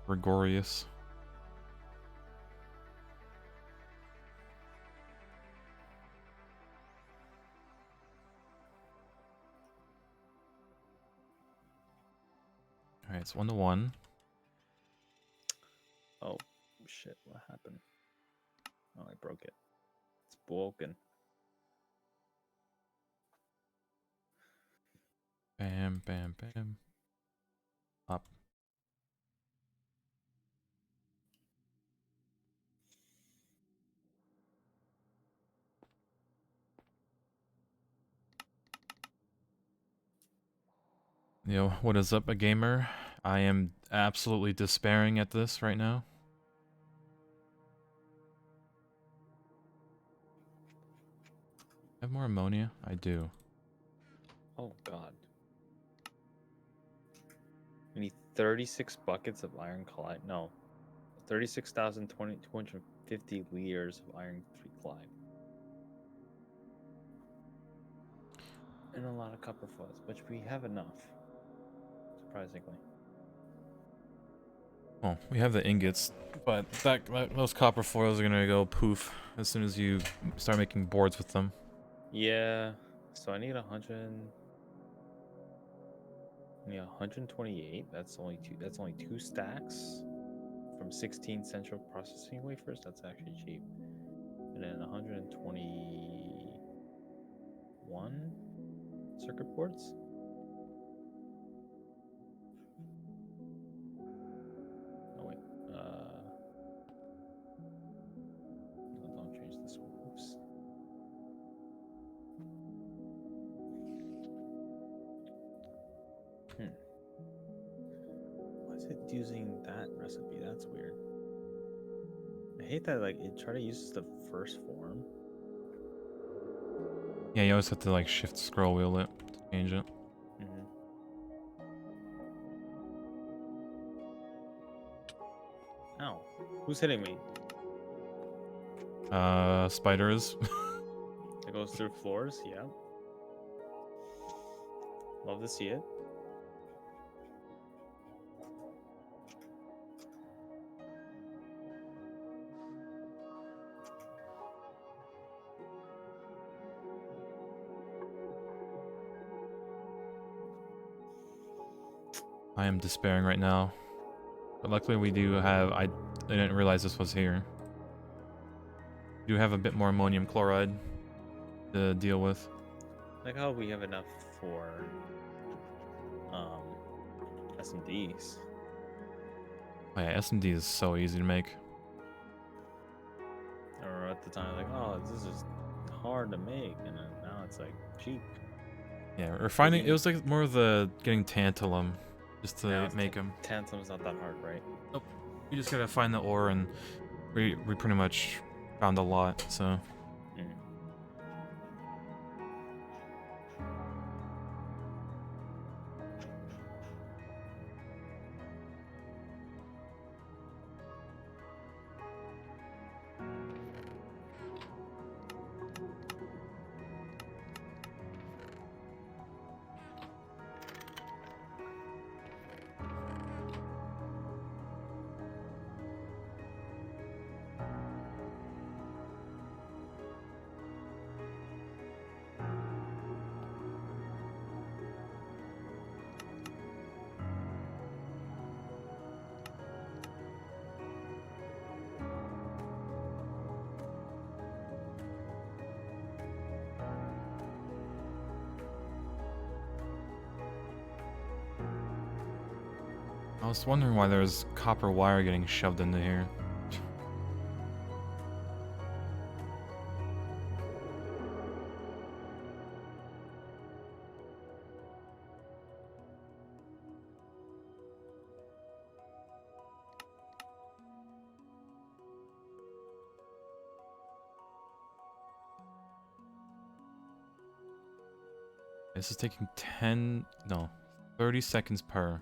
Speaker 1: Gregorious. Alright, it's 1-to-1.
Speaker 2: Oh shit! What happened? Oh, I broke it. It's broken.
Speaker 1: Bam, bam, bam. Up. Yo, what is up, a gamer? I am absolutely despairing at this right now. I have more ammonia? I do.
Speaker 2: Oh god. We need 36 buckets of iron chloride. No, 36,250 liters of iron chloride. And a lot of copper foils, which we have enough. Surprisingly.
Speaker 1: Well, we have the ingots, but those copper foils are gonna go poof as soon as you start making boards with them.
Speaker 2: Yeah. So I need 100. Yeah, 128. That's only two. That's only 2 stacks from 16 central processing wafers. That's actually cheap. And then 121 circuit boards. Oh wait. No, don't change this one. Oops. Why is it using that recipe? That's weird. I hate that it try to use the first form.
Speaker 1: Yeah, you always have to like shift scroll wheel it to change it.
Speaker 2: Ow. Who's hitting me?
Speaker 1: Spiders.
Speaker 2: It goes through floors, yeah. Love to see it.
Speaker 1: I am despairing right now. But luckily we do have, I didn't realize this was here. We do have a bit more ammonium chloride to deal with.
Speaker 2: Like how we have enough for SMDs.
Speaker 1: Oh yeah, SMD is so easy to make.
Speaker 2: Or at the time, like, oh, this is hard to make, and then now it's like cheap.
Speaker 1: Yeah, we're finding, it was like more of the getting tantalum just to make them.
Speaker 2: Tantalum's not that hard, right?
Speaker 1: Nope. You just gotta find the ore, and we pretty much found a lot, so. I was wondering why there's copper wire getting shoved into here. this is taking 30 seconds per.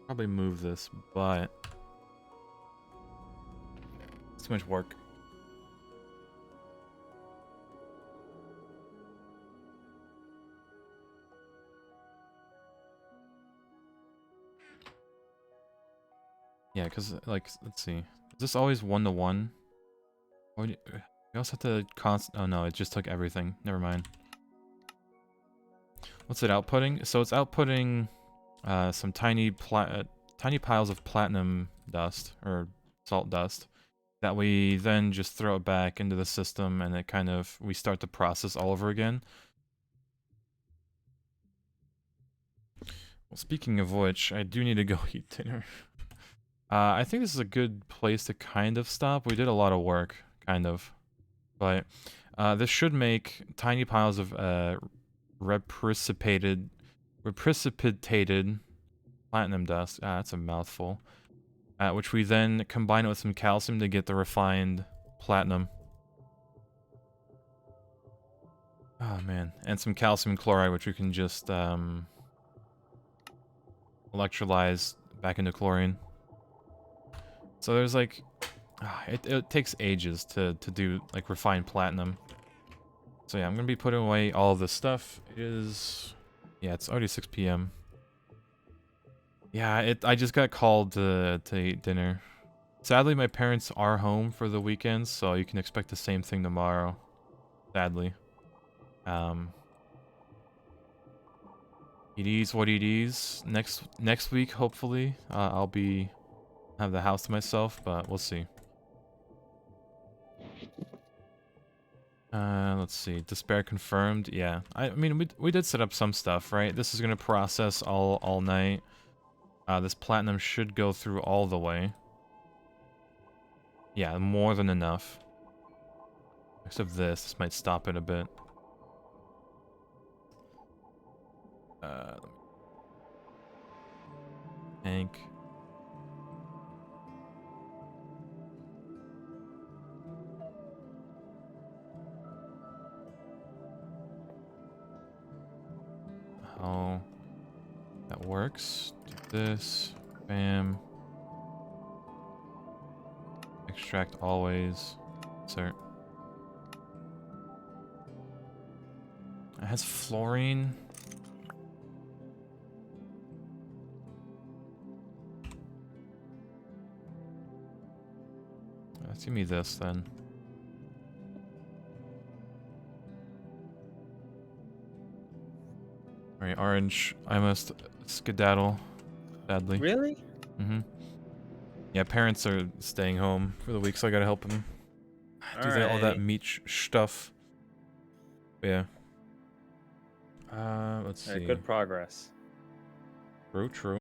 Speaker 1: Probably move this, but it's too much work. Yeah, because, like, let's see. Is this always 1-to-1? Or you also have to oh no, it just took everything. Never mind. What's it outputting? So it's outputting some tiny piles of platinum dust, or salt dust, that we then just throw it back into the system, and it kind of, we start the process all over again. Well, speaking of which, I do need to go eat dinner. I think this is a good place to kind of stop. We did a lot of work, kind of. But this should make tiny piles of precipitated platinum dust. That's a mouthful. Which we then combine it with some calcium to get the refined platinum. Oh man, and some calcium chloride, which we can just electrolyze back into chlorine. So there's like, it takes ages to do like refined platinum. So yeah, I'm gonna be putting away all of this stuff. It is, yeah, it's already 6 p.m. Yeah, I just got called to eat dinner. Sadly, my parents are home for the weekends, so you can expect the same thing tomorrow. Sadly. It is what it is. Next week, hopefully, I'll have the house to myself, but we'll see. Let's see. Despair confirmed. Yeah, I mean, we did set up some stuff, right? This is gonna process all night. This platinum should go through all the way. Yeah, more than enough. Except this might stop it a bit. Tank. Oh, that works. Do this. Bam. Extract always. Insert. It has fluorine. Let's give me this then. Alright, orange. I must skedaddle. Sadly.
Speaker 2: Really?
Speaker 1: Mm-hmm. Yeah, parents are staying home for the week, so I gotta help them do all that meat stuff. But yeah. Let's see.
Speaker 2: Good progress.
Speaker 1: True.